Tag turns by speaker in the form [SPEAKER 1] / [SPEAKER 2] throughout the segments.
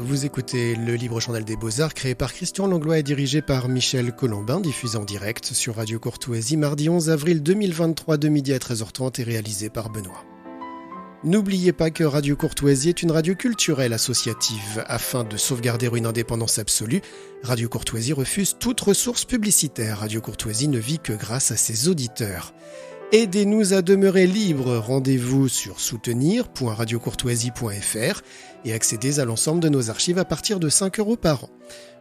[SPEAKER 1] Vous écoutez le Libre Journal des Beaux-Arts, créé par Christian Langlois et dirigé par Michel Colombin, diffusé en direct sur Radio Courtoisie, mardi 11 avril 2023 de midi à 13h30 et réalisé par Benoît. N'oubliez pas que Radio Courtoisie est une radio culturelle associative. Afin de sauvegarder une indépendance absolue, Radio Courtoisie refuse toute ressource publicitaire. Radio Courtoisie ne vit que grâce à ses auditeurs. Aidez-nous à demeurer libres. Rendez-vous sur soutenir.radiocourtoisie.fr et accédez à l'ensemble de nos archives à partir de 5 € par an.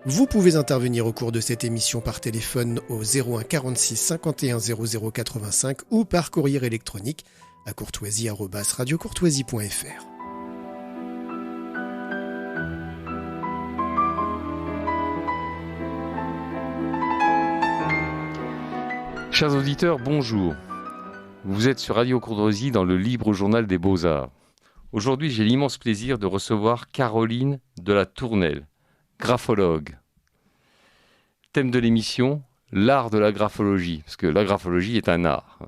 [SPEAKER 1] Vous pouvez intervenir au cours de cette émission par téléphone au 01 46 51 00 85 ou par courrier électronique à courtoisie@radiocourtoisie.fr.
[SPEAKER 2] Chers auditeurs, bonjour. Vous êtes sur Radio Courtoisie dans le Libre Journal des Beaux-Arts. Aujourd'hui, j'ai l'immense plaisir de recevoir Caroline de la Tournelle, graphologue. Thème de l'émission, l'art de la graphologie, parce que la graphologie est un art.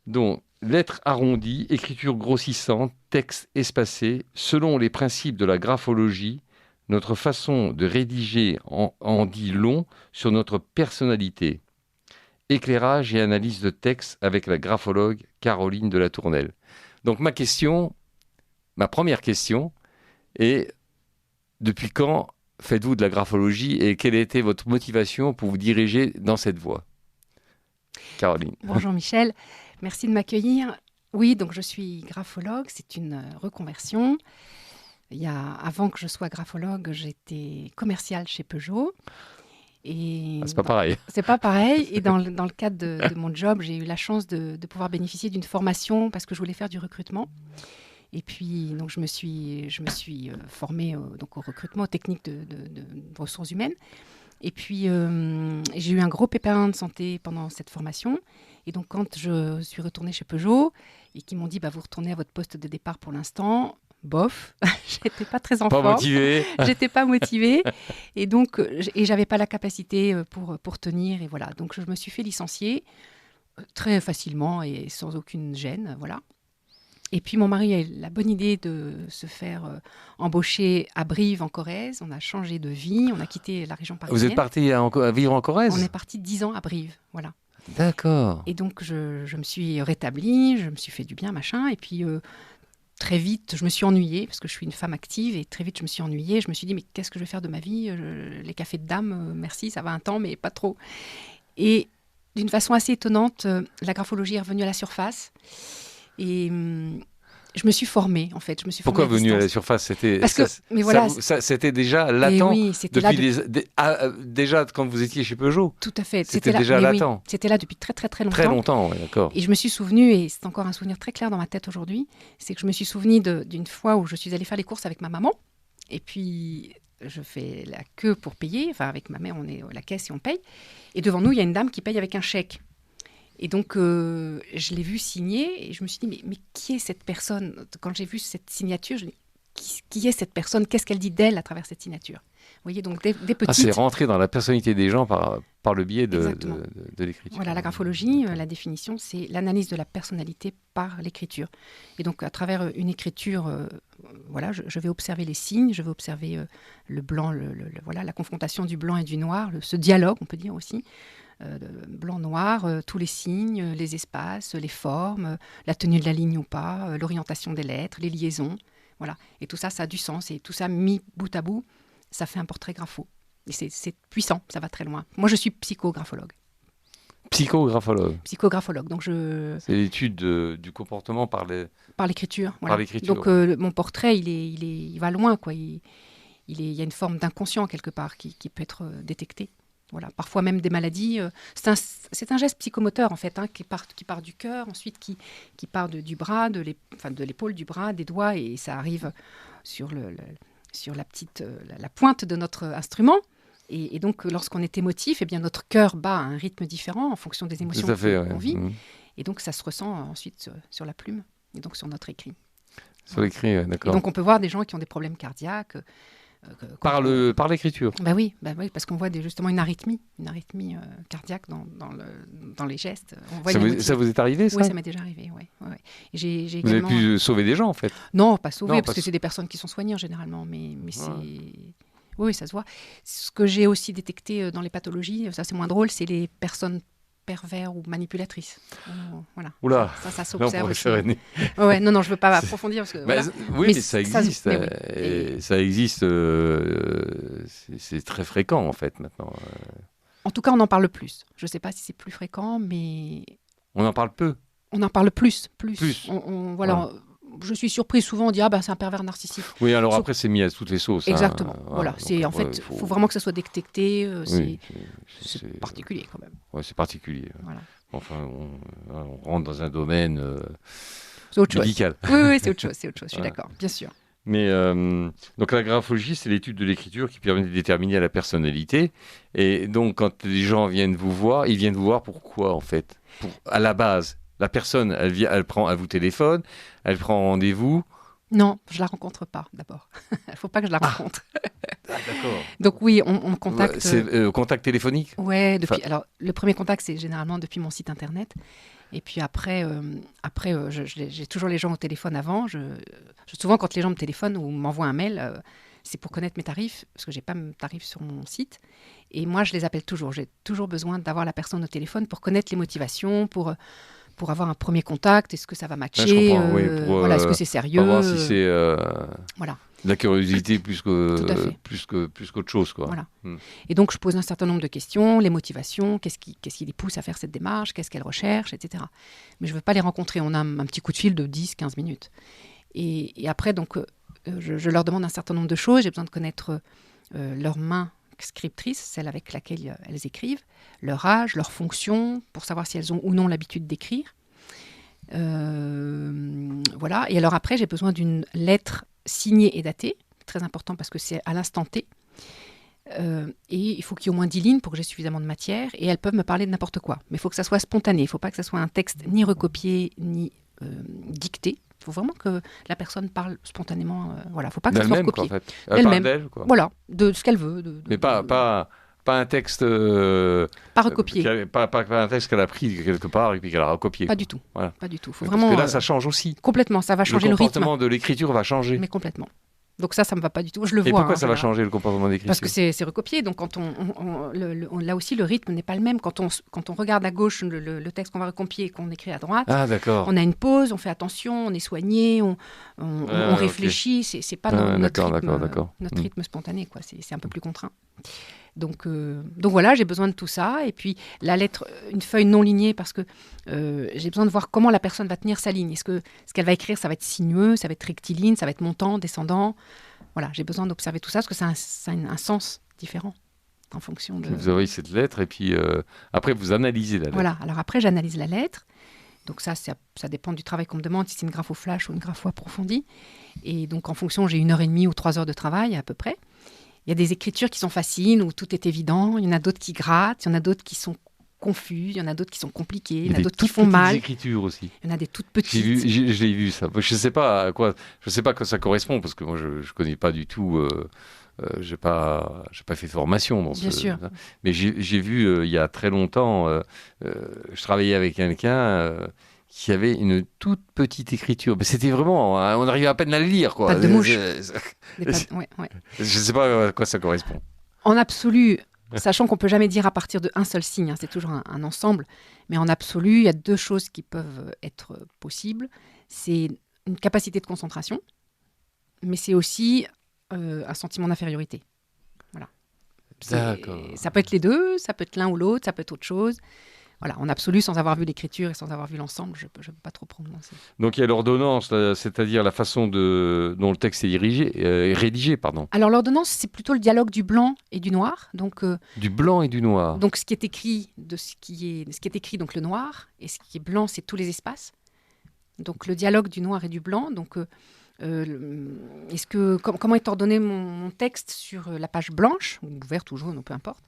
[SPEAKER 2] Donc, lettres arrondies, écriture grossissante, texte espacé, selon les principes de la graphologie, notre façon de rédiger en dit long sur notre personnalité. Éclairage et analyse de texte avec la graphologue Caroline de la Tournelle. Donc ma première question est, depuis quand faites-vous de la graphologie et quelle était votre motivation pour vous diriger dans cette voie? Caroline.
[SPEAKER 3] Bonjour Michel, merci de m'accueillir. Oui, donc je suis graphologue, c'est une reconversion. Avant que je sois graphologue, j'étais commerciale chez Peugeot.
[SPEAKER 2] C'est pas pareil.
[SPEAKER 3] C'est pas pareil. Et dans le cadre de mon job, j'ai eu la chance de pouvoir bénéficier d'une formation parce que je voulais faire du recrutement. Et puis, donc, je me suis formée au recrutement, aux techniques de ressources humaines. Et puis, j'ai eu un gros pépin de santé pendant cette formation. Et donc, quand je suis retournée chez Peugeot et qu'ils m'ont dit vous retournez à votre poste de départ pour l'instant, bof, j'étais pas très en forme. J'étais pas motivée. Et donc, j'avais pas la capacité pour tenir. Et voilà. Donc, je me suis fait licencier très facilement et sans aucune gêne. Voilà. Et puis, mon mari a eu la bonne idée de se faire embaucher à Brive, en Corrèze. On a changé de vie. On a quitté la région parisienne.
[SPEAKER 2] Vous êtes parti à vivre en Corrèze?
[SPEAKER 3] On est parti 10 ans à Brive. Voilà.
[SPEAKER 2] D'accord.
[SPEAKER 3] Et donc, je me suis rétablie. Je me suis fait du bien, machin. Et puis... très vite, je me suis ennuyée, parce que je suis une femme active, et très vite, je me suis ennuyée. Je me suis dit, mais qu'est-ce que je vais faire de ma vie? Les cafés de dames, merci, ça va un temps, mais pas trop. Et d'une façon assez étonnante, la graphologie est revenue à la surface. Et je me suis formée, en fait.
[SPEAKER 2] Pourquoi venue à la surface? C'était déjà latent déjà quand vous étiez chez Peugeot?
[SPEAKER 3] Tout à fait.
[SPEAKER 2] C'était déjà latent.
[SPEAKER 3] Oui, c'était là depuis très, très, très longtemps.
[SPEAKER 2] Très longtemps, oui, d'accord.
[SPEAKER 3] Et je me suis souvenue, et c'est encore un souvenir très clair dans ma tête aujourd'hui, c'est que je me suis souvenue d'une fois où je suis allée faire les courses avec ma maman. Et puis, je fais la queue pour payer. Enfin, avec ma mère, on est à la caisse et on paye. Et devant nous, il y a une dame qui paye avec un chèque. Et donc, je l'ai vue signer et je me suis dit, mais qui est cette personne? Quand j'ai vu cette signature, je me dis, qui est cette personne? Qu'est-ce qu'elle dit d'elle à travers cette signature? Vous voyez, donc des petites...
[SPEAKER 2] c'est rentré dans la personnalité des gens par le biais de l'écriture.
[SPEAKER 3] Voilà, la graphologie, la définition, c'est l'analyse de la personnalité par l'écriture. Et donc, à travers une écriture, je vais observer les signes, je vais observer le blanc, la confrontation du blanc et du noir, ce dialogue, on peut dire aussi. Blanc-noir, tous les signes, les espaces, les formes, la tenue de la ligne ou pas, l'orientation des lettres, les liaisons. Voilà. Et tout ça, ça a du sens. Et tout ça, mis bout à bout, ça fait un portrait grapho. Et c'est puissant, ça va très loin. Moi, je suis psychographologue. Psychographologue. Donc c'est
[SPEAKER 2] l'étude du comportement par
[SPEAKER 3] l'écriture. Voilà.
[SPEAKER 2] Par l'écriture.
[SPEAKER 3] Donc mon portrait, il va loin, quoi. Il y a une forme d'inconscient quelque part qui peut être détectée. Voilà, parfois même des maladies. C'est un geste psychomoteur en fait, qui part du cœur, ensuite qui part du bras, de l'épaule, du bras, des doigts, et ça arrive sur la pointe de notre instrument. Et donc, lorsqu'on est émotif, notre cœur bat à un rythme différent en fonction des émotions qu'on vit. Et donc, ça se ressent ensuite sur la plume et donc sur notre écrit.
[SPEAKER 2] Sur l'écrit, d'accord.
[SPEAKER 3] Et donc, on peut voir des gens qui ont des problèmes cardiaques.
[SPEAKER 2] Par l'écriture.
[SPEAKER 3] Bah oui, parce qu'on voit justement une arythmie cardiaque dans les gestes. On voit
[SPEAKER 2] Ça vous est arrivé, ça?
[SPEAKER 3] Oui, ça m'est déjà arrivé, ouais. J'ai
[SPEAKER 2] Vous avez pu sauver des gens, en fait?
[SPEAKER 3] Non, pas sauver, parce que c'est des personnes qui sont soignées généralement, mais c'est... Oui, ça se voit. Ce que j'ai aussi détecté dans les pathologies, ça c'est moins drôle, c'est les personnes pervers ou manipulatrices. Voilà.
[SPEAKER 2] Oula,
[SPEAKER 3] ça s'observe aussi.
[SPEAKER 2] Ouais,
[SPEAKER 3] non, je veux pas approfondir parce que.
[SPEAKER 2] Voilà. Oui, mais ça existe. Ça existe. C'est très fréquent en fait maintenant.
[SPEAKER 3] En tout cas, on en parle plus. Je sais pas si c'est plus fréquent, mais.
[SPEAKER 2] On en parle peu.
[SPEAKER 3] On en parle plus.
[SPEAKER 2] Voilà.
[SPEAKER 3] Je suis surprise souvent, on dit c'est un pervers narcissique.
[SPEAKER 2] Oui, alors après c'est mis à toutes les sauces.
[SPEAKER 3] Exactement. Voilà. C'est en fait, faut vraiment que ça soit détecté. C'est particulier quand même.
[SPEAKER 2] Ouais, c'est particulier.
[SPEAKER 3] Voilà.
[SPEAKER 2] Enfin, on rentre dans un domaine
[SPEAKER 3] médical. Oui, c'est autre chose. Je suis d'accord, bien sûr.
[SPEAKER 2] Mais donc la graphologie, c'est l'étude de l'écriture qui permet de déterminer la personnalité. Et donc quand les gens viennent vous voir, ils viennent vous voir pourquoi en fait? À la base, la personne, elle vous téléphone, elle prend rendez-vous.
[SPEAKER 3] Non, je la rencontre pas d'abord. Il faut pas que je la rencontre.
[SPEAKER 2] D'accord.
[SPEAKER 3] Donc oui, on contacte.
[SPEAKER 2] C'est contact téléphonique.
[SPEAKER 3] Ouais. Alors le premier contact, c'est généralement depuis mon site internet. Et puis après, j'ai toujours les gens au téléphone avant. Souvent, quand les gens me téléphonent ou m'envoient un mail, c'est pour connaître mes tarifs, parce que j'ai pas mes tarifs sur mon site. Et moi, je les appelle toujours. J'ai toujours besoin d'avoir la personne au téléphone pour connaître les motivations, pour avoir un premier contact. Est-ce que ça va matcher? Est-ce que c'est sérieux?
[SPEAKER 2] Pour voir si c'est
[SPEAKER 3] voilà.
[SPEAKER 2] de la curiosité plus qu'autre chose, quoi.
[SPEAKER 3] Voilà. Et donc, je pose un certain nombre de questions, les motivations, qu'est-ce qui les pousse à faire cette démarche, qu'est-ce qu'elles recherchent, etc. Mais je ne veux pas les rencontrer. On a un petit coup de fil de 10-15 minutes. Et après, donc, je leur demande un certain nombre de choses. J'ai besoin de connaître leurs mains scriptrices, celles avec laquelle elles écrivent, leur âge, leur fonction, pour savoir si elles ont ou non l'habitude d'écrire. Voilà. Et alors après, j'ai besoin d'une lettre signée et datée, très important parce que c'est à l'instant T. Et il faut qu'il y ait au moins 10 lignes pour que j'ai suffisamment de matière. Et elles peuvent me parler de n'importe quoi. Mais il faut que ça soit spontané. Il ne faut pas que ça soit un texte ni recopié, ni dicté. Il faut vraiment que la personne parle spontanément. Voilà, il ne faut pas que ça soit recopié.
[SPEAKER 2] Quoi, en fait. Elle parle d'elle, quoi.
[SPEAKER 3] Voilà, de ce qu'elle veut.
[SPEAKER 2] Mais pas un texte...
[SPEAKER 3] pas recopié.
[SPEAKER 2] Pas un texte qu'elle a pris quelque part et puis qu'elle a recopié.
[SPEAKER 3] Pas du tout.
[SPEAKER 2] Voilà.
[SPEAKER 3] Pas du tout. Faut
[SPEAKER 2] parce
[SPEAKER 3] vraiment,
[SPEAKER 2] que là, ça change aussi.
[SPEAKER 3] Complètement, ça va changer le rythme.
[SPEAKER 2] Le comportement de l'écriture va changer.
[SPEAKER 3] Mais complètement. Donc ça me va pas du tout. Je le vois.
[SPEAKER 2] Et pourquoi ça va changer le comportement d'écriture?
[SPEAKER 3] Parce que c'est recopié. Donc quand là aussi, le rythme n'est pas le même. Quand on regarde à gauche le texte qu'on va recopier et qu'on écrit à droite, on a une pause, on fait attention, on est soigné, on réfléchit.
[SPEAKER 2] Okay.
[SPEAKER 3] C'est pas notre rythme spontané, quoi. C'est un peu plus contraint. Donc voilà, j'ai besoin de tout ça. Et puis la lettre, une feuille non lignée, parce que j'ai besoin de voir comment la personne va tenir sa ligne. Est-ce que ce qu'elle va écrire, ça va être sinueux, ça va être rectiligne, ça va être montant, descendant? Voilà, j'ai besoin d'observer tout ça, parce que ça a un sens différent en fonction de...
[SPEAKER 2] Vous envoyez cette lettre, et puis après, vous analysez la lettre.
[SPEAKER 3] Voilà, alors après, j'analyse la lettre. Donc ça dépend du travail qu'on me demande, si c'est une grapho flash ou une grapho approfondie. Et donc en fonction, j'ai 1h30 ou 3 heures de travail à peu près. Il y a des écritures qui sont faciles, où tout est évident. Il y en a d'autres qui grattent. Il y en a d'autres qui sont confuses. Il y en a d'autres qui sont compliquées. Il y en a d'autres qui font mal.
[SPEAKER 2] Il y a des toutes petites écritures aussi.
[SPEAKER 3] Il y en a des toutes petites.
[SPEAKER 2] Je l'ai vu, ça. Je ne sais pas à quoi ça correspond, parce que moi, je ne connais pas du tout... je n'ai pas fait de formation dans
[SPEAKER 3] Bien sûr.
[SPEAKER 2] Mais j'ai vu, il y a très longtemps, je travaillais avec quelqu'un... qui avait une toute petite écriture. Mais c'était vraiment... on arrivait à peine à le lire, quoi.
[SPEAKER 3] Pas de mouche.
[SPEAKER 2] Je ne sais pas à quoi ça correspond.
[SPEAKER 3] En absolu, sachant qu'on ne peut jamais dire à partir d'un seul signe, c'est toujours un ensemble, mais en absolu, il y a 2 choses qui peuvent être possibles. C'est une capacité de concentration, mais c'est aussi un sentiment d'infériorité. Voilà.
[SPEAKER 2] D'accord.
[SPEAKER 3] Ça peut être les 2, ça peut être l'un ou l'autre, ça peut être autre chose. Voilà, en absolu, sans avoir vu l'écriture et sans avoir vu l'ensemble, je ne peux pas trop prononcer.
[SPEAKER 2] Donc il y a l'ordonnance, c'est-à-dire la façon dont le texte est rédigé. Pardon.
[SPEAKER 3] Alors l'ordonnance, c'est plutôt le dialogue du blanc et du noir. Donc,
[SPEAKER 2] du blanc et du noir.
[SPEAKER 3] Donc ce qui est écrit, donc le noir, et ce qui est blanc, c'est tous les espaces. Donc le dialogue du noir et du blanc. Donc comment est ordonné mon texte sur la page blanche, ou verte ou jaune, ou peu importe.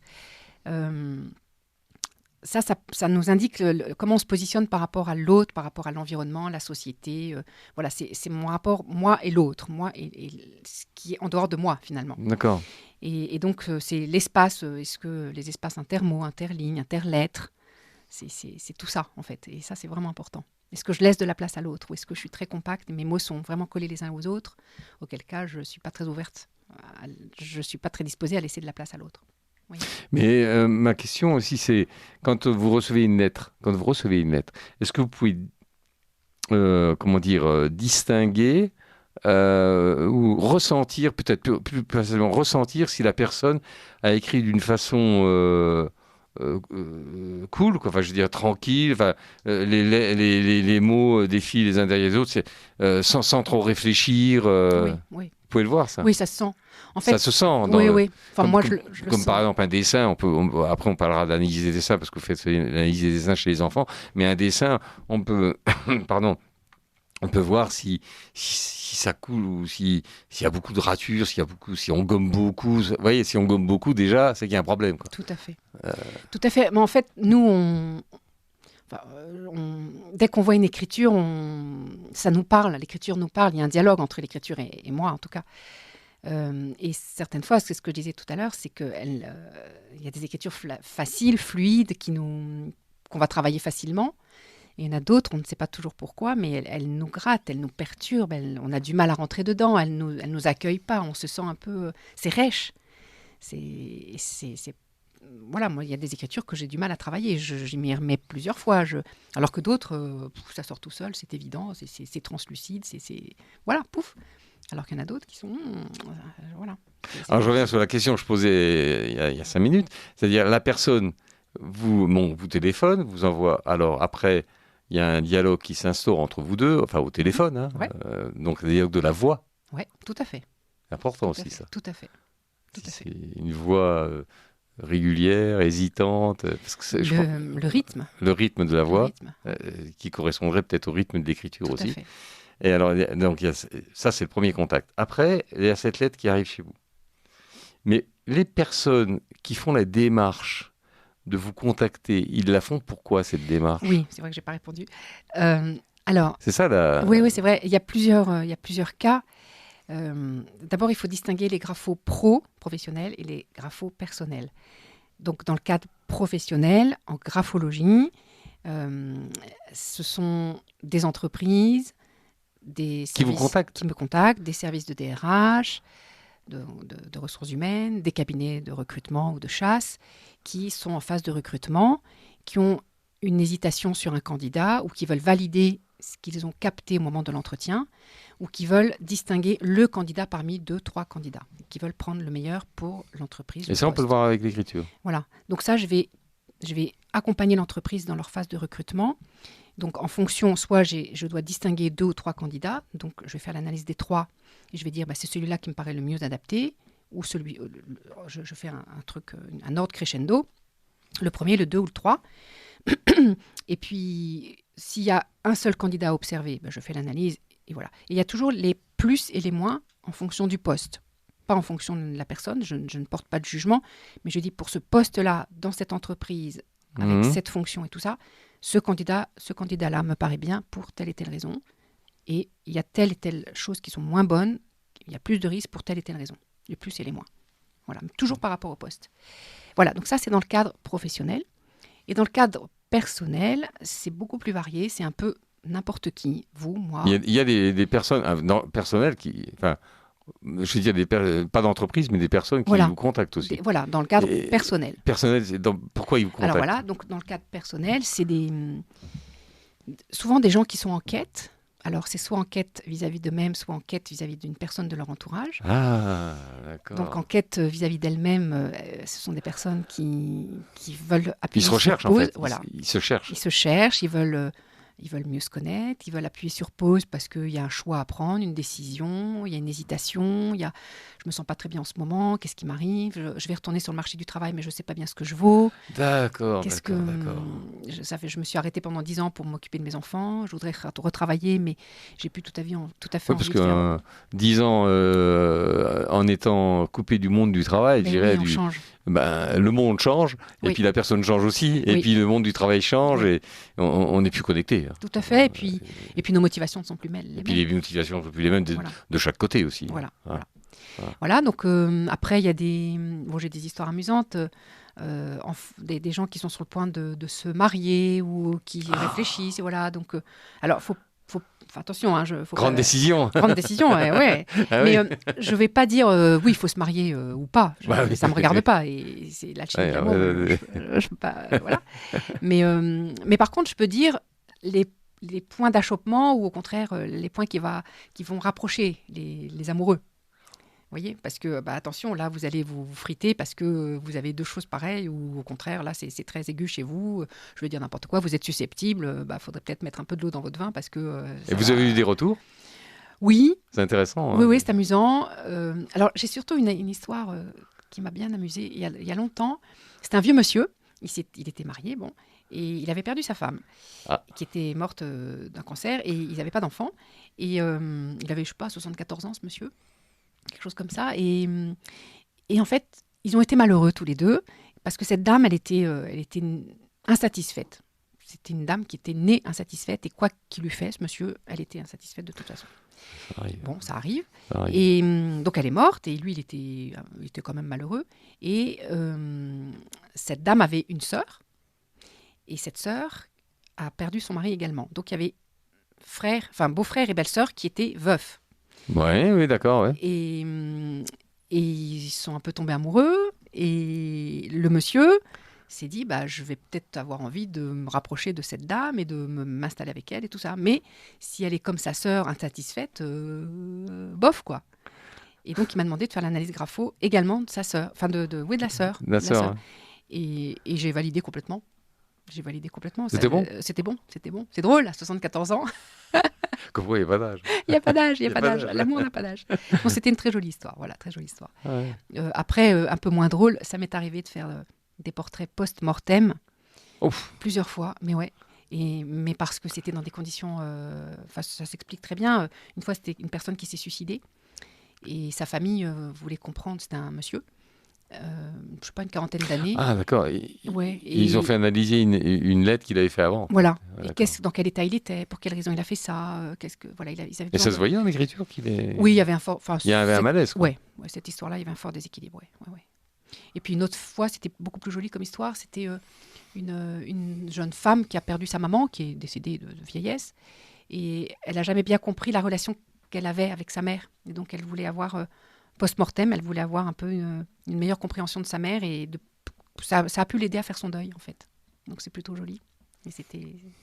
[SPEAKER 3] ça nous indique comment on se positionne par rapport à l'autre, par rapport à l'environnement, la société. Voilà, c'est mon rapport, moi et l'autre, moi et ce qui est en dehors de moi, finalement.
[SPEAKER 2] D'accord.
[SPEAKER 3] Et donc, c'est l'espace, est-ce que les espaces intermots, interlignes, interlettres, c'est tout ça, en fait. Et ça, c'est vraiment important. Est-ce que je laisse de la place à l'autre ou est-ce que je suis très compacte et mes mots sont vraiment collés les uns aux autres, auquel cas, je ne suis pas très ouverte, je ne suis pas très disposée à laisser de la place à l'autre. Oui.
[SPEAKER 2] Mais ma question aussi, c'est quand vous recevez une lettre, est-ce que vous pouvez, distinguer ou ressentir, peut-être plus précisément ressentir si la personne a écrit d'une façon cool, quoi. Enfin, je veux dire tranquille, enfin, les mots défilent les uns derrière les autres, sans trop réfléchir.
[SPEAKER 3] Oui.
[SPEAKER 2] Vous pouvez le voir, ça.
[SPEAKER 3] Oui, ça se sent. En fait,
[SPEAKER 2] ça se sent.
[SPEAKER 3] Oui. Enfin, moi, je le
[SPEAKER 2] comme
[SPEAKER 3] sens.
[SPEAKER 2] par exemple un dessin, après on parlera d'analyse des dessins parce que vous faites l'analyse des dessins chez les enfants, mais un dessin, on peut, on peut voir si ça coule ou s'il y a beaucoup de ratures, si on gomme beaucoup. Vous voyez, si on gomme beaucoup, déjà, c'est qu'il y a un problème, quoi.
[SPEAKER 3] Tout à fait. Tout à fait. Mais en fait, nous, dès qu'on voit une écriture, ça nous parle, l'écriture nous parle, il y a un dialogue entre l'écriture et moi, en tout cas. Et certaines fois, c'est ce que je disais tout à l'heure, c'est qu'il y a des écritures faciles, fluides, qu'on va travailler facilement. Et il y en a d'autres, on ne sait pas toujours pourquoi, mais elles nous grattent, elles nous perturbent, on a du mal à rentrer dedans, elles nous accueillent pas, on se sent un peu... C'est rêche. Voilà, moi, il y a des écritures que j'ai du mal à travailler. J'y m'y remets plusieurs fois. Alors que d'autres, ça sort tout seul, c'est évident, c'est translucide, voilà, pouf. Alors qu'il y en a d'autres qui sont... voilà.
[SPEAKER 2] Alors je reviens sur la question que je posais il y a 5 minutes. C'est-à-dire, la personne vous téléphone, vous envoie... Alors après, il y a un dialogue qui s'instaure entre vous deux, enfin au téléphone. Hein,
[SPEAKER 3] ouais.
[SPEAKER 2] Donc le dialogue de la voix.
[SPEAKER 3] Oui, tout à fait.
[SPEAKER 2] C'est important aussi, ça.
[SPEAKER 3] Tout à fait.
[SPEAKER 2] C'est une voix régulière, hésitante. Parce que
[SPEAKER 3] le rythme.
[SPEAKER 2] Le rythme de la voix, qui correspondrait peut-être au rythme de l'écriture
[SPEAKER 3] tout
[SPEAKER 2] aussi.
[SPEAKER 3] À fait.
[SPEAKER 2] Et alors, donc, ça, c'est le premier contact. Après, il y a cette lettre qui arrive chez vous. Mais les personnes qui font la démarche de vous contacter, ils la font pourquoi, cette démarche ?
[SPEAKER 3] Oui, c'est vrai que je n'ai pas répondu. Alors,
[SPEAKER 2] c'est ça, la...
[SPEAKER 3] Oui, c'est vrai. Il y a plusieurs cas. D'abord, il faut distinguer les graphos professionnels et les graphos personnels. Donc, dans le cadre professionnel, en graphologie, ce sont des entreprises, des services
[SPEAKER 2] qui vous contactent.
[SPEAKER 3] Qui me contactent, des services de DRH, de ressources humaines, des cabinets de recrutement ou de chasse, qui sont en phase de recrutement, qui ont une hésitation sur un candidat ou qui veulent valider ce qu'ils ont capté au moment de l'entretien ou qui veulent distinguer le candidat parmi 2-3 candidats, qui veulent prendre le meilleur pour l'entreprise.
[SPEAKER 2] Et ça, on peut le voir avec l'écriture.
[SPEAKER 3] Voilà. Donc ça, je vais accompagner l'entreprise dans leur phase de recrutement. Donc, en fonction, soit je dois distinguer 2 ou 3 candidats. Donc, je vais faire l'analyse des 3 et je vais dire, c'est celui-là qui me paraît le mieux adapté. Ou je fais un ordre crescendo. Le premier, le 2 ou le 3. Et puis, s'il y a un seul candidat à observer, je fais l'analyse. Et voilà. Et il y a toujours les plus et les moins en fonction du poste. Pas en fonction de la personne. Je ne porte pas de jugement. Mais je dis, pour ce poste-là, dans cette entreprise, avec cette fonction et tout ça, ce candidat-là me paraît bien pour telle et telle raison. Et il y a telle et telle chose qui sont moins bonnes. Il y a plus de risques pour telle et telle raison. Les plus et les moins. Voilà, mais toujours par rapport au poste. Voilà, donc ça, c'est dans le cadre professionnel. Et dans le cadre personnel, c'est beaucoup plus varié. C'est un peu n'importe qui, vous, moi.
[SPEAKER 2] Il y a des personnes personnelles qui... Enfin, je veux dire, pas d'entreprise, mais des personnes qui vous contactent aussi.
[SPEAKER 3] Voilà, dans le cadre personnel.
[SPEAKER 2] Personnel, pourquoi ils vous contactent ?
[SPEAKER 3] Alors voilà, donc dans le cadre personnel, c'est souvent des gens qui sont en quête. Alors c'est soit en quête vis-à-vis d'eux-mêmes, soit en quête vis-à-vis d'une personne de leur entourage.
[SPEAKER 2] Ah, d'accord.
[SPEAKER 3] Donc en quête vis-à-vis d'elles-mêmes, ce sont des personnes qui veulent appuyer
[SPEAKER 2] sur pause. Ils se recherchent en fait.
[SPEAKER 3] Voilà.
[SPEAKER 2] Ils se cherchent.
[SPEAKER 3] Ils se cherchent, ils veulent mieux se connaître, ils veulent appuyer sur pause parce qu'il y a un choix à prendre, une décision, il y a une hésitation, je me sens pas très bien en ce moment, qu'est-ce qui m'arrive, je vais retourner sur le marché du travail mais je sais pas bien ce que je vaux.
[SPEAKER 2] D'accord.
[SPEAKER 3] Je me suis arrêtée pendant 10 ans pour m'occuper de mes enfants, je voudrais retravailler mais j'ai plus tout à fait envie
[SPEAKER 2] parce
[SPEAKER 3] de
[SPEAKER 2] que
[SPEAKER 3] faire.
[SPEAKER 2] 10 ans en étant coupé du monde du travail, je dirais,
[SPEAKER 3] on change.
[SPEAKER 2] Le monde change, et puis la personne change aussi, et puis le monde du travail change, et on n'est plus connecté.
[SPEAKER 3] Tout à fait, et puis nos motivations ne sont plus les mêmes.
[SPEAKER 2] Et puis les motivations ne sont plus les mêmes de chaque côté aussi.
[SPEAKER 3] Voilà, donc après, il y a j'ai des histoires amusantes, des gens qui sont sur le point de se marier ou qui réfléchissent, et voilà, donc alors, faut attention,
[SPEAKER 2] grande décision.
[SPEAKER 3] Grande décision, ouais.
[SPEAKER 2] Ah
[SPEAKER 3] mais
[SPEAKER 2] oui.
[SPEAKER 3] je vais pas dire oui, il faut se marier ou pas. Ça me regarde pas. Et c'est l'alchimie de l'amour. Je peux pas, voilà. Mais par contre, je peux dire les points d'achoppement ou au contraire les points qui vont rapprocher les amoureux. Vous voyez, parce que, attention, là, vous allez vous friter parce que vous avez deux choses pareilles, ou au contraire, là, c'est très aigu chez vous. Je veux dire n'importe quoi, vous êtes susceptible, faudrait peut-être mettre un peu de l'eau dans votre vin parce que...
[SPEAKER 2] Et vous avez eu des retours ?
[SPEAKER 3] Oui.
[SPEAKER 2] C'est intéressant.
[SPEAKER 3] Oui, c'est amusant. Alors, j'ai surtout une histoire qui m'a bien amusée. Il y a longtemps, c'était un vieux monsieur, il était marié, bon, et il avait perdu sa femme, qui était morte d'un cancer, et ils n'avaient pas d'enfant. Et il avait, je sais pas, 74 ans, ce monsieur. Quelque chose comme ça. Et en fait, ils ont été malheureux tous les deux, parce que cette dame, elle était insatisfaite. C'était une dame qui était née insatisfaite, et quoi qu'il lui fait, ce monsieur, elle était insatisfaite de toute façon. Bon, ça arrive. Et donc, elle est morte, et lui, il était quand même malheureux. Et cette dame avait une sœur, et cette sœur a perdu son mari également. Donc, il y avait beau-frère et belle-sœur qui étaient veufs.
[SPEAKER 2] Oui, d'accord. Ouais.
[SPEAKER 3] Et ils sont un peu tombés amoureux. Et le monsieur s'est dit, je vais peut-être avoir envie de me rapprocher de cette dame et de m'installer avec elle et tout ça. Mais si elle est comme sa sœur, insatisfaite, bof, quoi. Et donc, il m'a demandé de faire l'analyse grapho également de sa sœur. Enfin, de la sœur.
[SPEAKER 2] La sœur.
[SPEAKER 3] Et j'ai validé complètement.
[SPEAKER 2] C'était bon ?
[SPEAKER 3] C'était bon. C'est drôle, à 74 ans.
[SPEAKER 2] Comme quoi, il n'y a pas d'âge.
[SPEAKER 3] Il n'y a pas d'âge. L'amour n'a pas d'âge. Bon, c'était une très jolie histoire. Voilà, très jolie histoire.
[SPEAKER 2] Ouais.
[SPEAKER 3] Après, un peu moins drôle, ça m'est arrivé de faire des portraits post-mortem.
[SPEAKER 2] Ouf.
[SPEAKER 3] Plusieurs fois, mais ouais. Mais parce que c'était dans des conditions... ça s'explique très bien. Une fois, c'était une personne qui s'est suicidée. Et sa famille voulait comprendre. C'était un monsieur. Je ne sais pas, une quarantaine d'années.
[SPEAKER 2] Ah, d'accord. Ils ont fait analyser une lettre qu'il avait fait avant.
[SPEAKER 3] Voilà. Et dans quel état il était, pour quelle raison il a fait ça.
[SPEAKER 2] Et ça se voyait dans l'écriture qu'il est...
[SPEAKER 3] Oui, il y avait un fort...
[SPEAKER 2] Il y avait un malaise, quoi.
[SPEAKER 3] Ouais, cette histoire-là, il y avait un fort déséquilibre. Ouais. Et puis une autre fois, c'était beaucoup plus joli comme histoire. C'était une jeune femme qui a perdu sa maman, qui est décédée de vieillesse. Et elle n'a jamais bien compris la relation qu'elle avait avec sa mère. Et donc, elle voulait avoir... post-mortem, elle voulait avoir un peu une meilleure compréhension de sa mère et ça a pu l'aider à faire son deuil, en fait. Donc c'est plutôt joli. Et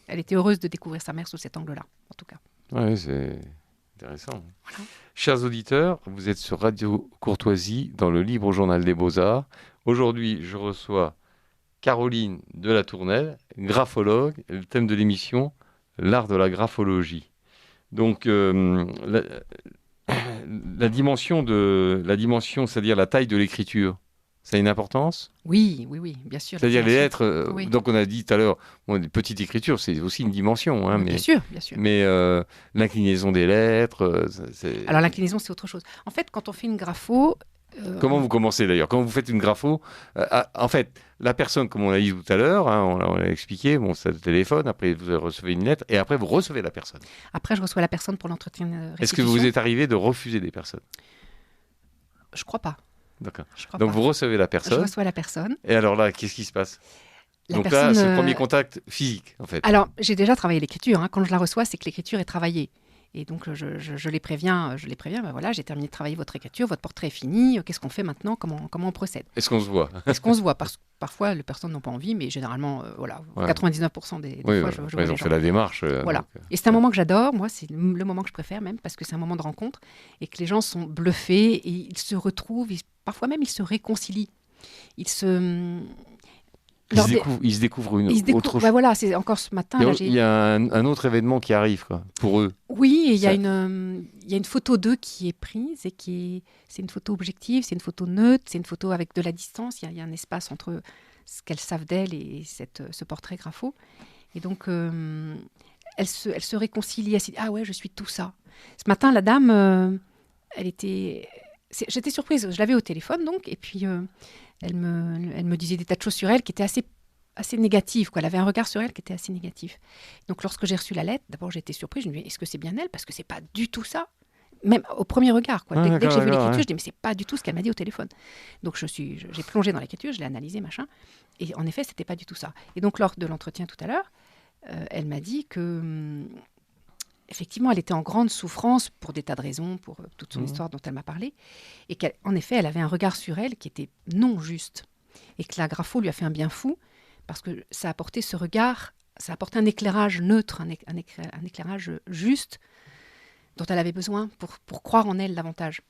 [SPEAKER 3] elle était heureuse de découvrir sa mère sous cet angle-là, en tout cas.
[SPEAKER 2] Oui, c'est intéressant.
[SPEAKER 3] Voilà.
[SPEAKER 2] Chers auditeurs, vous êtes sur Radio Courtoisie, dans le Libre Journal des Beaux-Arts. Aujourd'hui, je reçois Caroline de la Tournelle, graphologue. Le thème de l'émission, l'art de la graphologie. Donc, la dimension, c'est-à-dire la taille de l'écriture, ça a une importance ?
[SPEAKER 3] Oui, bien sûr.
[SPEAKER 2] C'est-à-dire les lettres, donc on a dit tout à l'heure, une petite écriture, c'est aussi une dimension. Hein,
[SPEAKER 3] bien sûr.
[SPEAKER 2] Mais l'inclinaison des lettres...
[SPEAKER 3] Alors l'inclinaison, c'est autre chose. En fait, quand on fait une grapho...
[SPEAKER 2] Comment vous commencez d'ailleurs ? Quand vous faites une grapho, en fait, la personne, comme on l'a dit tout à l'heure, on l'a expliqué, ça le téléphone, après vous recevez une lettre, et après vous recevez la personne.
[SPEAKER 3] Après, je reçois la personne pour l'entretien restitution.
[SPEAKER 2] Est-ce que vous êtes arrivé de refuser des personnes ?
[SPEAKER 3] Je crois pas.
[SPEAKER 2] D'accord. Donc vous recevez la personne.
[SPEAKER 3] Je reçois la personne.
[SPEAKER 2] Et alors là, qu'est-ce qui se passe ? Donc là, c'est le premier contact physique, en fait.
[SPEAKER 3] Alors, j'ai déjà travaillé l'écriture. Hein. Quand je la reçois, c'est que l'écriture est travaillée. Et donc, je les préviens, voilà, j'ai terminé de travailler votre écriture, votre portrait est fini, qu'est-ce qu'on fait maintenant, comment on procède ?
[SPEAKER 2] Est-ce qu'on se voit ?
[SPEAKER 3] Est-ce qu'on se voit ? Parfois, les personnes n'ont pas envie, mais généralement, 99% des fois, je vois
[SPEAKER 2] ils ont fait la démarche.
[SPEAKER 3] Voilà.
[SPEAKER 2] Donc,
[SPEAKER 3] et c'est un moment que j'adore, moi, c'est le moment que je préfère même, parce que c'est un moment de rencontre, et que les gens sont bluffés, et ils se retrouvent, parfois même, ils se réconcilient. Ils se
[SPEAKER 2] découvrent autre chose.
[SPEAKER 3] Voilà, c'est encore ce matin.
[SPEAKER 2] Il y a un autre événement qui arrive, quoi, pour eux.
[SPEAKER 3] Oui, et il y a une photo d'eux qui est prise, et c'est une photo objective, c'est une photo neutre, c'est une photo avec de la distance. Il y a un espace entre ce qu'elles savent d'elle et ce portrait grapho. Et donc, elle se réconcilie. Elle s'est dit, ah ouais, je suis tout ça. Ce matin, la dame, elle était j'étais surprise. Je l'avais au téléphone, donc, et puis elle me disait des tas de choses sur elle qui étaient assez négatives, quoi. Elle avait un regard sur elle qui était assez négatif. Donc, lorsque j'ai reçu la lettre, d'abord, j'ai été surprise. Je me dis, est-ce que c'est bien elle? Parce que c'est pas du tout ça. Même au premier regard, quoi. Dès que j'ai vu l'écriture, je dis, mais c'est pas du tout ce qu'elle m'a dit au téléphone. Donc, j'ai plongé dans l'écriture, je l'ai analysée, machin. Et en effet, c'était pas du tout ça. Et donc, lors de l'entretien tout à l'heure, elle m'a dit que, effectivement, elle était en grande souffrance pour des tas de raisons, pour toute son histoire dont elle m'a parlé. Et qu'en effet, elle avait un regard sur elle qui était non juste. Et que la grapho lui a fait un bien fou, parce que ça a apporté ce regard, ça a apporté un éclairage neutre, un éclairage juste, dont elle avait besoin pour croire en elle davantage.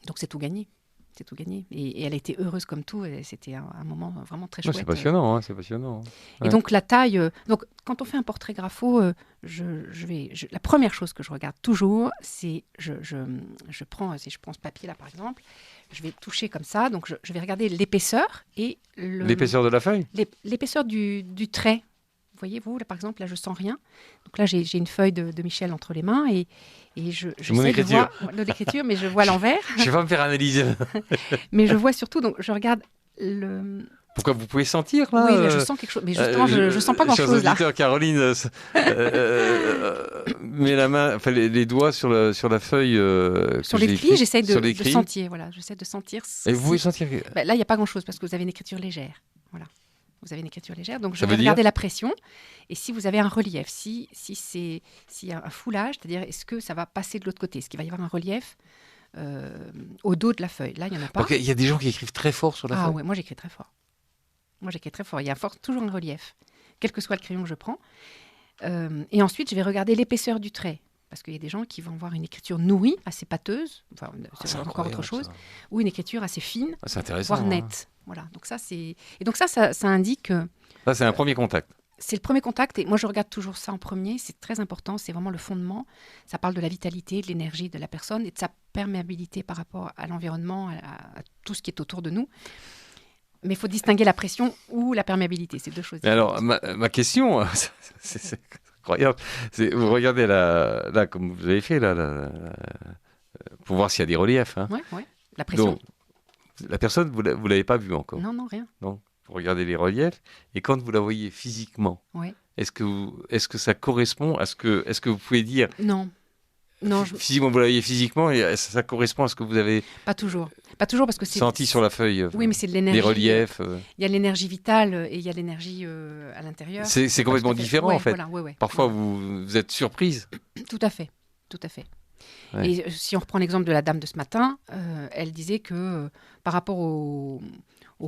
[SPEAKER 3] Donc c'est tout gagné. C'est tout gagné. Et elle a été heureuse comme tout. Et c'était un moment vraiment très chouette.
[SPEAKER 2] C'est passionnant, c'est passionnant.
[SPEAKER 3] Et donc la taille... donc quand on fait un portrait grapho, la première chose que je regarde toujours, c'est... Je prends, si je prends ce papier là par exemple, je vais toucher comme ça. Donc je vais regarder l'épaisseur et...
[SPEAKER 2] L'épaisseur de la feuille?
[SPEAKER 3] L'épaisseur du trait. Voyez-vous, là, par exemple, là, je sens rien. Donc là, j'ai une feuille de Michel entre les mains et je sais de voir de l'écriture, mais je vois l'envers.
[SPEAKER 2] Je vais pas me faire analyser.
[SPEAKER 3] Mais je vois surtout, donc je regarde le...
[SPEAKER 2] Pourquoi vous pouvez sentir là?
[SPEAKER 3] Oui, là, je sens quelque chose. Mais justement, je sens pas grand-chose là.
[SPEAKER 2] Caroline met la main, enfin les doigts sur la feuille.
[SPEAKER 3] Sur l'écrit, j'essaie de sentir. Voilà, j'essaie de sentir.
[SPEAKER 2] Et vous pouvez sentir.
[SPEAKER 3] Là, il n'y a pas grand-chose parce que vous avez une écriture légère. Voilà. Vous avez une écriture légère, donc je vais regarder la pression. Et si vous avez un relief, s'il y a un foulage, c'est-à-dire est-ce que ça va passer de l'autre côté? Est-ce qu'il va y avoir un relief au dos de la feuille? Là, il n'y en a pas.
[SPEAKER 2] Il y a des gens qui écrivent très fort sur la feuille.
[SPEAKER 3] Ah ouais, moi j'écris très fort. Il y a toujours un relief, quel que soit le crayon que je prends. Et ensuite, je vais regarder l'épaisseur du trait. Parce qu'il y a des gens qui vont avoir une écriture nourrie, assez pâteuse, enfin, c'est encore autre chose, ou une écriture assez fine, voire nette. Voilà, donc ça, c'est... Et donc ça indique...
[SPEAKER 2] Ça, c'est un premier contact.
[SPEAKER 3] C'est le premier contact, et moi, je regarde toujours ça en premier, c'est très important, c'est vraiment le fondement. Ça parle de la vitalité, de l'énergie de la personne et de sa perméabilité par rapport à l'environnement, à tout ce qui est autour de nous. Mais il faut distinguer la pression ou la perméabilité, c'est deux choses différentes.
[SPEAKER 2] Alors, ma question, c'est incroyable, vous regardez là, comme vous avez fait, là, pour voir s'il y a des reliefs. Hein.
[SPEAKER 3] Oui, la pression.
[SPEAKER 2] Donc, la personne, vous ne l'avez pas vue encore?
[SPEAKER 3] Non, rien.
[SPEAKER 2] Donc, vous regardez les reliefs, et quand vous la voyez physiquement, est-ce que ça correspond à ce que... Est-ce que vous pouvez dire...
[SPEAKER 3] Non,
[SPEAKER 2] Physiquement, vous la voyez physiquement, et ça correspond à ce que vous avez...
[SPEAKER 3] Pas toujours parce que c'est...
[SPEAKER 2] Senti sur la feuille.
[SPEAKER 3] Oui, mais c'est de l'énergie.
[SPEAKER 2] Les reliefs.
[SPEAKER 3] Il y a l'énergie vitale et il y a l'énergie à l'intérieur.
[SPEAKER 2] C'est complètement différent, en fait.
[SPEAKER 3] Voilà,
[SPEAKER 2] Parfois, vous êtes surprise.
[SPEAKER 3] Tout à fait. Ouais. Et si on reprend l'exemple de la dame de ce matin, elle disait que par rapport au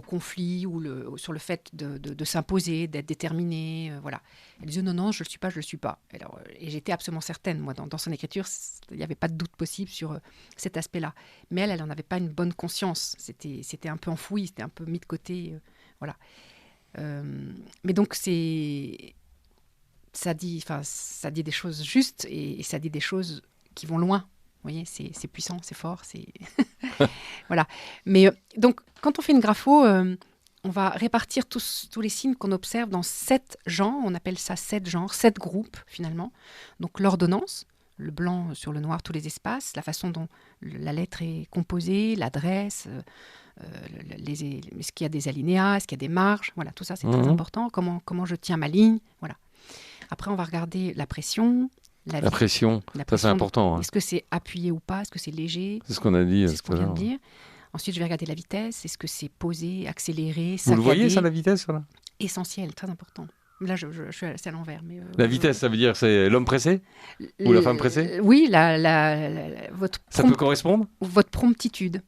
[SPEAKER 3] conflit ou sur le fait de s'imposer, d'être déterminée, voilà. Elle disait non, je le suis pas. Alors, et j'étais absolument certaine, moi, dans son écriture, il n'y avait pas de doute possible sur cet aspect-là. Mais elle n'en avait pas une bonne conscience. C'était un peu enfoui, c'était un peu mis de côté, voilà. Mais donc ça dit des choses justes et ça dit des choses qui vont loin. Vous voyez, c'est puissant, c'est fort, c'est... Voilà. Mais donc, quand on fait une grapho, on va répartir tous les signes qu'on observe dans 7 genres. On appelle ça 7 genres, 7 groupes, finalement. Donc, l'ordonnance, le blanc sur le noir, tous les espaces, la façon dont la lettre est composée, l'adresse, est-ce qu'il y a des alinéas, est-ce qu'il y a des marges, voilà, tout ça, c'est très important. Comment je tiens ma ligne, voilà. Après, on va regarder la pression,
[SPEAKER 2] la pression, ça c'est important.
[SPEAKER 3] Est-ce que c'est appuyé ou pas? Est-ce que c'est léger?
[SPEAKER 2] C'est ce qu'on a dit.
[SPEAKER 3] C'est ce qu'on vient de dire. Ensuite, je vais regarder la vitesse. Est-ce que c'est posé, accéléré, saccadé?
[SPEAKER 2] Vous le voyez, ça, la vitesse là?
[SPEAKER 3] Essentiel, très important. Là, je suis à l'envers. Mais,
[SPEAKER 2] la vitesse, ça veut dire c'est l'homme pressé? Ou la femme pressée?
[SPEAKER 3] Oui,
[SPEAKER 2] ça peut correspondre?
[SPEAKER 3] Votre promptitude.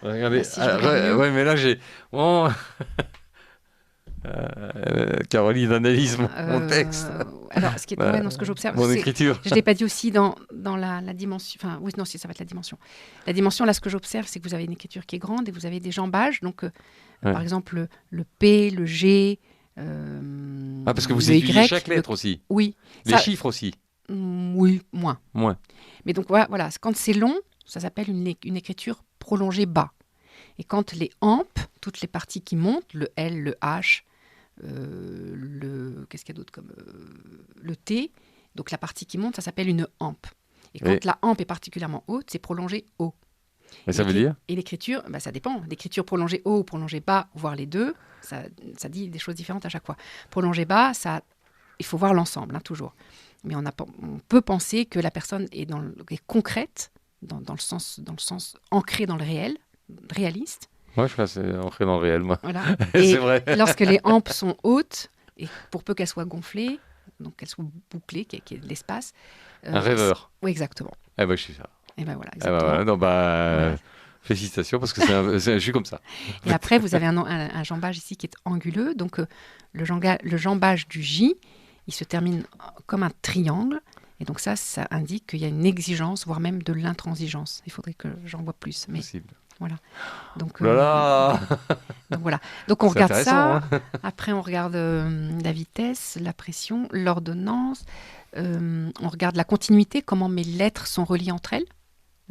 [SPEAKER 2] Regardez. Ouais, mais là, j'ai... Oh. Caroline analyse mon texte.
[SPEAKER 3] Alors, ce que j'observe,
[SPEAKER 2] mon écriture.
[SPEAKER 3] Je ne l'ai pas dit aussi dans la dimension. Enfin, oui, non, si ça va être la dimension. La dimension, là, ce que j'observe, c'est que vous avez une écriture qui est grande et vous avez des jambages. Donc, par exemple, le P, le G.
[SPEAKER 2] Parce que vous étudiez chaque lettre aussi.
[SPEAKER 3] Oui.
[SPEAKER 2] Les chiffres aussi.
[SPEAKER 3] Oui, moins. Mais donc, voilà, quand c'est long, ça s'appelle une écriture prolongée bas. Et quand les ampes, toutes les parties qui montent, le L, le H, qu'est-ce qu'il y a d'autre comme le T, donc la partie qui monte, ça s'appelle une ampe. Et quand la hampe est particulièrement haute, c'est prolongé haut.
[SPEAKER 2] Et ça veut dire ?
[SPEAKER 3] Et l'écriture, ça dépend. L'écriture prolongée haut ou prolongée bas, voire les deux, ça dit des choses différentes à chaque fois. Prolongée bas, il faut voir l'ensemble, toujours. Mais on peut penser que la personne est concrète, dans le sens ancré dans le réel, réaliste.
[SPEAKER 2] Moi, je crois que c'est ancré dans le réel, moi.
[SPEAKER 3] Voilà.
[SPEAKER 2] C'est
[SPEAKER 3] Et
[SPEAKER 2] vrai.
[SPEAKER 3] lorsque les hampes sont hautes, et pour peu qu'elles soient gonflées, donc qu'elles soient bouclées, qu'il y ait de l'espace.
[SPEAKER 2] Un rêveur.
[SPEAKER 3] Oui, exactement.
[SPEAKER 2] Eh ben, je suis ça.
[SPEAKER 3] Et ben voilà,
[SPEAKER 2] Eh
[SPEAKER 3] exactement.
[SPEAKER 2] ben, voilà. Non,
[SPEAKER 3] Voilà.
[SPEAKER 2] Félicitations, parce que je suis comme ça.
[SPEAKER 3] Et après, vous avez un jambage ici qui est anguleux. Donc, le jambage du J, il se termine comme un triangle. Et donc ça indique qu'il y a une exigence, voire même de l'intransigeance. Il faudrait que j'en vois plus. Mais
[SPEAKER 2] Possible.
[SPEAKER 3] voilà. Donc,
[SPEAKER 2] Voilà.
[SPEAKER 3] donc voilà. Donc on
[SPEAKER 2] C'est
[SPEAKER 3] regarde ça.
[SPEAKER 2] intéressant, hein.
[SPEAKER 3] Après, on regarde la vitesse, la pression, l'ordonnance. On regarde la continuité, comment mes lettres sont reliées entre elles.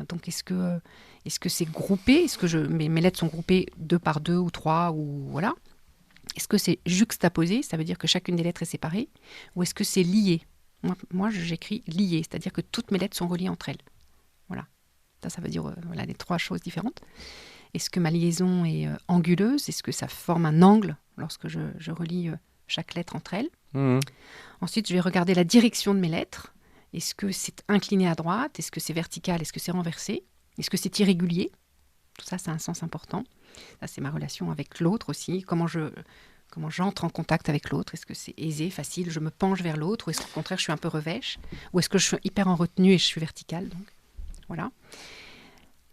[SPEAKER 3] Donc est-ce que c'est groupé? Est-ce que mes lettres sont groupées 2 par 2 ou 3 ou voilà? Est-ce que c'est juxtaposé? Ça veut dire que chacune des lettres est séparée. Ou est-ce que c'est lié? Moi, j'écris lié, c'est-à-dire que toutes mes lettres sont reliées entre elles. Voilà. Ça veut dire les 3 choses différentes. Est-ce que ma liaison est anguleuse? Est-ce que ça forme un angle lorsque je relie chaque lettre entre elles? Ensuite, je vais regarder la direction de mes lettres. Est-ce que c'est incliné à droite? Est-ce que c'est vertical? Est-ce que c'est renversé? Est-ce que c'est irrégulier? Tout ça, c'est un sens important. Ça, c'est ma relation avec l'autre aussi. Comment j'entre en contact avec l'autre? Est-ce que c'est aisé, facile? Je me penche vers l'autre? Ou est-ce qu'au contraire, je suis un peu revêche? Ou est-ce que je suis hyper en retenue et je suis verticale? Donc, voilà.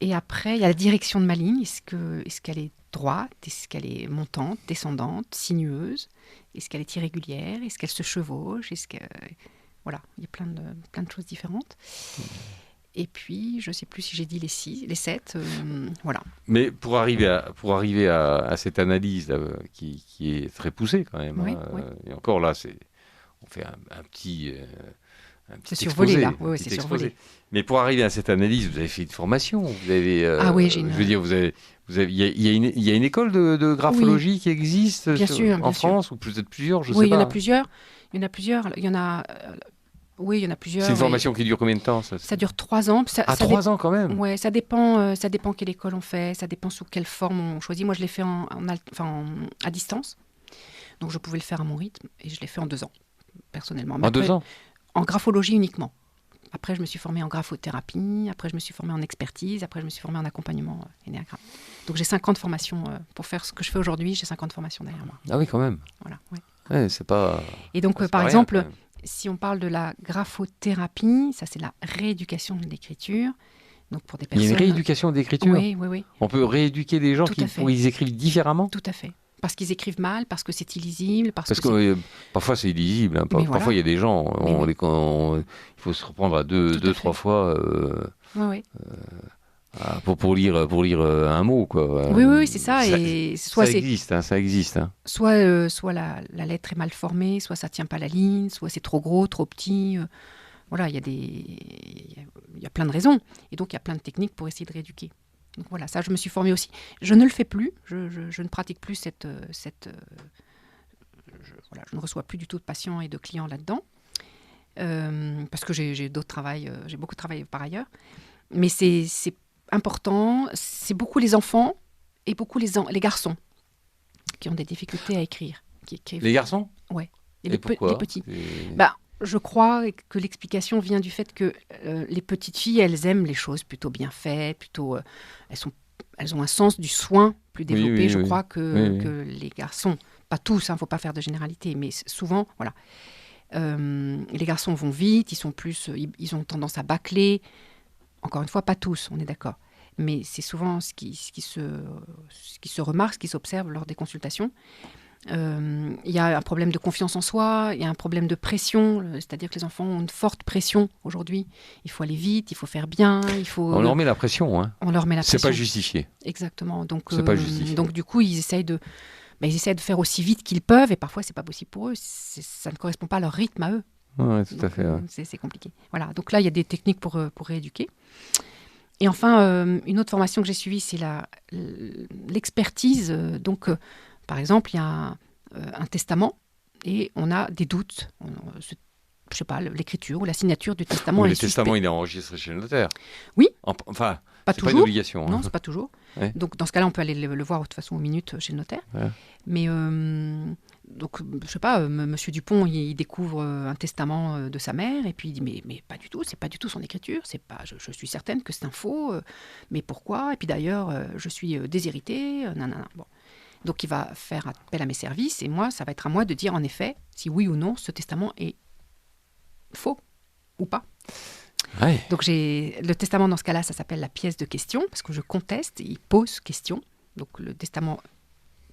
[SPEAKER 3] Et après, il y a la direction de ma ligne. Est-ce qu'elle est droite? Est-ce qu'elle est montante, descendante, sinueuse? Est-ce qu'elle est irrégulière? Est-ce qu'elle se chevauche? Voilà, il y a plein de choses différentes. Et puis, je ne sais plus si j'ai dit les 7. Voilà.
[SPEAKER 2] Mais pour arriver à cette analyse là, qui est très poussée quand même.
[SPEAKER 3] Oui, oui.
[SPEAKER 2] Et encore là, on fait un petit
[SPEAKER 3] c'est survolé
[SPEAKER 2] exposé,
[SPEAKER 3] là. Oui, c'est survolé.
[SPEAKER 2] Mais pour arriver à cette analyse, vous avez fait une formation. Vous avez.
[SPEAKER 3] Ah oui, j'ai une.
[SPEAKER 2] Je veux dire, il y a une école de graphologie qui existe en France, ou peut-être plusieurs, je sais pas.
[SPEAKER 3] Oui, il y en a plusieurs. Il y en a. Oui, il y en a plusieurs.
[SPEAKER 2] C'est une formation qui dure combien de temps
[SPEAKER 3] ça dure 3 ans.
[SPEAKER 2] 3 ans quand même.
[SPEAKER 3] Oui, ça dépend quelle école on fait, ça dépend sous quelle forme on choisit. Moi, je l'ai fait à distance. Donc, je pouvais le faire à mon rythme et je l'ai fait en 2 ans, personnellement.
[SPEAKER 2] En 2 ans?
[SPEAKER 3] En graphologie uniquement. Après, je me suis formée en graphothérapie, après, je me suis formée en expertise, après, je me suis formée en accompagnement énéagramme. Donc, j'ai 5 ans de formation pour faire ce que je fais aujourd'hui, j'ai 5 ans de formation derrière moi.
[SPEAKER 2] Ah oui, quand même.
[SPEAKER 3] Voilà, ouais.
[SPEAKER 2] Ouais, c'est pas.
[SPEAKER 3] Et donc, par exemple, si on parle de la graphothérapie, ça, c'est la rééducation de l'écriture. Donc, pour des personnes.
[SPEAKER 2] Il y a une rééducation d'écriture?
[SPEAKER 3] Oui.
[SPEAKER 2] On peut rééduquer des gens pour qu'ils écrivent différemment?
[SPEAKER 3] Tout à fait. Parce qu'ils écrivent mal, parce que c'est illisible. Parce
[SPEAKER 2] que parfois c'est illisible. Hein. Parfois
[SPEAKER 3] voilà.
[SPEAKER 2] il y a des gens, il faut se reprendre à 2-3 fois pour lire un mot. Quoi.
[SPEAKER 3] Oui, c'est ça. Et
[SPEAKER 2] ça existe. Ça existe. Hein.
[SPEAKER 3] Soit la lettre est mal formée, soit ça ne tient pas la ligne, soit c'est trop gros, trop petit. Voilà, il y a plein de raisons. Et donc il y a plein de techniques pour essayer de rééduquer. Donc voilà, ça, je me suis formée aussi. Je ne le fais plus, je ne pratique plus je ne reçois plus du tout de patients et de clients là-dedans, parce que j'ai beaucoup de travail par ailleurs. Mais c'est important, c'est beaucoup les enfants et beaucoup les garçons qui ont des difficultés à écrire.
[SPEAKER 2] Les garçons?
[SPEAKER 3] Oui.
[SPEAKER 2] Et pourquoi?
[SPEAKER 3] Les petits. Je crois que l'explication vient du fait que les petites filles, elles aiment les choses plutôt bien faites, elles ont un sens du soin plus développé, je crois, que les garçons. Pas tous, il ne faut pas faire de généralité, mais souvent, voilà. Les garçons vont vite, ils ont tendance à bâcler. Encore une fois, pas tous, on est d'accord. Mais c'est souvent ce qui se remarque, ce qui s'observe lors des consultations. Il y a un problème de confiance en soi, il y a un problème de pression, c'est-à-dire que les enfants ont une forte pression aujourd'hui. Il faut aller vite, il faut faire bien,
[SPEAKER 2] On leur met la pression, hein.
[SPEAKER 3] On leur met la pression.
[SPEAKER 2] C'est pas justifié.
[SPEAKER 3] Exactement. Donc,
[SPEAKER 2] c'est pas justifié.
[SPEAKER 3] Donc du coup, ils essayent de faire aussi vite qu'ils peuvent, et parfois c'est pas possible pour eux. Ça ne correspond pas à leur rythme à eux.
[SPEAKER 2] Ouais, tout à fait. Ouais.
[SPEAKER 3] C'est compliqué. Voilà. Donc là, il y a des techniques pour rééduquer. Et enfin, une autre formation que j'ai suivie, c'est l'expertise. Par exemple, il y a un testament et on a des doutes. je sais pas, l'écriture ou la signature du testament
[SPEAKER 2] Oui,
[SPEAKER 3] est
[SPEAKER 2] le
[SPEAKER 3] suspect.
[SPEAKER 2] testament, il est enregistré chez le notaire.
[SPEAKER 3] Oui.
[SPEAKER 2] Enfin,
[SPEAKER 3] Pas
[SPEAKER 2] c'est pas une
[SPEAKER 3] toujours.
[SPEAKER 2] obligation.
[SPEAKER 3] Non,
[SPEAKER 2] hein.
[SPEAKER 3] c'est pas toujours.
[SPEAKER 2] Ouais.
[SPEAKER 3] Donc dans ce cas-là, on peut aller le voir de toute façon aux minutes chez le notaire.
[SPEAKER 2] Ouais.
[SPEAKER 3] Mais donc je sais pas, Monsieur Dupont, il découvre un testament de sa mère et puis il dit mais pas du tout, c'est pas du tout son écriture, c'est pas, je suis certaine que c'est un faux, mais pourquoi? Et puis d'ailleurs, je suis déshéritée, nanana. Bon. Donc il va faire appel à mes services et moi, ça va être à moi de dire en effet si oui ou non ce testament est faux ou pas.
[SPEAKER 2] Ouais.
[SPEAKER 3] Donc le testament dans ce cas-là, ça s'appelle la pièce de question parce que je conteste, il pose question. Donc le testament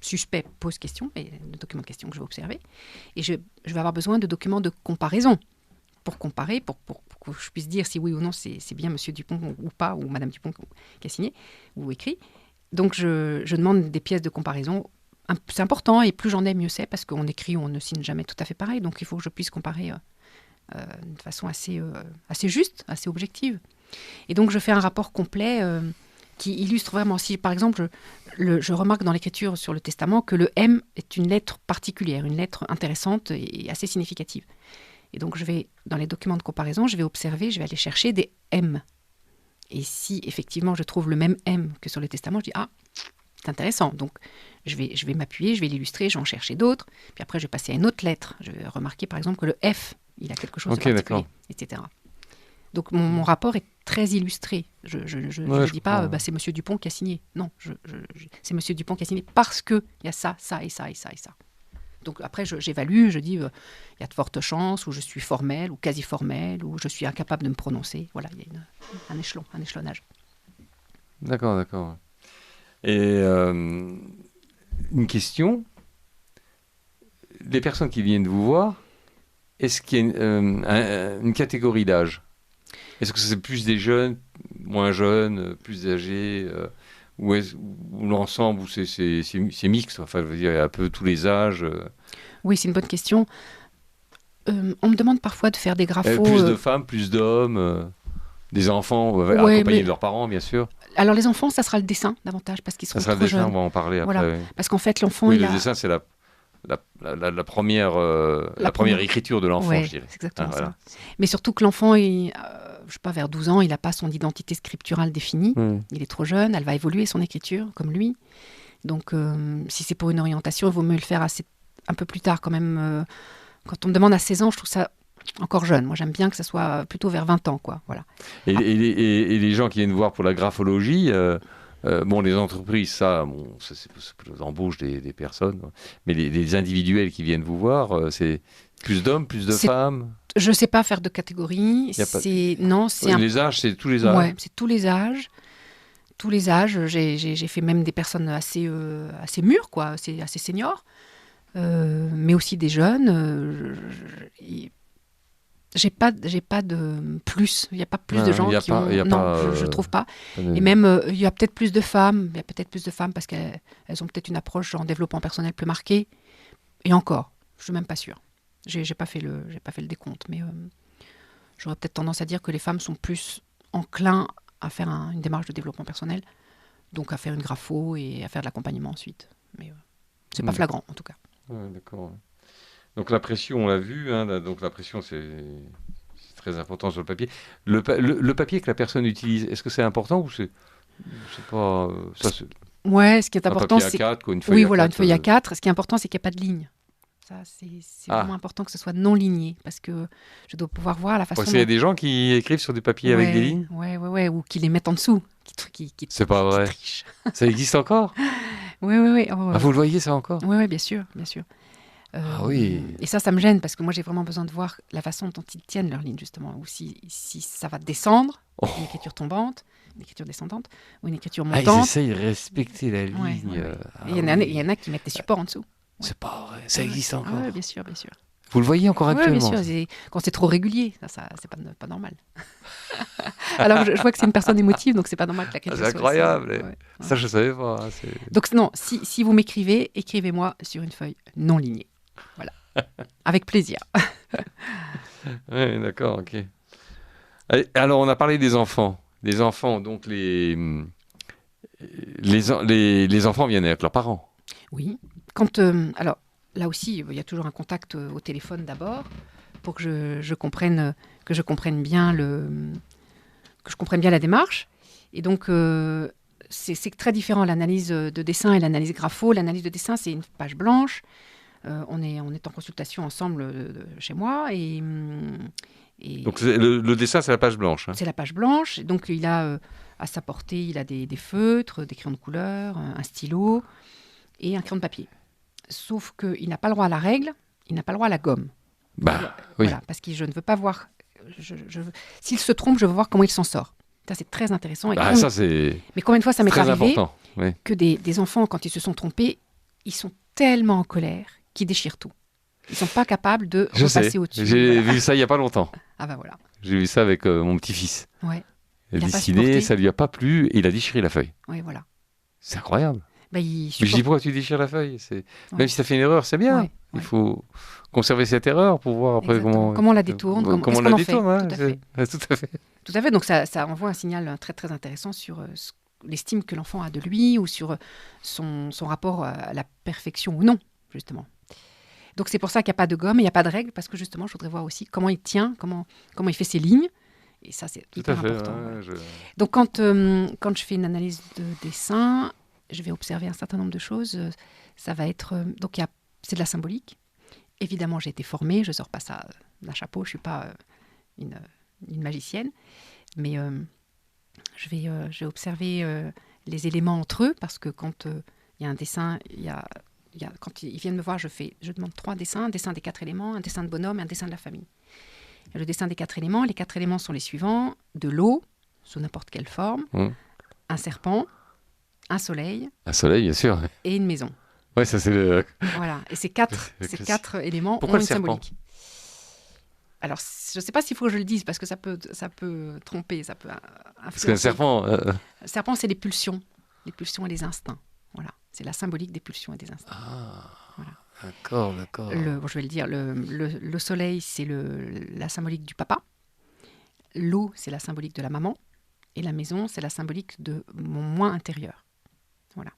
[SPEAKER 3] suspect pose question, et le document de question que je vais observer. Et je vais avoir besoin de documents de comparaison pour comparer, pour que je puisse dire si oui ou non c'est bien Monsieur Dupont ou pas, ou Madame Dupont qui a signé ou écrit. Donc je demande des pièces de comparaison. C'est important et plus j'en ai, mieux c'est parce qu'on écrit, on ne signe jamais tout à fait pareil. Donc il faut que je puisse comparer de façon assez juste, assez objective. Et donc je fais un rapport complet qui illustre vraiment, si par exemple je remarque dans l'écriture sur le testament que le M est une lettre particulière, une lettre intéressante et assez significative. Et donc je vais, dans les documents de comparaison, je vais observer, je vais aller chercher des M. Et si effectivement je trouve le même M que sur le testament, je dis ah, c'est intéressant. Donc je vais m'appuyer, je vais l'illustrer, je vais en chercher d'autres. Puis après je vais passer à une autre lettre. Je vais remarquer par exemple que le F, il a quelque chose de particulier,
[SPEAKER 2] d'accord.
[SPEAKER 3] etc. Donc mon rapport est très illustré. Je ne dis pas c'est Monsieur Dupont qui a signé. Non, c'est Monsieur Dupont qui a signé parce qu'il y a ça, ça et ça et ça et ça. Donc après, j'évalue, je dis, il y a de fortes chances, ou je suis formelle, ou quasi formelle, ou je suis incapable de me prononcer. Voilà, il y a un échelonnage.
[SPEAKER 2] D'accord. Et une question, les personnes qui viennent vous voir, est-ce qu'il y a une catégorie d'âge? Est-ce que c'est plus des jeunes, moins jeunes, plus âgés ou l'ensemble, ou c'est mixte, enfin, je veux dire, il y a un peu tous les âges.
[SPEAKER 3] Oui, c'est une bonne question. On me demande parfois de faire des graphios.
[SPEAKER 2] Plus de femmes, plus d'hommes, des enfants accompagnés de leurs parents, bien sûr.
[SPEAKER 3] Alors les enfants, ça sera le dessin davantage, parce qu'ils seront trop jeunes. Ça sera le dessin,
[SPEAKER 2] on va en parler après.
[SPEAKER 3] Voilà. Parce qu'en fait, l'enfant,
[SPEAKER 2] le dessin, c'est la première écriture de l'enfant, je dirais.
[SPEAKER 3] C'est exactement ça. Mais surtout que l'enfant, je sais pas, vers 12 ans, il n'a pas son identité scripturale définie. Il est trop jeune, elle va évoluer son écriture, comme lui. Donc, si c'est pour une orientation, il vaut mieux le faire un peu plus tard quand même. Quand on me demande à 16 ans, je trouve ça encore jeune. Moi, j'aime bien que ça soit plutôt vers 20 ans, quoi. Voilà.
[SPEAKER 2] Et les gens qui viennent voir pour la graphologie... les entreprises, c'est l'embauche des personnes, mais les individuels qui viennent vous voir, c'est plus d'hommes, plus de femmes?
[SPEAKER 3] Je ne sais pas faire de catégorie.
[SPEAKER 2] Les âges, c'est tous les âges.
[SPEAKER 3] Ouais, c'est tous les âges. Tous les âges. J'ai fait même des personnes assez mûres, quoi, assez seniors, mais aussi des jeunes. J'ai pas de plus. Il n'y a pas plus de gens qui ont... Non, je trouve pas. Et même, il y a peut-être plus de femmes. Il y a peut-être plus de femmes parce qu'elles ont peut-être une approche en développement personnel plus marquée. Et encore, je suis même pas sûre. J'ai pas fait le décompte, mais j'aurais peut-être tendance à dire que les femmes sont plus enclins à faire une démarche de développement personnel, donc à faire une grapho et à faire de l'accompagnement ensuite. Mais c'est pas flagrant, en tout cas.
[SPEAKER 2] Ouais, d'accord. Donc la pression, on l'a vu, donc la pression c'est très important sur le papier. Le papier que la personne utilise, est-ce que c'est important ou c'est pas ça?
[SPEAKER 3] Ouais, ce qui est important,
[SPEAKER 2] c'est un papier A4, quoi, une feuille A4.
[SPEAKER 3] Oui, voilà, une feuille A4. Ce qui est important, c'est qu'il n'y a pas de ligne. Ça, c'est vraiment important que ce soit non ligné, parce que je dois pouvoir voir la façon.
[SPEAKER 2] Parce qu'il y a des gens qui écrivent sur des papiers avec des lignes.
[SPEAKER 3] Ouais, ou qui les mettent en dessous, qui
[SPEAKER 2] c'est pas vrai.
[SPEAKER 3] Trichent.
[SPEAKER 2] Ça existe encore?
[SPEAKER 3] Oui.
[SPEAKER 2] Vous le voyez ça encore?
[SPEAKER 3] Oui, bien sûr.
[SPEAKER 2] Oui.
[SPEAKER 3] Et ça me gêne parce que moi j'ai vraiment besoin de voir la façon dont ils tiennent leur ligne justement, ou si ça va descendre, une écriture tombante, une écriture descendante, ou une écriture montante.
[SPEAKER 2] Ils essayent de respecter la ligne.
[SPEAKER 3] Il y en a qui mettent des supports en dessous.
[SPEAKER 2] C'est pas vrai, ça existe encore.
[SPEAKER 3] Oui, bien sûr.
[SPEAKER 2] Vous le voyez encore actuellement?
[SPEAKER 3] Oui, bien sûr. Quand c'est trop régulier, ça c'est pas normal. Alors je vois que c'est une personne émotive, donc c'est pas normal que la question
[SPEAKER 2] soit... C'est incroyable. Ça je savais pas.
[SPEAKER 3] Donc non, si vous m'écrivez, écrivez-moi sur une feuille non lignée. Voilà. Avec plaisir.
[SPEAKER 2] Oui, d'accord, ok. Alors, on a parlé des enfants. Les enfants, donc les enfants viennent avec leurs parents.
[SPEAKER 3] Oui. Alors, là aussi, il y a toujours un contact au téléphone d'abord, pour que je comprenne bien la démarche. Et donc, c'est très différent, l'analyse de dessin et l'analyse grapho. L'analyse de dessin, c'est une page blanche. On est en consultation ensemble chez moi.
[SPEAKER 2] Donc, le dessin, c'est la page blanche. Hein.
[SPEAKER 3] C'est la page blanche. Donc, il a à sa portée, il a des feutres, des crayons de couleur, un stylo et un crayon de papier. Sauf qu'il n'a pas le droit à la règle, il n'a pas le droit à la gomme.
[SPEAKER 2] Voilà,
[SPEAKER 3] parce que je ne veux pas voir... S'il se trompe, je veux voir comment il s'en sort. Ça, c'est très intéressant. Mais combien de fois ça m'est arrivé que des enfants, quand ils se sont trompés, ils sont tellement en colère qu'ils déchirent tout. Ils ne sont pas capables de repasser au-dessus.
[SPEAKER 2] J'ai vu ça il n'y a pas longtemps.
[SPEAKER 3] Ah bah voilà.
[SPEAKER 2] J'ai vu ça avec mon petit-fils.
[SPEAKER 3] Ouais.
[SPEAKER 2] Il a dessiné, ça ne lui a pas plu et il a déchiré la feuille.
[SPEAKER 3] Oui, voilà.
[SPEAKER 2] C'est incroyable.
[SPEAKER 3] Mais
[SPEAKER 2] je dis pourquoi tu déchires la feuille. Même si tu as fait une erreur, c'est bien. Il faut conserver cette erreur pour voir après comment
[SPEAKER 3] on la détourne.
[SPEAKER 2] Comment on la détourne.
[SPEAKER 3] Tout à fait. Tout à fait. Donc ça envoie un signal très très intéressant sur l'estime que l'enfant a de lui ou sur son rapport à la perfection ou non, justement. Donc c'est pour ça qu'il n'y a pas de gomme, il n'y a pas de règle, parce que justement, je voudrais voir aussi comment il tient, comment il fait ses lignes. Et ça, c'est hyper important. Donc quand je fais une analyse de dessin, je vais observer un certain nombre de choses. Ça va être... c'est de la symbolique. Évidemment, j'ai été formée, je ne sors pas ça d'un chapeau, je ne suis pas une magicienne. Mais je vais observer les éléments entre eux, parce que quand il y a un dessin, quand ils viennent me voir, je demande 3 dessins, un dessin des 4 éléments, un dessin de bonhomme et un dessin de la famille. Et le dessin des 4 éléments, les 4 éléments sont les suivants: de l'eau, sous n'importe quelle forme, un serpent, un soleil,
[SPEAKER 2] bien sûr,
[SPEAKER 3] et une maison.
[SPEAKER 2] Ouais, ça c'est le...
[SPEAKER 3] Voilà, et ces 4 éléments
[SPEAKER 2] Pourquoi
[SPEAKER 3] ont une
[SPEAKER 2] serpent
[SPEAKER 3] symbolique. Alors, je ne sais pas s'il faut que je le dise, parce que ça peut tromper, ça peut influencer.
[SPEAKER 2] Parce qu'un serpent...
[SPEAKER 3] Le serpent, c'est les pulsions et les instincts. Voilà, c'est la symbolique des pulsions et des instincts.
[SPEAKER 2] Ah,
[SPEAKER 3] voilà.
[SPEAKER 2] D'accord.
[SPEAKER 3] Je vais le dire, le soleil, c'est la symbolique du papa. L'eau, c'est la symbolique de la maman. Et la maison, c'est la symbolique de mon moi intérieur. Voilà.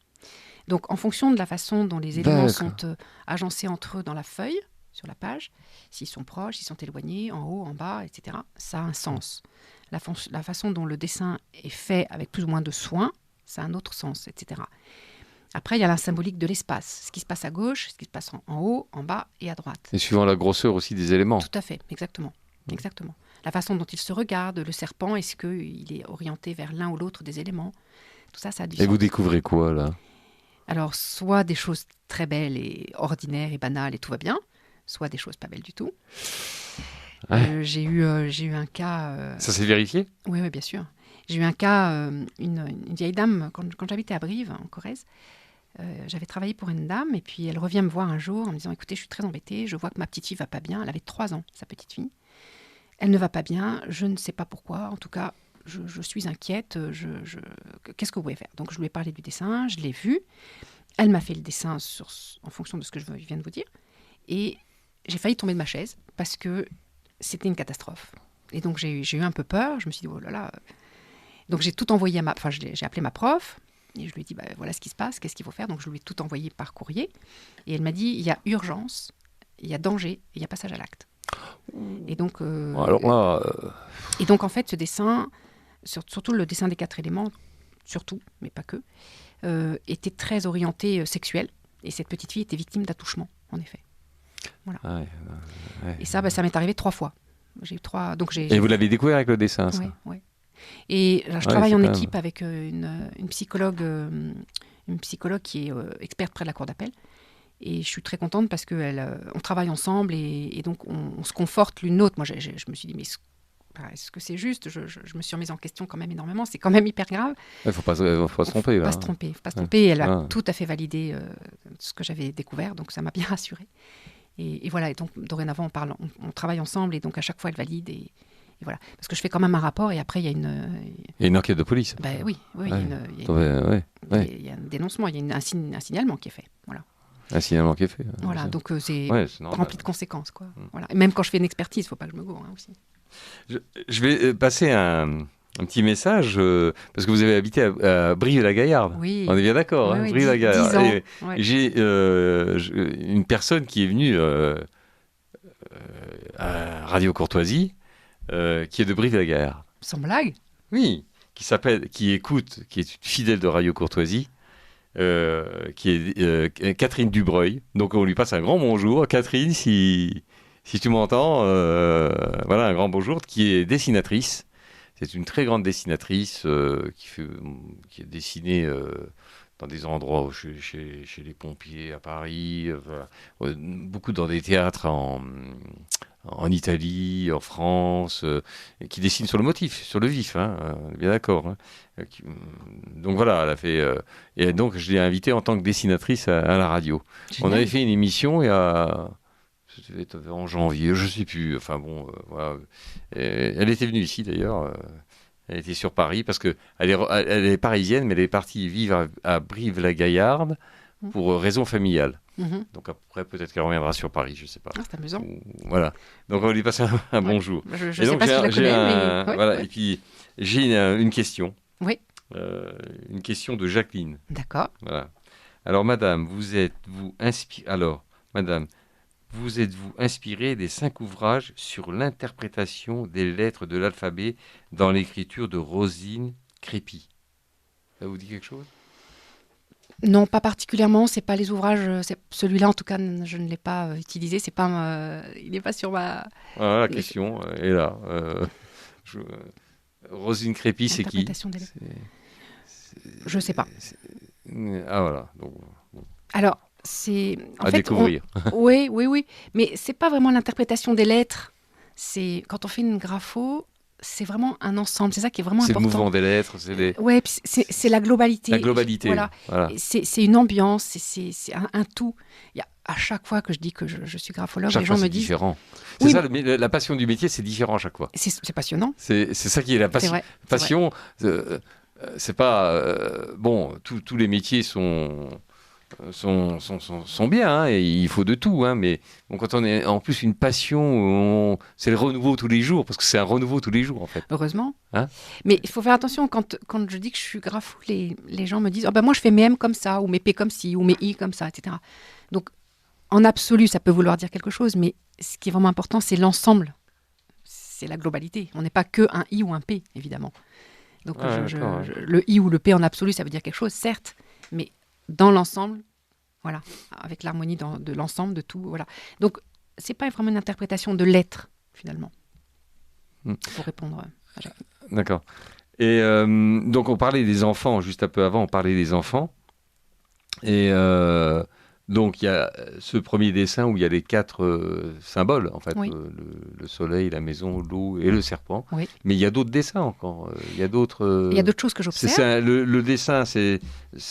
[SPEAKER 3] Donc, en fonction de la façon dont les éléments sont agencés entre eux dans la feuille, sur la page, s'ils sont proches, s'ils sont éloignés, en haut, en bas, etc., ça a un sens. La façon dont le dessin est fait avec plus ou moins de soin, ça a un autre sens, etc. Après, il y a la symbolique de l'espace. Ce qui se passe à gauche, ce qui se passe en haut, en bas et à droite.
[SPEAKER 2] Et suivant la grosseur aussi des éléments.
[SPEAKER 3] Tout à fait, exactement. Exactement. La façon dont il se regarde, le serpent, est-ce qu'il est orienté vers l'un ou l'autre des éléments? Tout ça, ça a du sens.
[SPEAKER 2] Et vous découvrez quoi, là?
[SPEAKER 3] Alors, soit des choses très belles et ordinaires et banales et tout va bien, soit des choses pas belles du tout. Ouais. J'ai eu un cas...
[SPEAKER 2] Ça s'est vérifié?
[SPEAKER 3] Oui, bien sûr. J'ai eu un cas, une vieille dame, quand j'habitais à Brive, en Corrèze, j'avais travaillé pour une dame, et puis elle revient me voir un jour en me disant: écoutez, je suis très embêtée, je vois que ma petite fille va pas bien. Elle avait 3 ans, sa petite fille. Elle ne va pas bien, je ne sais pas pourquoi. En tout cas, je suis inquiète. Qu'est-ce que vous pouvez faire? Donc, je lui ai parlé du dessin, je l'ai vu. Elle m'a fait le dessin en fonction de ce que je viens de vous dire. Et j'ai failli tomber de ma chaise parce que c'était une catastrophe. Et donc, j'ai eu un peu peur. Je me suis dit: oh là là. Donc, j'ai tout envoyé j'ai appelé ma prof. Et je lui ai dit, voilà ce qui se passe, qu'est-ce qu'il faut faire? Donc, je lui ai tout envoyé par courrier. Et elle m'a dit, il y a urgence, il y a danger, il y a passage à l'acte. Et donc, et donc, en fait, ce dessin, surtout le dessin des 4 éléments, surtout, mais pas que, était très orienté sexuel. Et cette petite fille était victime d'attouchement, en effet. Voilà. Et ça m'est arrivé 3 fois. J'ai eu 3... Et
[SPEAKER 2] vous l'avez découvert avec le dessin, ça?
[SPEAKER 3] Oui. Et là, je travaille en équipe avec une psychologue qui est experte près de la cour d'appel. Et je suis très contente parce qu'on travaille ensemble et donc on se conforte l'une l'autre. Moi, je me suis dit, mais est-ce que c'est juste? Je me suis remise en question quand même énormément. C'est quand même hyper grave.
[SPEAKER 2] Il ne faut pas se tromper.
[SPEAKER 3] Il ne faut pas se tromper. Elle a tout à fait validé ce que j'avais découvert, donc ça m'a bien rassurée. Et voilà, et donc dorénavant, on travaille ensemble et donc à chaque fois, elle valide et voilà. Parce que je fais quand même un rapport et après, il y a
[SPEAKER 2] une enquête de police.
[SPEAKER 3] Oui, il y a un dénoncement, il y a un signalement qui est fait. Voilà.
[SPEAKER 2] Un signalement qui est fait.
[SPEAKER 3] Voilà, donc c'est rempli de conséquences. Quoi. Voilà. Et même quand je fais une expertise, il ne faut pas que je me gourre aussi.
[SPEAKER 2] Je vais passer un petit message, parce que vous avez habité à Brive-la-Gaillarde.
[SPEAKER 3] Oui.
[SPEAKER 2] On est bien d'accord,
[SPEAKER 3] oui,
[SPEAKER 2] Brive-la-Gaillarde.
[SPEAKER 3] 10 ans.
[SPEAKER 2] J'ai une personne qui est venue à Radio Courtoisie, qui est de Brive-la-Gaillarde.
[SPEAKER 3] Sans blague.
[SPEAKER 2] Oui, qui écoute, qui est une fidèle de Radio Courtoisie, qui est Catherine Dubreuil. Donc on lui passe un grand bonjour. Catherine, si tu m'entends, voilà, un grand bonjour, qui est dessinatrice. C'est une très grande dessinatrice qui est dessinée dans des endroits, chez les pompiers à Paris, voilà. Beaucoup dans des théâtres en Italie, en France, et qui dessine sur le motif, sur le vif, hein, on est bien d'accord. Hein. Donc voilà, elle a fait. Et donc je l'ai invitée en tant que dessinatrice à la radio.
[SPEAKER 3] Génial.
[SPEAKER 2] On avait fait une émission il y a. C'était en janvier, je ne sais plus. Enfin bon, voilà. Elle était venue ici d'ailleurs. Elle était sur Paris parce qu'elle est parisienne, mais elle est partie vivre à Brive-la-Gaillarde pour raison familiale. Donc après, peut-être qu'elle reviendra sur Paris, je ne sais pas.
[SPEAKER 3] Ah, c'est amusant.
[SPEAKER 2] Voilà. Donc on lui passe un bonjour.
[SPEAKER 3] Je ne sais pas si je la connais, mais... Ouais,
[SPEAKER 2] voilà.
[SPEAKER 3] ouais.
[SPEAKER 2] Et puis, j'ai une question.
[SPEAKER 3] Oui.
[SPEAKER 2] Une question de Jacqueline.
[SPEAKER 3] D'accord.
[SPEAKER 2] Voilà. Alors, madame, vous êtes-vous inspirée des 5 ouvrages sur l'interprétation des lettres de l'alphabet dans l'écriture de Rosine Crépy? Ça vous dit quelque chose?
[SPEAKER 3] Non, pas particulièrement. C'est pas les ouvrages. Celui-là, en tout cas, je ne l'ai pas utilisé. C'est pas. Il n'est pas sur ma.
[SPEAKER 2] Voilà, la question est là. Rosine Crépy, c'est qui?
[SPEAKER 3] Interprétation des lettres. Je sais pas.
[SPEAKER 2] Ah voilà. Donc,
[SPEAKER 3] Alors, c'est en
[SPEAKER 2] à
[SPEAKER 3] fait,
[SPEAKER 2] découvrir.
[SPEAKER 3] Oui, mais c'est pas vraiment l'interprétation des lettres. C'est quand on fait une grapho, c'est vraiment un ensemble. C'est ça qui est vraiment
[SPEAKER 2] C'est le
[SPEAKER 3] important.
[SPEAKER 2] mouvement des lettres, c'est les...
[SPEAKER 3] Ouais, puis c'est la globalité.
[SPEAKER 2] La globalité.
[SPEAKER 3] Voilà.
[SPEAKER 2] Voilà.
[SPEAKER 3] C'est une ambiance, c'est un tout. Il y a, à chaque fois que je dis que je suis graphologue,
[SPEAKER 2] Chaque
[SPEAKER 3] les gens
[SPEAKER 2] fois,
[SPEAKER 3] me
[SPEAKER 2] c'est
[SPEAKER 3] disent.
[SPEAKER 2] différent. C'est
[SPEAKER 3] Oui,
[SPEAKER 2] ça, la passion du métier, c'est différent à chaque fois.
[SPEAKER 3] c'est passionnant.
[SPEAKER 2] C'est ça qui est la
[SPEAKER 3] C'est
[SPEAKER 2] passion.
[SPEAKER 3] vrai.
[SPEAKER 2] Passion, c'est pas... bon, tous les métiers sont bien, hein, et il faut de tout, hein, mais bon, quand on est en plus une passion, c'est le renouveau tous les jours, parce que c'est un renouveau tous les jours en fait.
[SPEAKER 3] Heureusement.
[SPEAKER 2] Hein?
[SPEAKER 3] Mais il faut faire attention quand je dis que je suis grapho, les gens me disent oh ben moi je fais mes M comme ça, ou mes P comme ci, ou mes I comme ça, etc. Donc en absolu, ça peut vouloir dire quelque chose, mais ce qui est vraiment important, c'est l'ensemble. C'est la globalité. On n'est pas que un I ou un P, évidemment. Donc le I ou le P en absolu, ça veut dire quelque chose, certes, mais dans l'ensemble, voilà, avec l'harmonie de l'ensemble, de tout, voilà. Donc, c'est pas vraiment une interprétation de lettres, finalement, pour répondre à Jacques.
[SPEAKER 2] D'accord. Et donc, on parlait des enfants, juste un peu avant, on parlait des enfants. Et donc, il y a ce premier dessin où il y a les 4 symboles, en fait,
[SPEAKER 3] Oui.
[SPEAKER 2] Le soleil, la maison, l'eau et le serpent.
[SPEAKER 3] Oui.
[SPEAKER 2] Mais il y a d'autres dessins encore. Il y a d'autres...
[SPEAKER 3] Il y a d'autres choses que j'observe.
[SPEAKER 2] Le dessin, c'est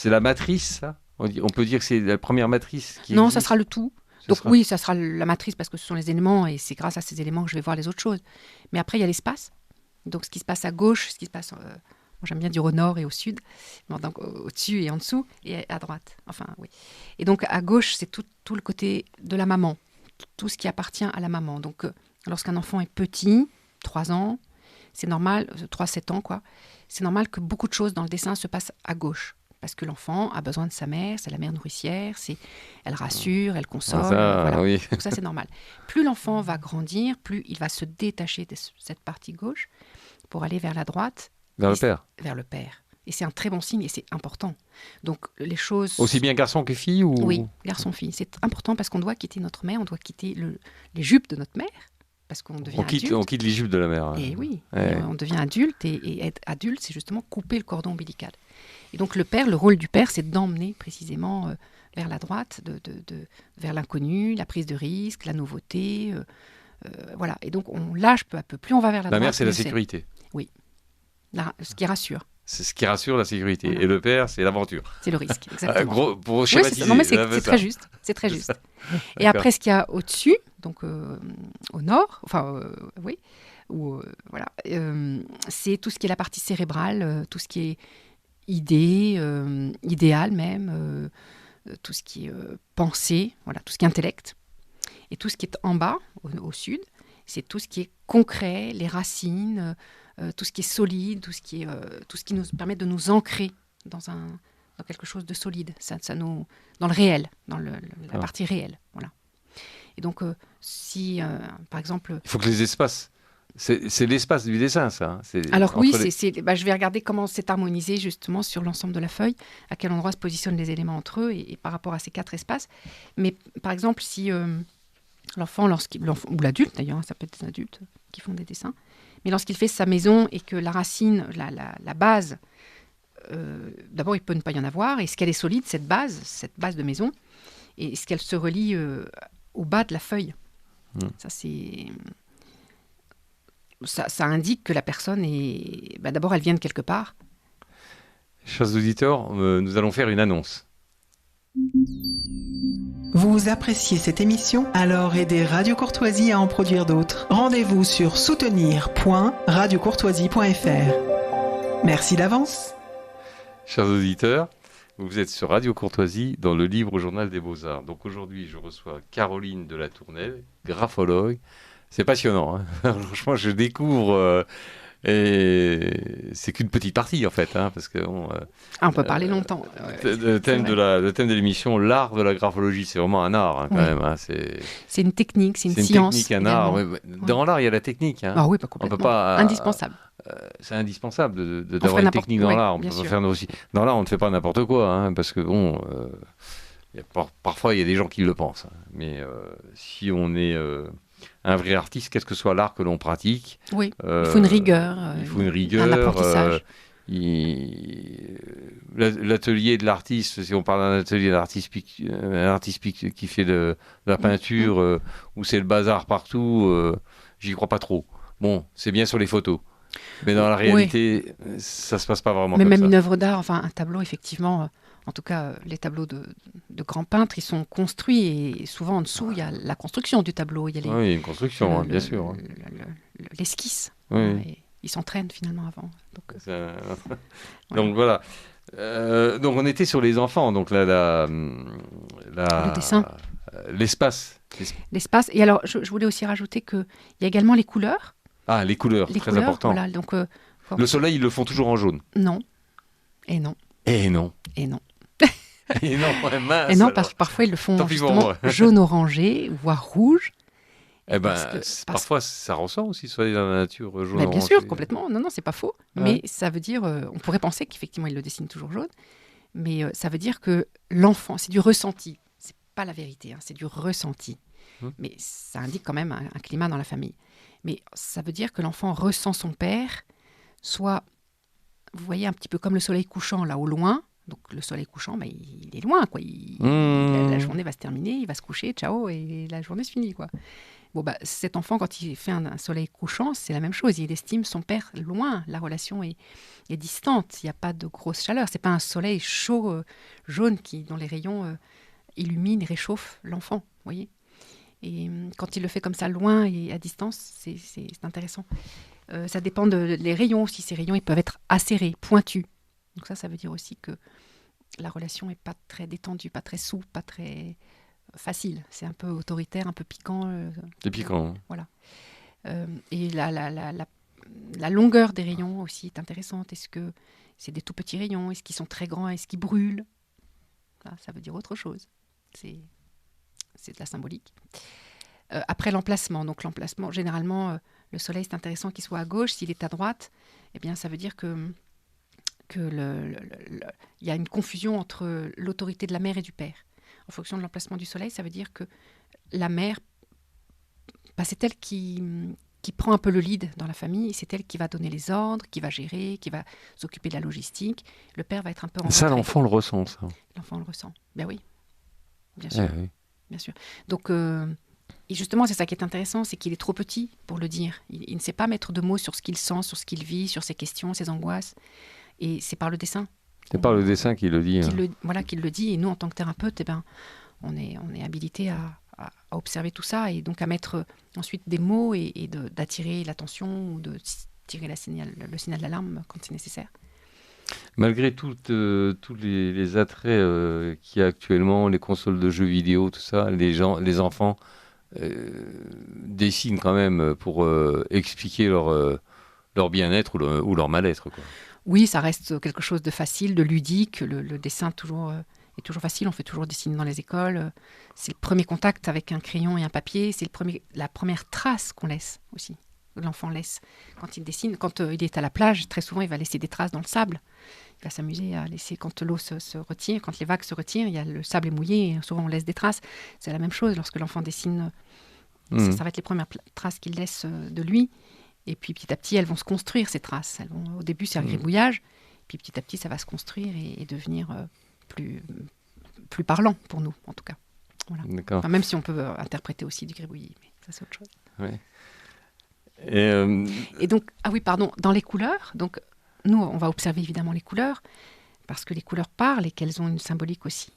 [SPEAKER 2] la matrice, ça? On peut dire que c'est la première matrice qui
[SPEAKER 3] Non,
[SPEAKER 2] existe.
[SPEAKER 3] ça sera le tout. Donc oui, ça sera la matrice parce que ce sont les éléments et c'est grâce à ces éléments que je vais voir les autres choses. Mais après, il y a l'espace. Donc ce qui se passe à gauche, ce qui se passe... moi, j'aime bien dire au nord et au sud, donc au-dessus et en dessous, et à droite. Enfin, oui. Et donc, à gauche, c'est tout le côté de la maman, tout ce qui appartient à la maman. Donc, lorsqu'un enfant est petit, 3 ans, c'est normal, 3-7 ans, quoi, c'est normal que beaucoup de choses dans le dessin se passent à gauche. Parce que l'enfant a besoin de sa mère, c'est la mère nourricière, elle rassure, elle console. Voilà.
[SPEAKER 2] Oui.
[SPEAKER 3] Donc ça, c'est normal. Plus l'enfant va grandir, plus il va se détacher de cette partie gauche pour aller vers la droite.
[SPEAKER 2] Vers le père.
[SPEAKER 3] Vers le père. Et c'est un très bon signe et c'est important. Donc les choses...
[SPEAKER 2] Aussi bien garçon que fille ou...
[SPEAKER 3] Oui, garçon-fille. C'est important parce qu'on doit quitter notre mère, on doit quitter les jupes de notre mère, parce qu'on devient adulte.
[SPEAKER 2] On quitte les jupes de la mère.
[SPEAKER 3] Et oui,
[SPEAKER 2] Ouais.
[SPEAKER 3] on devient adulte et être adulte, c'est justement couper le cordon ombilical. Et donc le père, le rôle du père, c'est d'emmener précisément vers la droite, vers l'inconnu, la prise de risque, la nouveauté. Voilà. Et donc on lâche peu à peu. Plus on va vers la droite,
[SPEAKER 2] mère, c'est la
[SPEAKER 3] mieux
[SPEAKER 2] sécurité.
[SPEAKER 3] Oui. Ce qui rassure.
[SPEAKER 2] C'est ce qui rassure la sécurité.
[SPEAKER 3] Voilà.
[SPEAKER 2] Et le père, c'est l'aventure.
[SPEAKER 3] C'est le risque, exactement.
[SPEAKER 2] Pour schématiser.
[SPEAKER 3] Oui, c'est très juste. C'est très juste. Et après, ce qu'il y a au-dessus, donc au nord, enfin, oui, voilà, c'est tout ce qui est la partie cérébrale, tout ce qui est idée, idéal même, tout ce qui est pensée, voilà, tout ce qui est intellect. Et tout ce qui est en bas, au sud, c'est tout ce qui est concret, les racines, tout ce qui est solide, tout ce qui nous permet de nous ancrer dans quelque chose de solide, dans le réel, dans la partie réelle. Voilà. Et donc, si, par exemple...
[SPEAKER 2] Il faut que les espaces... C'est l'espace du dessin, ça.
[SPEAKER 3] Alors oui, je vais regarder comment c'est harmonisé justement sur l'ensemble de la feuille, à quel endroit se positionnent les éléments entre eux et par rapport à ces 4 espaces. Mais par exemple, si l'enfant, ou l'adulte d'ailleurs, ça peut être des adultes qui font des dessins, mais lorsqu'il fait sa maison et que la racine, la base, d'abord il peut ne pas y en avoir, est-ce qu'elle est solide, cette base de maison, et est-ce qu'elle se relie au bas de la feuille. Ça, c'est... Ça indique que la personne est... d'abord, elle vient de quelque part.
[SPEAKER 2] Chers auditeurs, nous allons faire une annonce.
[SPEAKER 4] Vous appréciez cette émission? Alors aidez Radio Courtoisie à en produire d'autres. Rendez-vous sur soutenir.radiocourtoisie.fr. Merci d'avance.
[SPEAKER 2] Chers auditeurs, vous êtes sur Radio Courtoisie dans le Libre Journal des Beaux-Arts. Donc aujourd'hui, je reçois Caroline de la Tournelle, graphologue. C'est passionnant, hein. Franchement, je découvre, et c'est qu'une petite partie en fait, hein, parce que
[SPEAKER 3] on peut parler longtemps.
[SPEAKER 2] Le thème de l'émission, l'art de la graphologie, c'est vraiment un art, hein, quand même. Hein,
[SPEAKER 3] c'est une technique, c'est une science.
[SPEAKER 2] C'est une technique, un art. Ouais. Dans l'art, il y a la technique. Hein.
[SPEAKER 3] Ah oui, pas complètement.
[SPEAKER 2] On peut pas,
[SPEAKER 3] indispensable.
[SPEAKER 2] C'est indispensable d'avoir une technique dans l'art. On peut pas faire aussi. Dans l'art, on ne fait pas n'importe quoi, hein, parce que parfois il y a des gens qui le pensent. Hein, mais si on est un vrai artiste, quel que soit l'art que l'on pratique.
[SPEAKER 3] Oui, il faut une rigueur. Un apprentissage.
[SPEAKER 2] L'atelier de l'artiste, si on parle d'un atelier d'artiste qui fait de la peinture, où c'est le bazar partout, j'y crois pas trop. Bon, c'est bien sur les photos. Mais dans la réalité, ça se passe pas vraiment comme ça.
[SPEAKER 3] Mais même une œuvre d'art, enfin un tableau, effectivement... En tout cas, les tableaux de grands peintres, ils sont construits et souvent en dessous, il y a la construction du tableau. Il y a
[SPEAKER 2] oui, une construction, bien sûr.
[SPEAKER 3] L'esquisse.
[SPEAKER 2] Oui.
[SPEAKER 3] Ils s'entraînent finalement avant.
[SPEAKER 2] Donc voilà. Donc on était sur les enfants, donc là,
[SPEAKER 3] le dessin.
[SPEAKER 2] L'espace.
[SPEAKER 3] L'espace. Et alors, je voulais aussi rajouter qu'il y a également les couleurs.
[SPEAKER 2] Ah, les couleurs, très important.
[SPEAKER 3] Voilà, donc,
[SPEAKER 2] le soleil, ils le font toujours en jaune.
[SPEAKER 3] Non. Et non.
[SPEAKER 2] Et non.
[SPEAKER 3] Et non.
[SPEAKER 2] Et non, mince,
[SPEAKER 3] et non, parfois ils le font justement jaune-orangé, voire rouge.
[SPEAKER 2] Parfois ça ressort aussi, soit dans la nature jaune-orangé.
[SPEAKER 3] Bien sûr, complètement. Non, c'est pas faux. Ouais. Mais ça veut dire, on pourrait penser qu'effectivement il le dessine toujours jaune, mais ça veut dire que l'enfant, c'est du ressenti. C'est pas la vérité, hein, c'est du ressenti. Mais ça indique quand même un climat dans la famille. Mais ça veut dire que l'enfant ressent son père, soit, vous voyez, un petit peu comme le soleil couchant là au loin. Donc le soleil couchant, il est loin, quoi. La journée va se terminer, il va se coucher, ciao, et la journée se finit, quoi. Bon, cet enfant, quand il fait un soleil couchant, c'est la même chose. Il estime son père loin. La relation est distante. Il n'y a pas de grosse chaleur. C'est pas un soleil chaud, jaune, dont les rayons illuminent et réchauffent l'enfant, vous voyez. Et quand il le fait comme ça, loin et à distance, c'est intéressant. Ça dépend des rayons aussi. Ces rayons, ils peuvent être acérés, pointus. Donc ça veut dire aussi que la relation n'est pas très détendue, pas très souple, pas très facile. C'est un peu autoritaire, un peu piquant.
[SPEAKER 2] C'est piquant.
[SPEAKER 3] Voilà. Et la longueur des rayons aussi est intéressante. Est-ce que c'est des tout petits rayons? Est-ce qu'ils sont très grands? Est-ce qu'ils brûlent? Ça veut dire autre chose. C'est de la symbolique. Après l'emplacement. Donc l'emplacement, généralement, le soleil, c'est intéressant qu'il soit à gauche. S'il est à droite, eh bien, ça veut dire que il y a une confusion entre l'autorité de la mère et du père. En fonction de l'emplacement du soleil, ça veut dire que la mère, c'est elle qui prend un peu le lead dans la famille, c'est elle qui va donner les ordres, qui va gérer, qui va s'occuper de la logistique. Le père va être un peu en
[SPEAKER 2] ça,
[SPEAKER 3] retrait.
[SPEAKER 2] l'enfant le ressent, ça.
[SPEAKER 3] L'enfant le ressent. Ben oui, bien sûr.
[SPEAKER 2] Oui.
[SPEAKER 3] Bien sûr. Donc, et justement, c'est ça qui est intéressant, c'est qu'il est trop petit pour le dire. Il ne sait pas mettre de mots sur ce qu'il sent, sur ce qu'il vit, sur ses questions, ses angoisses. Et c'est par le dessin.
[SPEAKER 2] C'est par le dessin qu'il le dit.
[SPEAKER 3] Qu'il le dit. Et nous, en tant que thérapeute, on est habilité à observer tout ça et donc à mettre ensuite des mots et d'attirer l'attention ou de tirer le signal d'alarme quand c'est nécessaire.
[SPEAKER 2] Malgré tous les attraits qu'il y a actuellement, les consoles de jeux vidéo, tout ça, les enfants dessinent quand même pour expliquer leur bien-être ou leur mal-être, quoi.
[SPEAKER 3] Oui, ça reste quelque chose de facile, de ludique. Le dessin toujours est toujours facile, on fait toujours dessiner dans les écoles. C'est le premier contact avec un crayon et un papier, c'est la première trace qu'on laisse aussi. L'enfant laisse quand il dessine. Quand il est à la plage, très souvent, il va laisser des traces dans le sable. Il va s'amuser à laisser, quand l'eau se retire, quand les vagues se retirent, le sable est mouillé, et souvent on laisse des traces. C'est la même chose lorsque l'enfant dessine. Ça va être les premières traces qu'il laisse de lui. Et puis petit à petit, elles vont se construire, ces traces. Au début, c'est un gribouillage. Puis petit à petit, ça va se construire et devenir plus parlant pour nous, en tout cas. Voilà.
[SPEAKER 2] D'accord.
[SPEAKER 3] Enfin, même si on peut interpréter aussi du gribouillis, mais ça, c'est autre chose.
[SPEAKER 2] Ouais.
[SPEAKER 3] Et donc, dans les couleurs, donc, nous, on va observer évidemment les couleurs, parce que les couleurs parlent et qu'elles ont une symbolique aussi.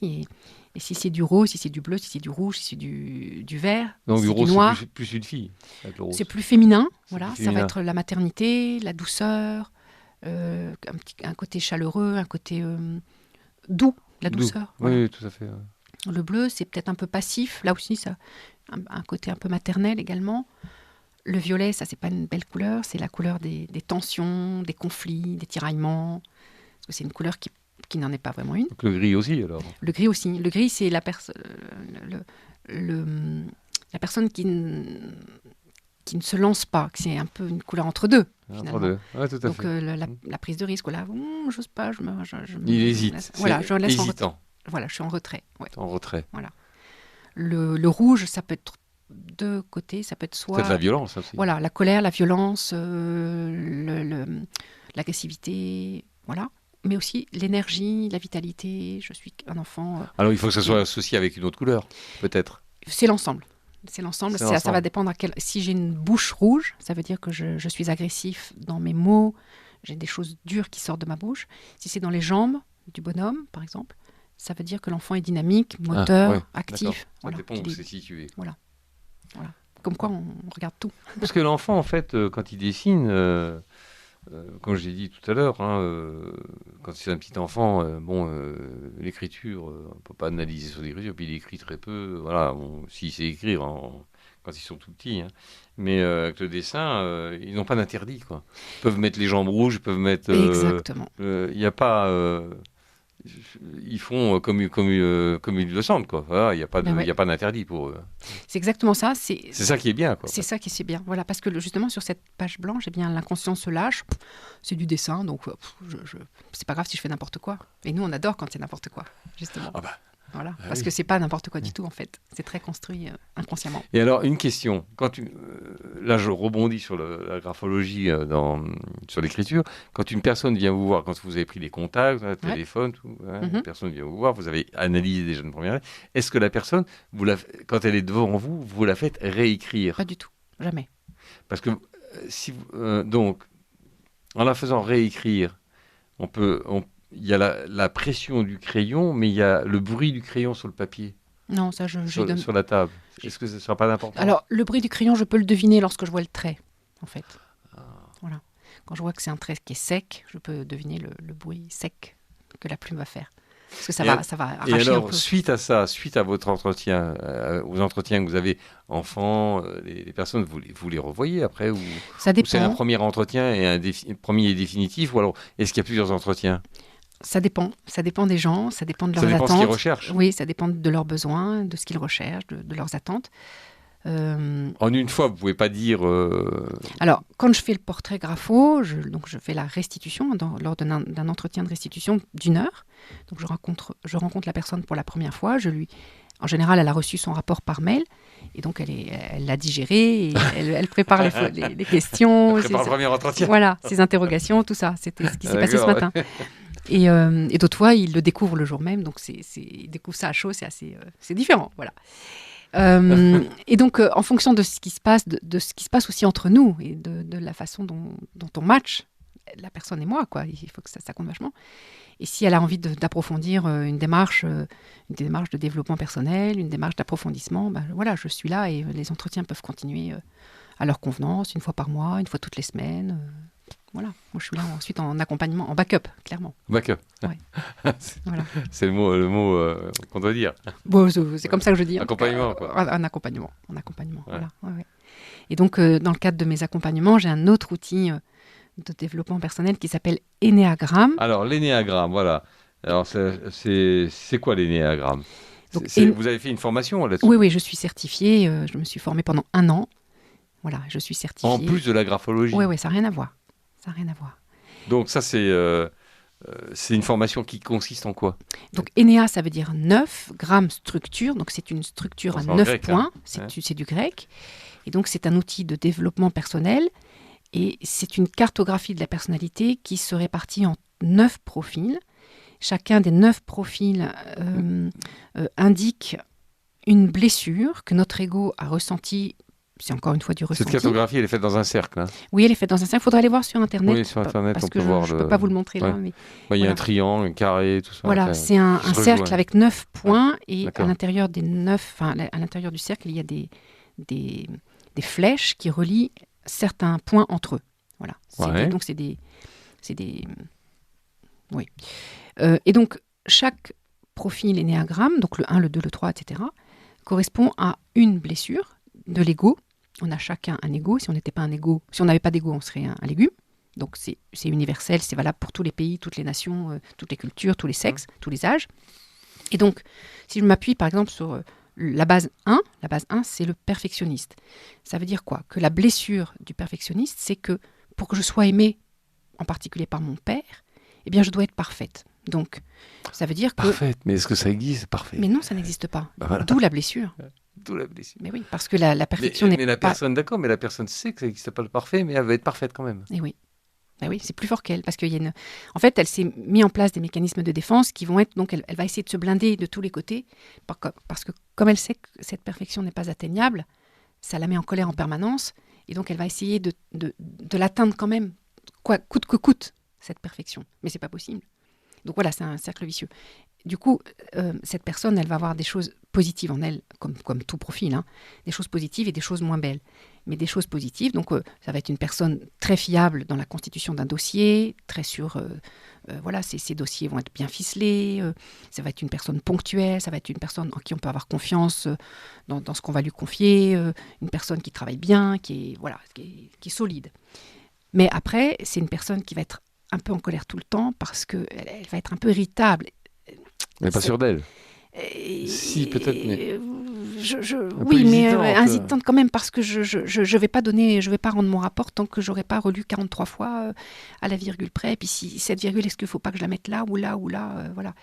[SPEAKER 3] Et si c'est du rose, si c'est du bleu, si c'est du rouge, si c'est du vert,
[SPEAKER 2] donc
[SPEAKER 3] si
[SPEAKER 2] du
[SPEAKER 3] c'est
[SPEAKER 2] rose,
[SPEAKER 3] du noir,
[SPEAKER 2] c'est plus une fille. Avec le rose.
[SPEAKER 3] c'est plus féminin. Voilà,
[SPEAKER 2] plus
[SPEAKER 3] ça
[SPEAKER 2] féminin.
[SPEAKER 3] va être la maternité, la douceur, un côté chaleureux, un côté doux, la douceur. Voilà.
[SPEAKER 2] Oui, tout à fait.
[SPEAKER 3] Le bleu, c'est peut-être un peu passif. Là aussi, ça un côté un peu maternel également. Le violet, ça, c'est pas une belle couleur. C'est la couleur des tensions, des conflits, des tiraillements. Parce que c'est une couleur qui n'en est pas vraiment une.
[SPEAKER 2] Donc le gris aussi, alors.
[SPEAKER 3] Le gris aussi. Le gris, c'est la personne qui ne se lance pas. C'est un peu une couleur entre deux.
[SPEAKER 2] Entre deux. Ouais, tout à
[SPEAKER 3] Donc
[SPEAKER 2] fait.
[SPEAKER 3] la prise de risque, là, j'ose pas.
[SPEAKER 2] Il hésite.
[SPEAKER 3] Laisse. Voilà, je laisse
[SPEAKER 2] hésitant.
[SPEAKER 3] Voilà, je suis en retrait. Ouais.
[SPEAKER 2] En retrait.
[SPEAKER 3] Voilà. Le rouge, ça peut être deux côtés. Ça peut être soit
[SPEAKER 2] Peut-être la violence aussi.
[SPEAKER 3] voilà, la colère, la violence, l'agressivité, voilà. Mais aussi l'énergie, la vitalité. Je suis un enfant.
[SPEAKER 2] Alors il faut que ça soit associé avec une autre couleur, peut-être.
[SPEAKER 3] C'est l'ensemble. C'est l'ensemble. Ça va dépendre à quel. Si j'ai une bouche rouge, ça veut dire que je suis agressif dans mes mots. J'ai des choses dures qui sortent de ma bouche. Si c'est dans les jambes du bonhomme, par exemple, ça veut dire que l'enfant est dynamique, moteur, actif.
[SPEAKER 2] Ça dépend où c'est situé.
[SPEAKER 3] Voilà. Comme quoi, on regarde tout.
[SPEAKER 2] Parce que l'enfant, en fait, quand il dessine, comme je l'ai dit tout à l'heure, quand c'est un petit enfant, l'écriture, on ne peut pas analyser son écriture, puis il écrit très peu. Voilà, s'il sait écrire quand ils sont tout petits. Mais avec le dessin, ils n'ont pas d'interdit, quoi. Ils peuvent mettre les jambes rouges, ils peuvent mettre...
[SPEAKER 3] Exactement.
[SPEAKER 2] Il n'y a pas... ils font comme ils le sentent, quoi. Voilà, il n'y a pas d'interdit pour eux.
[SPEAKER 3] C'est exactement ça. C'est
[SPEAKER 2] ça qui est bien, quoi.
[SPEAKER 3] C'est ça qui est bien. Voilà, parce que justement sur cette page blanche, l'inconscient se lâche. C'est du dessin, donc c'est pas grave si je fais n'importe quoi. Et nous, on adore quand c'est n'importe quoi, justement. Voilà, parce que c'est pas n'importe quoi du tout en fait. C'est très construit inconsciemment.
[SPEAKER 2] Et alors une question. Là, je rebondis sur la graphologie sur l'écriture. Quand une personne vient vous voir, quand vous avez pris les contacts, le téléphone, une personne vient vous voir, vous avez analysé déjà une première lettre. Est-ce que la personne, quand elle est devant vous, vous la faites réécrire?
[SPEAKER 3] Pas du tout, jamais.
[SPEAKER 2] Parce que donc, en la faisant réécrire, il y a la pression du crayon, mais il y a le bruit du crayon sur le papier.
[SPEAKER 3] Non, ça,
[SPEAKER 2] sur la table. Est-ce que ça ne sera pas d'importance?
[SPEAKER 3] Alors, le bruit du crayon, je peux le deviner lorsque je vois le trait, en fait. Voilà. Quand je vois que c'est un trait qui est sec, je peux deviner le bruit sec que la plume va faire. Parce que ça va arracher
[SPEAKER 2] et alors,
[SPEAKER 3] un peu.
[SPEAKER 2] Suite à votre entretien, aux entretiens que vous avez enfants, les personnes, vous les revoyez après ou
[SPEAKER 3] Ça dépend.
[SPEAKER 2] C'est un premier entretien et un premier et définitif, ou alors est-ce qu'il y a plusieurs entretiens?
[SPEAKER 3] Ça dépend des gens, ça dépend de leurs
[SPEAKER 2] Ça
[SPEAKER 3] attentes.
[SPEAKER 2] dépend de ce qu'ils recherchent.
[SPEAKER 3] Oui, ça dépend de leurs besoins, de ce qu'ils recherchent, de leurs attentes.
[SPEAKER 2] En une fois, vous ne pouvez pas dire...
[SPEAKER 3] Alors, quand je fais le portrait grapho, je fais la restitution lors d'un entretien de restitution d'1 heure. Donc, je rencontre la personne pour la première fois. En général, elle a reçu son rapport par mail. Et donc, elle l'a digéré. Et elle prépare les questions.
[SPEAKER 2] Elle prépare le premier entretien.
[SPEAKER 3] Voilà, ses interrogations, tout ça. C'était ce qui s'est passé ce matin. Et d'autres fois, il le découvre le jour même. Donc, il découvre ça à chaud. C'est différent. Voilà. Et donc, en fonction de ce qui se passe, de ce qui se passe aussi entre nous et de la façon dont on match la personne et moi, quoi. Il faut que ça compte vachement. Et si elle a envie d'approfondir une démarche de développement personnel, une démarche d'approfondissement, voilà, je suis là et les entretiens peuvent continuer à leur convenance, 1 fois par mois, 1 fois toutes les semaines. Voilà, moi je suis là ensuite en accompagnement, en backup, clairement.
[SPEAKER 2] Backup.
[SPEAKER 3] Ouais. Voilà.
[SPEAKER 2] C'est le mot qu'on doit dire.
[SPEAKER 3] Bon, c'est comme ça que je dis.
[SPEAKER 2] Accompagnement, quoi.
[SPEAKER 3] Un accompagnement,
[SPEAKER 2] ouais.
[SPEAKER 3] voilà. Ouais. Et donc, dans le cadre de mes accompagnements, j'ai un autre outil de développement personnel qui s'appelle Énéagramme.
[SPEAKER 2] Alors, l'énéagramme, voilà. Alors, c'est quoi l'énéagramme?
[SPEAKER 3] Donc,
[SPEAKER 2] Vous avez fait une formation là-dessus?
[SPEAKER 3] Oui, je suis certifiée. Je me suis formée pendant 1 an. Voilà, je suis certifiée.
[SPEAKER 2] En plus de la graphologie?
[SPEAKER 3] Oui, ça n'a rien à voir. Ça n'a rien à voir.
[SPEAKER 2] Donc ça, c'est une formation qui consiste en quoi?
[SPEAKER 3] Donc Énéa, ça veut dire 9, grammes structure. Donc c'est une structure à 9
[SPEAKER 2] grec,
[SPEAKER 3] points.
[SPEAKER 2] hein.
[SPEAKER 3] C'est du grec. Et donc c'est un outil de développement personnel. Et c'est une cartographie de la personnalité qui se répartit en 9 profils. Chacun des 9 profils indique une blessure que notre ego a ressentie. C'est encore une fois du ressenti.
[SPEAKER 2] Cette cartographie, elle est faite dans un cercle. Hein.
[SPEAKER 3] Oui, elle est faite dans un cercle. Il faudrait aller voir sur Internet.
[SPEAKER 2] Oui, sur Internet,
[SPEAKER 3] parce
[SPEAKER 2] on
[SPEAKER 3] que
[SPEAKER 2] peut voir
[SPEAKER 3] je ne peux pas vous le montrer là.
[SPEAKER 2] Ouais.
[SPEAKER 3] Mais
[SPEAKER 2] Il y a
[SPEAKER 3] voilà.
[SPEAKER 2] un triangle, un carré, tout ça.
[SPEAKER 3] Voilà, c'est un cercle avec 9 points. Et
[SPEAKER 2] D'accord.
[SPEAKER 3] à l'intérieur des 9, à l'intérieur du cercle, il y a des flèches qui relient certains points entre eux. Voilà. Donc c'est des oui. Et donc chaque profil énéagramme, donc le 1, le 2, le 3, etc., correspond à une blessure de l'ego. On a chacun un ego. Si on n'avait pas d'ego, on serait un légume. Donc c'est universel, c'est valable pour tous les pays, toutes les nations, toutes les cultures, tous les sexes, tous les âges. Et donc, si je m'appuie par exemple sur la base 1, c'est le perfectionniste. Ça veut dire quoi? Que la blessure du perfectionniste, c'est que pour que je sois aimée, en particulier par mon père, eh bien je dois être parfaite. Donc, ça veut dire que...
[SPEAKER 2] Parfaite, mais est-ce que ça existe? Parfait.
[SPEAKER 3] Mais non, ça n'existe pas.
[SPEAKER 2] Voilà.
[SPEAKER 3] D'où la blessure.
[SPEAKER 2] D'où la blessure.
[SPEAKER 3] Mais oui, parce que la perfection n'est
[SPEAKER 2] mais la
[SPEAKER 3] pas...
[SPEAKER 2] personne, d'accord, mais la personne sait que ça n'existe pas le parfait, mais elle veut être parfaite quand même.
[SPEAKER 3] Et oui. Ben oui, c'est plus fort qu'elle, parce qu'il y a en fait, elle s'est mis en place des mécanismes de défense qui vont être, donc elle va essayer de se blinder de tous les côtés, parce que comme elle sait que cette perfection n'est pas atteignable, ça la met en colère en permanence, et donc elle va essayer de l'atteindre quand même, coûte que coûte, cette perfection. Mais c'est pas possible. Donc voilà, c'est un cercle vicieux. Du coup, cette personne, elle va avoir des choses positives en elle, comme tout profil, hein, des choses positives et des choses moins belles. Mais des choses positives, donc ça va être une personne très fiable dans la constitution d'un dossier, très sûre, voilà, ces dossiers vont être bien ficelés, ça va être une personne ponctuelle, ça va être une personne en qui on peut avoir confiance dans ce qu'on va lui confier, une personne qui travaille bien, qui est solide. Mais après, c'est une personne qui va être un peu en colère tout le temps parce qu'elle va être un peu irritable.
[SPEAKER 2] Mais pas sûre d'elle. Si, peut-être, mais...
[SPEAKER 3] Oui, mais hésitante quand même, parce que je vais pas rendre mon rapport tant que j'aurai pas relu 43 fois à la virgule près. Et puis si cette virgule, est-ce qu'il faut pas que je la mette là ou là ou là, voilà.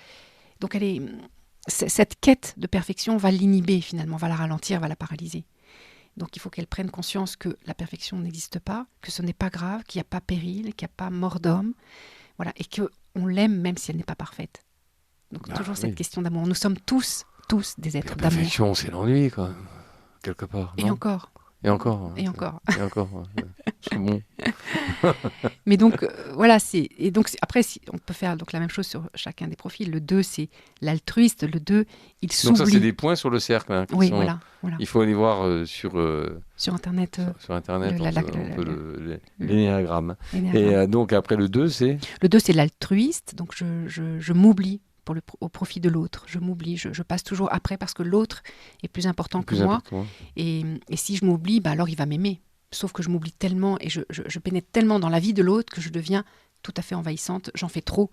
[SPEAKER 3] Donc cette quête de perfection va l'inhiber finalement, va la ralentir, va la paralyser. Donc il faut qu'elle prenne conscience que la perfection n'existe pas, que ce n'est pas grave, qu'il n'y a pas péril, qu'il n'y a pas mort d'homme, voilà, et qu'on l'aime même si elle n'est pas parfaite. Donc toujours cette question d'amour. Nous sommes tous des êtres d'amour. La
[SPEAKER 2] perfection, c'est l'ennui quand même, quelque part.
[SPEAKER 3] Et encore.
[SPEAKER 2] Et encore.
[SPEAKER 3] Et encore.
[SPEAKER 2] Et encore. C'est bon.
[SPEAKER 3] Mais donc, voilà, après, on peut faire donc la même chose sur chacun des profils. Le 2, c'est l'altruiste. Le 2, il s'oublie.
[SPEAKER 2] Donc ça, c'est des points sur le cercle. Hein,
[SPEAKER 3] oui, voilà.
[SPEAKER 2] Il faut aller voir sur
[SPEAKER 3] Internet.
[SPEAKER 2] Sur Internet, l'énéagramme. Et donc, après le 2, c'est...
[SPEAKER 3] Le 2, c'est l'altruiste. Donc, je m'oublie au profit de l'autre. Je m'oublie, je passe toujours après parce que l'autre est plus important que moi. Et si je m'oublie, alors il va m'aimer. Sauf que je m'oublie tellement et je pénètre tellement dans la vie de l'autre que je deviens tout à fait envahissante. J'en fais trop.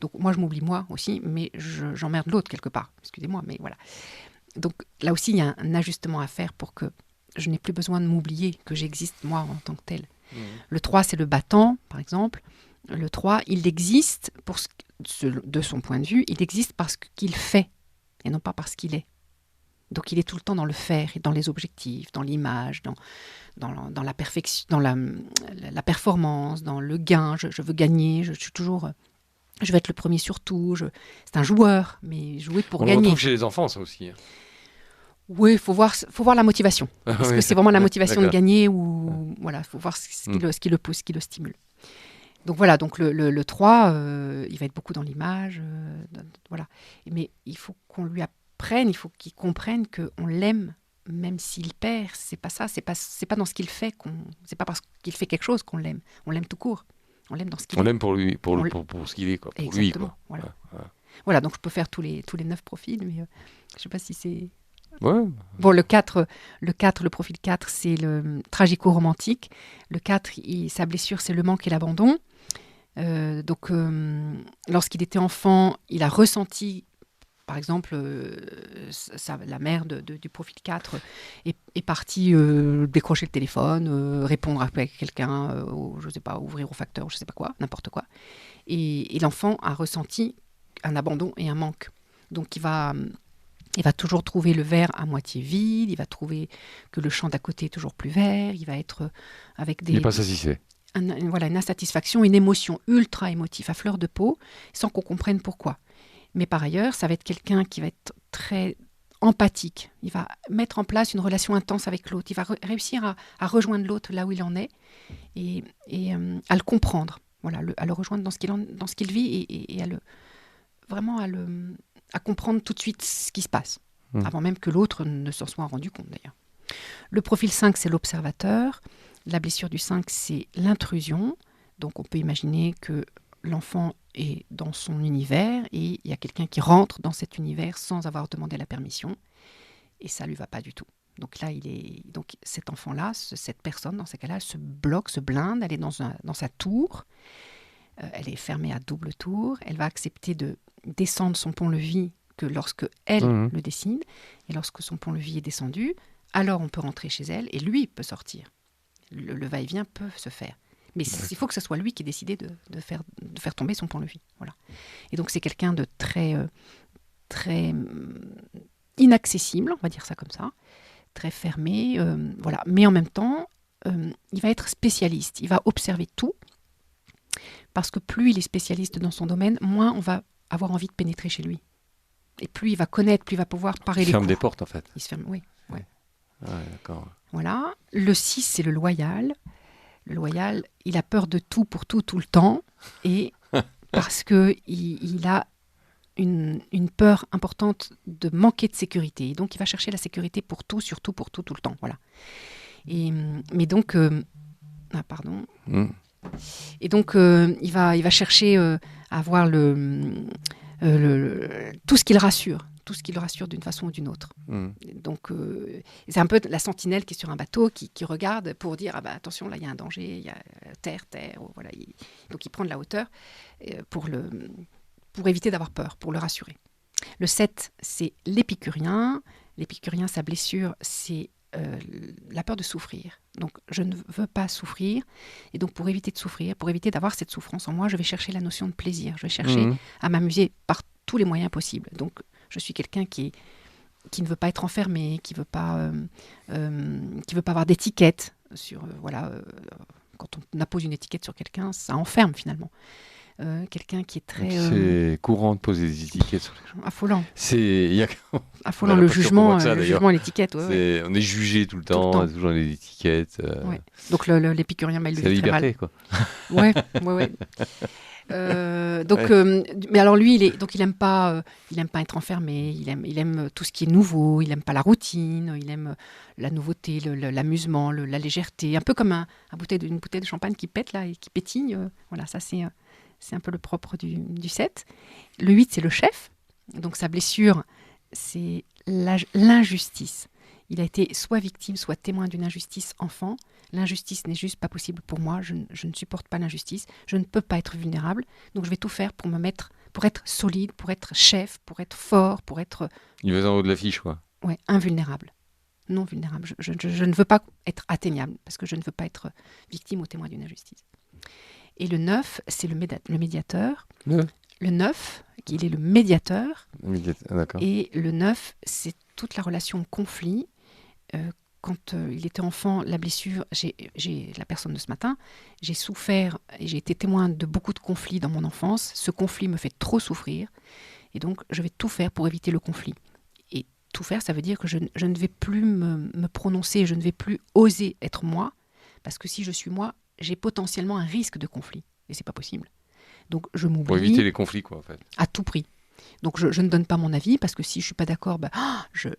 [SPEAKER 3] Donc moi, je m'oublie moi aussi, mais j'emmerde l'autre quelque part. Excusez-moi, mais voilà. Donc là aussi, il y a un ajustement à faire pour que je n'ai plus besoin de m'oublier, que j'existe moi en tant que tel. Le 3, c'est le battant, par exemple. Le 3, il existe, de son point de vue, il existe parce qu'il fait, et non pas parce qu'il est. Donc il est tout le temps dans le faire, et dans les objectifs, dans l'image, dans la perfection, dans la performance, dans le gain. Je veux gagner, je suis toujours... Je veux être le premier sur tout. C'est un joueur, mais jouer pour gagner.
[SPEAKER 2] On le retrouve chez les enfants, ça aussi.
[SPEAKER 3] Oui, il faut voir la motivation. Est-ce que c'est vraiment la motivation de gagner ou... Voilà, il faut voir ce qui le pousse, ce qui le stimule. Donc voilà, donc le 3, il va être beaucoup dans l'image. Voilà. Mais il faut qu'on lui apprenne, il faut qu'il comprenne qu'on l'aime, même s'il perd. C'est pas ça, c'est pas dans ce qu'il fait, c'est pas parce qu'il fait quelque chose qu'on l'aime. On l'aime tout court. On l'aime dans ce qu'il est.
[SPEAKER 2] On l'aime pour lui, pour ce qu'il est, quoi. Pour lui, quoi.
[SPEAKER 3] Voilà, donc je peux faire tous les 9 profils, mais je sais pas si c'est...
[SPEAKER 2] Ouais.
[SPEAKER 3] Bon, le profil 4, c'est le tragico-romantique. Le 4, sa blessure, c'est le manque et l'abandon. Lorsqu'il était enfant, il a ressenti, par exemple, la mère du profil 4 est partie décrocher le téléphone, répondre à quelqu'un, je ne sais pas, ouvrir au facteur, je ne sais pas quoi, n'importe quoi. Et l'enfant a ressenti un abandon et un manque. Donc il va toujours trouver le verre à moitié vide, il va trouver que le champ d'à côté est toujours plus vert, il va être avec
[SPEAKER 2] Il n'est pas satisfait.
[SPEAKER 3] Une insatisfaction, une émotion ultra émotive à fleur de peau, sans qu'on comprenne pourquoi. Mais par ailleurs, ça va être quelqu'un qui va être très empathique. Il va mettre en place une relation intense avec l'autre. Il va réussir à rejoindre l'autre là où il en est et à le comprendre. Voilà, à le rejoindre dans ce qu'il vit et vraiment à comprendre tout de suite ce qui se passe, avant même que l'autre ne s'en soit rendu compte d'ailleurs. Le profil 5, c'est l'observateur. La blessure du 5, c'est l'intrusion. Donc on peut imaginer que l'enfant est dans son univers et il y a quelqu'un qui rentre dans cet univers sans avoir demandé la permission. Et ça ne lui va pas du tout. Donc là, donc cet enfant-là, cette personne, dans ces cas-là, elle se bloque, se blinde, elle est dans sa tour. Elle est fermée à double tour. Elle va accepter de descendre son pont-levis que lorsque elle le décide. Et lorsque son pont-levis est descendu, alors on peut rentrer chez elle et lui peut sortir. Le va-et-vient peut se faire. Mais il faut que ce soit lui qui ait décidé de faire tomber son pont-levis. Voilà. Et donc c'est quelqu'un de très, très inaccessible, on va dire ça comme ça, très fermé. Voilà. Mais en même temps, il va être spécialiste. Il va observer tout. Parce que plus il est spécialiste dans son domaine, moins on va avoir envie de pénétrer chez lui. Et plus il va connaître, plus il va pouvoir parer les coups.
[SPEAKER 2] Il ferme des portes, en fait.
[SPEAKER 3] Il se ferme, oui. Ouais.
[SPEAKER 2] Ouais, d'accord.
[SPEAKER 3] Voilà. Le 6, c'est le loyal. Le loyal, il a peur de tout pour tout, tout le temps. Et parce qu'il a une peur importante de manquer de sécurité. Et donc, il va chercher la sécurité pour tout, surtout pour tout, tout le temps. Voilà. Mais donc... pardon. Et donc, il va chercher à avoir tout ce qui le rassure. Tout ce qui le rassure d'une façon ou d'une autre. Donc, c'est un peu la sentinelle qui est sur un bateau, qui regarde pour dire attention, là, il y a un danger, il y a terre, voilà. Donc, il prend de la hauteur pour éviter d'avoir peur, pour le rassurer. Le 7, c'est l'épicurien. L'épicurien, sa blessure, c'est la peur de souffrir. Donc, je ne veux pas souffrir. Et donc, pour éviter de souffrir, pour éviter d'avoir cette souffrance en moi, je vais chercher la notion de plaisir. Je vais chercher à m'amuser par tous les moyens possibles. Donc, je suis quelqu'un qui ne veut pas être enfermé, qui veut pas avoir d'étiquette sur quand on appose une étiquette sur quelqu'un, ça enferme finalement. Quelqu'un qui est très...
[SPEAKER 2] C'est courant de poser des étiquettes sur les gens.
[SPEAKER 3] Affolant.
[SPEAKER 2] Affolant
[SPEAKER 3] le jugement et l'étiquette.
[SPEAKER 2] On est jugé tout le temps, toujours les étiquettes.
[SPEAKER 3] Ouais. Donc l'épicurien, il le vit très mal.
[SPEAKER 2] C'est la liberté, quoi.
[SPEAKER 3] Ouais. Mais alors lui, il aime pas être enfermé. Il aime tout ce qui est nouveau. Il aime pas la routine. Il aime la nouveauté, l'amusement, la légèreté. Un peu comme une bouteille de champagne qui pète là et qui pétille. Voilà, ça c'est un peu le propre du 7. Le 8, c'est le chef. Donc sa blessure, c'est l'injustice. Il a été soit victime, soit témoin d'une injustice enfant. L'injustice n'est juste pas possible pour moi. Je ne supporte pas l'injustice. Je ne peux pas être vulnérable. Donc je vais tout faire pour être solide, pour être chef, pour être fort, pour être...
[SPEAKER 2] Il va en haut de l'affiche, quoi.
[SPEAKER 3] Ouais, invulnérable. Non vulnérable. Je ne veux pas être atteignable parce que je ne veux pas être victime ou témoin d'une injustice. Et le 9, c'est le médiateur. Le 9, il est le médiateur.
[SPEAKER 2] D'accord.
[SPEAKER 3] Et le 9, c'est toute la relation conflit. Quand il était enfant, la blessure, j'ai la personne de ce matin, j'ai souffert et j'ai été témoin de beaucoup de conflits dans mon enfance. Ce conflit me fait trop souffrir. Et donc, je vais tout faire pour éviter le conflit. Et tout faire, ça veut dire que je ne vais plus me prononcer, je ne vais plus oser être moi. Parce que si je suis moi, j'ai potentiellement un risque de conflit. Et c'est pas possible. Donc je m'oublie.
[SPEAKER 2] Pour éviter les conflits, quoi, en fait.
[SPEAKER 3] À tout prix. Donc je ne donne pas mon avis parce que si je suis pas d'accord, je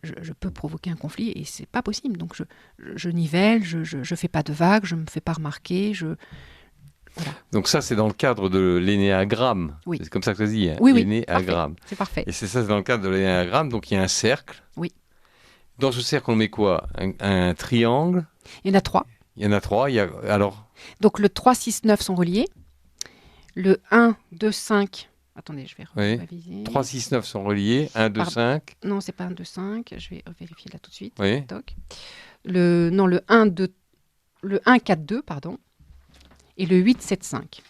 [SPEAKER 3] peux provoquer un conflit et c'est pas possible. Donc je nivelle, je fais pas de vagues, je me fais pas remarquer, voilà.
[SPEAKER 2] Donc ça, c'est dans le cadre de l'énéagramme.
[SPEAKER 3] Oui.
[SPEAKER 2] C'est comme ça que ça se dit.
[SPEAKER 3] Oui,
[SPEAKER 2] l'énéagramme.
[SPEAKER 3] Parfait. C'est parfait.
[SPEAKER 2] Et c'est dans le cadre de l'énéagramme. Donc il y a un cercle.
[SPEAKER 3] Oui.
[SPEAKER 2] Dans ce cercle, on met quoi ? Un triangle.
[SPEAKER 3] Il y en a 3.
[SPEAKER 2] Il y en a 3. Alors.
[SPEAKER 3] Donc le 3, 6, 9 sont reliés. Le 1, 2, 5. Attendez, je vais
[SPEAKER 2] Oui.
[SPEAKER 3] réviser.
[SPEAKER 2] 3, 6, 9 sont reliés. 1, 2,
[SPEAKER 3] Pardon.
[SPEAKER 2] 5.
[SPEAKER 3] Non, c'est pas 1, 2, 5. Je vais vérifier là tout de suite.
[SPEAKER 2] Oui.
[SPEAKER 3] Toc. Le 1, 2, le 1, 4, 2, pardon. Et le 8, 7, 5.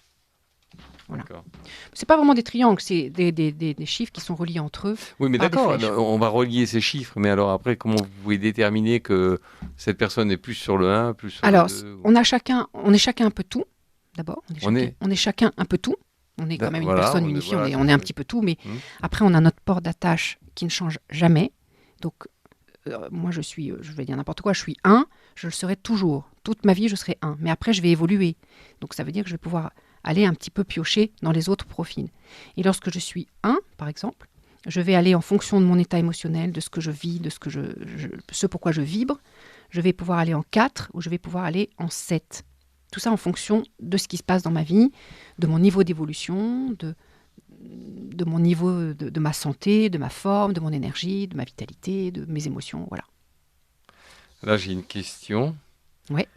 [SPEAKER 3] Voilà.
[SPEAKER 2] D'accord.
[SPEAKER 3] C'est pas vraiment des triangles, c'est des chiffres qui sont reliés entre eux.
[SPEAKER 2] Oui, mais
[SPEAKER 3] par des
[SPEAKER 2] d'accord,
[SPEAKER 3] flèches.
[SPEAKER 2] on va relier ces chiffres, mais alors après, comment vous pouvez déterminer que cette personne est plus sur le 1, plus sur
[SPEAKER 3] Alors,
[SPEAKER 2] le 2
[SPEAKER 3] on est chacun un peu tout, d'abord. On est chacun un peu tout. On est quand même une
[SPEAKER 2] Voilà,
[SPEAKER 3] personne
[SPEAKER 2] on est-
[SPEAKER 3] unifiée,
[SPEAKER 2] voilà,
[SPEAKER 3] on est un petit peu tout, mais
[SPEAKER 2] Hum.
[SPEAKER 3] après, on a notre port d'attache qui ne change jamais. Donc, moi, je vais dire n'importe quoi, je suis 1, je le serai toujours. Toute ma vie, je serai 1. Mais après, je vais évoluer. Donc, ça veut dire que je vais pouvoir aller un petit peu piocher dans les autres profils. Et lorsque je suis 1, par exemple, je vais aller en fonction de mon état émotionnel, de ce que je vis, de ce pourquoi je vibre. Je vais pouvoir aller en 4 ou je vais pouvoir aller en 7. Tout ça en fonction de ce qui se passe dans ma vie, de mon niveau d'évolution, de mon niveau de ma santé, de ma forme, de mon énergie, de ma vitalité, de mes émotions, voilà.
[SPEAKER 2] Là, j'ai une question.
[SPEAKER 3] Ouais.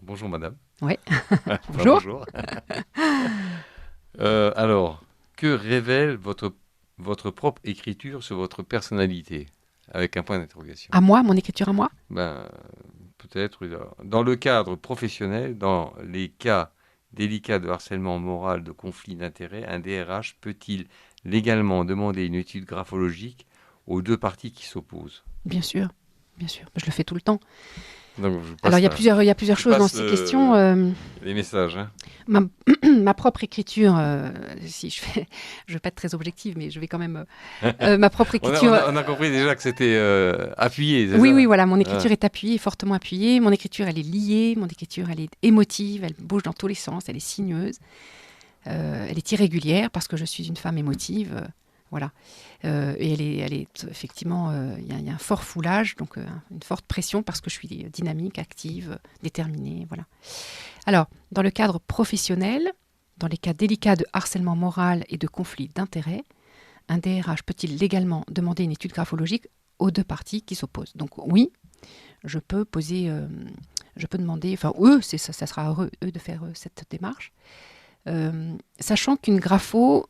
[SPEAKER 2] Bonjour, madame.
[SPEAKER 3] Ouais.
[SPEAKER 2] Enfin,
[SPEAKER 3] Bonjour.
[SPEAKER 2] bonjour. Alors, que révèle votre propre écriture sur votre personnalité? Avec un point d'interrogation.
[SPEAKER 3] À moi, mon écriture à moi?
[SPEAKER 2] Peut-être. Dans le cadre professionnel, dans les cas délicats de harcèlement moral, de conflit d'intérêts, un DRH peut-il légalement demander une étude graphologique aux deux parties qui s'opposent?
[SPEAKER 3] Bien sûr, bien sûr. Je le fais tout le temps.
[SPEAKER 2] Donc, je passe
[SPEAKER 3] Alors, il y a plusieurs choses dans
[SPEAKER 2] passe
[SPEAKER 3] ces questions.
[SPEAKER 2] les messages. Hein.
[SPEAKER 3] Ma propre écriture, je vais pas être très objective, mais je vais quand même. Ma propre écriture.
[SPEAKER 2] On a compris déjà que c'était appuyé. c'est
[SPEAKER 3] Oui,
[SPEAKER 2] ça
[SPEAKER 3] oui, voilà, mon écriture est appuyée, fortement appuyée. Mon écriture, elle est liée, mon écriture, elle est émotive, elle bouge dans tous les sens, elle est sinueuse. Elle est irrégulière parce que je suis une femme émotive. Voilà. Et elle est effectivement, il y a un fort foulage, donc une forte pression parce que je suis dynamique, active, déterminée. Voilà. Alors, dans le cadre professionnel, dans les cas délicats de harcèlement moral et de conflit d'intérêts, un DRH peut-il légalement demander une étude graphologique aux deux parties qui s'opposent? Donc oui, je peux demander, enfin eux, ça sera à eux de faire cette démarche, sachant qu'une grapho,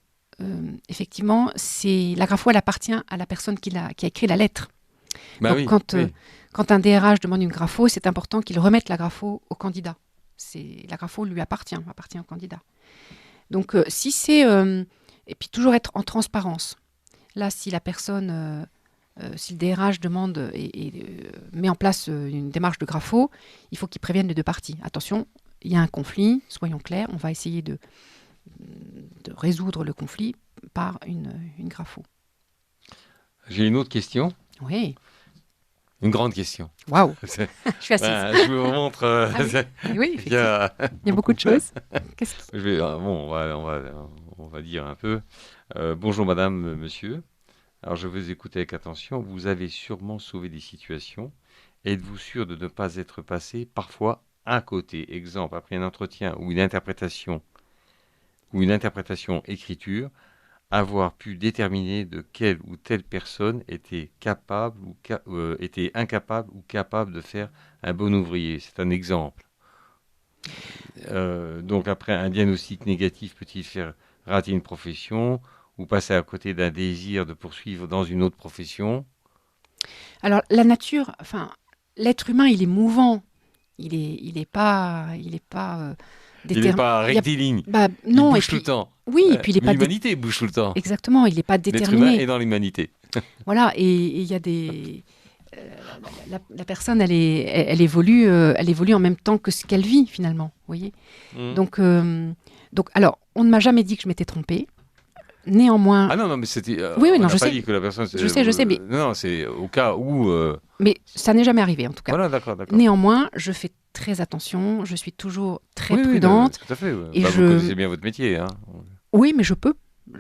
[SPEAKER 3] effectivement, la grapho, elle appartient à la personne qui a écrit la lettre.
[SPEAKER 2] Bah
[SPEAKER 3] Donc,
[SPEAKER 2] oui,
[SPEAKER 3] quand un DRH demande une grapho, c'est important qu'il remette la grapho au candidat. La grapho lui appartient au candidat. Donc, si c'est... et puis, toujours être en transparence. Là, si la personne... si le DRH demande et met en place une démarche de grapho, il faut qu'il prévienne les deux parties. Attention, il y a un conflit, soyons clairs, on va essayer de résoudre le conflit par une grapho.
[SPEAKER 2] J'ai une autre question.
[SPEAKER 3] Oui.
[SPEAKER 2] Une grande question.
[SPEAKER 3] Waouh. Je suis assise.
[SPEAKER 2] Je vous montre.
[SPEAKER 3] Oui,
[SPEAKER 2] il y a...
[SPEAKER 3] il y a beaucoup de choses.
[SPEAKER 2] On va dire un peu. Bonjour madame, monsieur. Alors je vous écoute avec attention. Vous avez sûrement sauvé des situations. Êtes-vous sûr de ne pas être passé parfois à côté? Exemple, après un entretien ou une interprétation écriture, avoir pu déterminer de quelle ou telle personne était incapable ou capable de faire un bon ouvrier. C'est un exemple. Donc après, un diagnostic négatif peut-il faire rater une profession ou passer à côté d'un désir de poursuivre dans une autre profession?
[SPEAKER 3] Alors la nature, enfin l'être humain, il est mouvant. Il est pas
[SPEAKER 2] il n'est pas rectiligne.
[SPEAKER 3] Non,
[SPEAKER 2] il bouge tout le temps.
[SPEAKER 3] Oui, et puis il est pas.
[SPEAKER 2] L'humanité bouge tout le temps.
[SPEAKER 3] Exactement, il n'est pas déterminé.
[SPEAKER 2] L'être humain est dans l'humanité.
[SPEAKER 3] Voilà, et il y a des. La personne, elle évolue en même temps que ce qu'elle vit finalement, vous voyez. Donc, alors, on ne m'a jamais dit que je m'étais trompée. Néanmoins.
[SPEAKER 2] Ah non, mais c'était.
[SPEAKER 3] Oui,
[SPEAKER 2] on
[SPEAKER 3] non,
[SPEAKER 2] n'a
[SPEAKER 3] je
[SPEAKER 2] pas
[SPEAKER 3] sais.
[SPEAKER 2] dit que la personne.
[SPEAKER 3] Je sais, mais.
[SPEAKER 2] Non, c'est au cas où.
[SPEAKER 3] Mais ça n'est jamais arrivé en tout cas.
[SPEAKER 2] Voilà, d'accord.
[SPEAKER 3] Néanmoins, je fais très attention. Je suis toujours très prudente.
[SPEAKER 2] Oui, tout à fait.
[SPEAKER 3] Et
[SPEAKER 2] vous connaissez bien votre métier, hein.
[SPEAKER 3] Oui, mais je peux.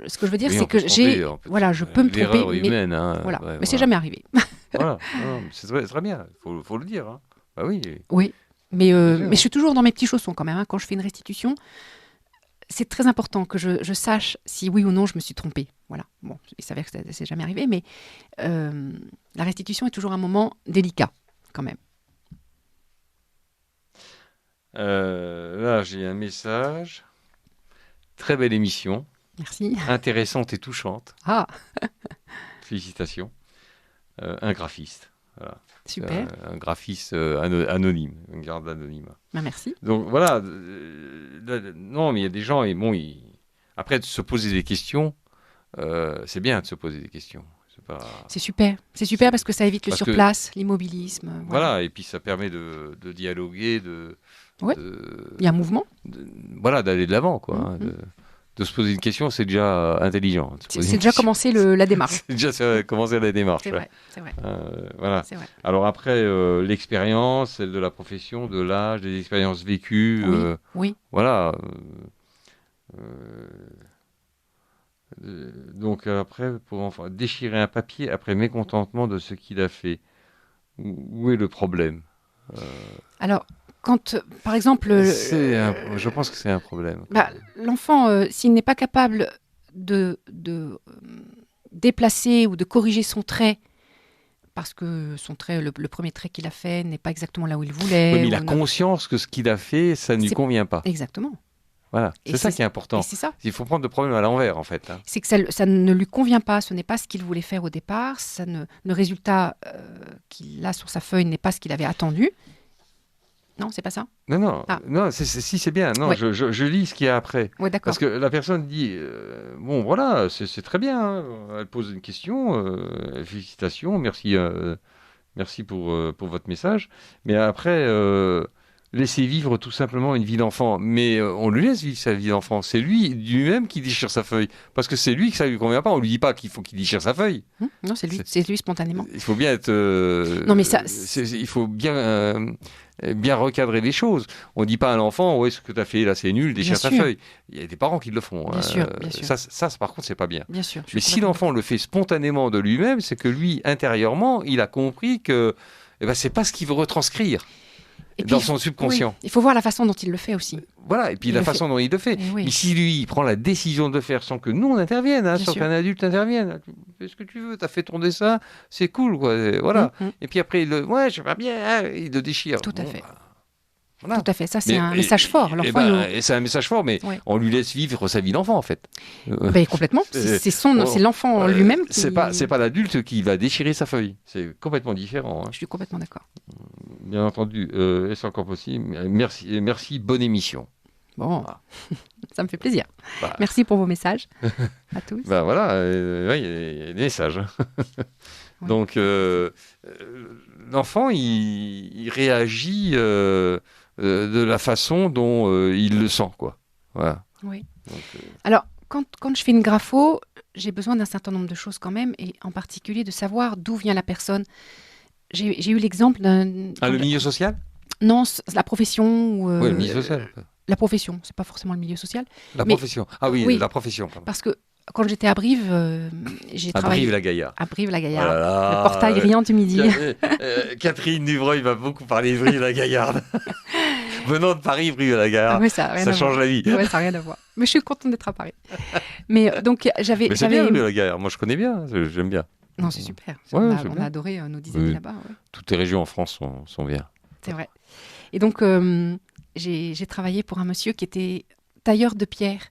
[SPEAKER 3] Ce que je veux dire, c'est que je peux me tromper.
[SPEAKER 2] L'erreur humaine,
[SPEAKER 3] hein. Voilà, mais c'est jamais arrivé.
[SPEAKER 2] Voilà, c'est très bien. Faut le dire. Hein. Bah oui.
[SPEAKER 3] Oui, mais je suis toujours dans mes petits chaussons quand même. Hein. Quand je fais une restitution, c'est très important que je sache si oui ou non je me suis trompée. Voilà. Bon, il s'avère que ça c'est jamais arrivé, mais la restitution est toujours un moment délicat quand même.
[SPEAKER 2] Là, j'ai un message. Très belle émission,
[SPEAKER 3] Merci.
[SPEAKER 2] intéressante et touchante.
[SPEAKER 3] Ah,
[SPEAKER 2] Félicitations. Un graphiste. Voilà.
[SPEAKER 3] super.
[SPEAKER 2] Un graphiste anonyme, une garde anonyme.
[SPEAKER 3] Ben, merci.
[SPEAKER 2] Donc voilà. Non, mais il y a des gens, et bon, après, de se poser des questions, c'est bien de se poser des questions.
[SPEAKER 3] C'est super. C'est super parce que ça évite le
[SPEAKER 2] Parce que-
[SPEAKER 3] surplace, l'immobilisme.
[SPEAKER 2] Voilà, et puis ça permet de dialoguer,
[SPEAKER 3] Ouais. Il y a un mouvement.
[SPEAKER 2] voilà, d'aller de l'avant, quoi. Hein,
[SPEAKER 3] Mhm.
[SPEAKER 2] de se poser une question, c'est déjà intelligent. De se poser
[SPEAKER 3] C'est
[SPEAKER 2] une
[SPEAKER 3] déjà
[SPEAKER 2] question.
[SPEAKER 3] commencé la démarche.
[SPEAKER 2] C'est déjà commencer la démarche.
[SPEAKER 3] C'est
[SPEAKER 2] ouais.
[SPEAKER 3] vrai, c'est vrai,
[SPEAKER 2] Voilà.
[SPEAKER 3] c'est vrai.
[SPEAKER 2] Alors après, l'expérience, celle de la profession, de l'âge, des expériences vécues,
[SPEAKER 3] Oui, oui.
[SPEAKER 2] voilà. Donc après, déchirer un papier après mécontentement de ce qu'il a fait. Où est le problème?
[SPEAKER 3] Alors, quand, par exemple,
[SPEAKER 2] Je pense que c'est un problème.
[SPEAKER 3] l'enfant, s'il n'est pas capable de déplacer ou de corriger son trait, parce que son trait, le premier trait qu'il a fait n'est pas exactement là où il voulait.
[SPEAKER 2] Oui, mais il a
[SPEAKER 3] ou
[SPEAKER 2] conscience que ce qu'il a fait, ça ne lui
[SPEAKER 3] C'est-
[SPEAKER 2] convient pas.
[SPEAKER 3] Exactement.
[SPEAKER 2] Voilà,
[SPEAKER 3] Et
[SPEAKER 2] c'est ça
[SPEAKER 3] c'est-
[SPEAKER 2] qui est important.
[SPEAKER 3] Et c'est ça.
[SPEAKER 2] Il faut prendre le problème à l'envers, en fait. Hein.
[SPEAKER 3] C'est que ça ne lui convient pas, ce n'est pas ce qu'il voulait faire au départ, le résultat qu'il a sur sa feuille n'est pas ce qu'il avait attendu. Non, c'est pas ça?
[SPEAKER 2] Non,
[SPEAKER 3] Ah.
[SPEAKER 2] non, si c'est bien. Non,
[SPEAKER 3] Ouais.
[SPEAKER 2] je lis ce qu'il y a après.
[SPEAKER 3] Oui, d'accord.
[SPEAKER 2] Parce que la personne dit, bon, voilà, c'est très bien. Hein. Elle pose une question, félicitations, merci pour votre message. Mais après, laissez vivre tout simplement une vie d'enfant. Mais on lui laisse vivre sa vie d'enfant. C'est lui-même qui déchire sa feuille. Parce que c'est lui que ça lui convient pas. On lui dit pas qu'il faut qu'il déchire sa feuille.
[SPEAKER 3] Non, c'est lui spontanément.
[SPEAKER 2] Il faut bien être.
[SPEAKER 3] Non, mais ça-
[SPEAKER 2] il faut bien recadrer les choses. On dit pas à l'enfant, ouais, ce que tu as fait là, c'est nul, déchire
[SPEAKER 3] Bien
[SPEAKER 2] ta
[SPEAKER 3] sûr.
[SPEAKER 2] feuille. Il y a des parents qui le font.
[SPEAKER 3] Bien sûr, bien sûr.
[SPEAKER 2] Ça, par contre, c'est pas bien.
[SPEAKER 3] Bien sûr. je
[SPEAKER 2] Mais
[SPEAKER 3] suis
[SPEAKER 2] si
[SPEAKER 3] complètement
[SPEAKER 2] l'enfant le fait spontanément de lui-même, c'est que lui, intérieurement, il a compris que c'est pas ce qu'il veut retranscrire
[SPEAKER 3] Et puis,
[SPEAKER 2] dans son subconscient.
[SPEAKER 3] oui, il faut voir la façon dont il le fait aussi.
[SPEAKER 2] Voilà, et puis
[SPEAKER 3] Il
[SPEAKER 2] la
[SPEAKER 3] le
[SPEAKER 2] façon dont il le fait.
[SPEAKER 3] Eh oui.
[SPEAKER 2] Mais si lui, il prend la décision de le faire sans que nous, on intervienne, hein,
[SPEAKER 3] Bien
[SPEAKER 2] sans
[SPEAKER 3] sûr.
[SPEAKER 2] qu'un adulte intervienne, tu fais ce que tu veux, tu as fait ton dessin, c'est cool, quoi. Et voilà.
[SPEAKER 3] Mhm.
[SPEAKER 2] Et puis après, ouais, je vais bien, hein, il le déchire.
[SPEAKER 3] Tout à
[SPEAKER 2] Bon,
[SPEAKER 3] fait.
[SPEAKER 2] voilà.
[SPEAKER 3] Tout à fait. Ça, c'est
[SPEAKER 2] Mais-
[SPEAKER 3] un message fort.
[SPEAKER 2] et
[SPEAKER 3] L'enfant,
[SPEAKER 2] et c'est un message fort, mais
[SPEAKER 3] Ouais.
[SPEAKER 2] on lui laisse vivre sa vie d'enfant, en fait.
[SPEAKER 3] complètement.
[SPEAKER 2] Euh,
[SPEAKER 3] C'est l'enfant lui-même qui...
[SPEAKER 2] C'est pas l'adulte qui va déchirer sa feuille. C'est complètement différent. Hein.
[SPEAKER 3] Je suis complètement d'accord.
[SPEAKER 2] Bien entendu, est-ce encore possible? Merci, bonne émission.
[SPEAKER 3] Bon,
[SPEAKER 2] Ah.
[SPEAKER 3] ça me fait plaisir.
[SPEAKER 2] Bah.
[SPEAKER 3] Merci pour vos messages à tous.
[SPEAKER 2] Ben voilà, ouais, il y a des messages. Hein.
[SPEAKER 3] Ouais.
[SPEAKER 2] Donc, l'enfant, il réagit de la façon dont il le sent, quoi. Voilà.
[SPEAKER 3] Oui.
[SPEAKER 2] Donc,
[SPEAKER 3] Alors, quand je fais une grapho, j'ai besoin d'un certain nombre de choses quand même, et en particulier de savoir d'où vient la personne. J'ai eu l'exemple d'un...
[SPEAKER 2] le milieu social?
[SPEAKER 3] Non, la profession. Ou,
[SPEAKER 2] Oui, le milieu social.
[SPEAKER 3] La profession, c'est pas forcément le milieu social.
[SPEAKER 2] La
[SPEAKER 3] mais-
[SPEAKER 2] profession. Ah oui,
[SPEAKER 3] oui.
[SPEAKER 2] la profession. Pardon.
[SPEAKER 3] Parce que quand j'étais à Brive, j'ai
[SPEAKER 2] À
[SPEAKER 3] travaillé...
[SPEAKER 2] Brive-la-Gaillarde.
[SPEAKER 3] À
[SPEAKER 2] Oh
[SPEAKER 3] Brive-la-Gaillarde.
[SPEAKER 2] là là,
[SPEAKER 3] Le portail brillant du midi.
[SPEAKER 2] Catherine Dubreuil va beaucoup parler de Brive-la-Gaillarde. Venant de Paris,
[SPEAKER 3] Ah
[SPEAKER 2] Brive-la-Gaillarde,
[SPEAKER 3] ouais, ça a rien
[SPEAKER 2] ça
[SPEAKER 3] à
[SPEAKER 2] change
[SPEAKER 3] voir.
[SPEAKER 2] la vie.
[SPEAKER 3] Ouais, ça n'a rien à voir. Mais je suis contente d'être à Paris. Mais donc,
[SPEAKER 2] Mais c'est bien, Brive-la-Gaillarde. Moi, je connais bien. J'aime bien.
[SPEAKER 3] Non, c'est super.
[SPEAKER 2] Ouais,
[SPEAKER 3] on, a,
[SPEAKER 2] c'est
[SPEAKER 3] on
[SPEAKER 2] bien.
[SPEAKER 3] a adoré nos 10
[SPEAKER 2] Oui.
[SPEAKER 3] années là-bas. Ouais.
[SPEAKER 2] Toutes les régions en France sont bien.
[SPEAKER 3] C'est vrai. Et donc, j'ai travaillé pour un monsieur qui était tailleur de pierre.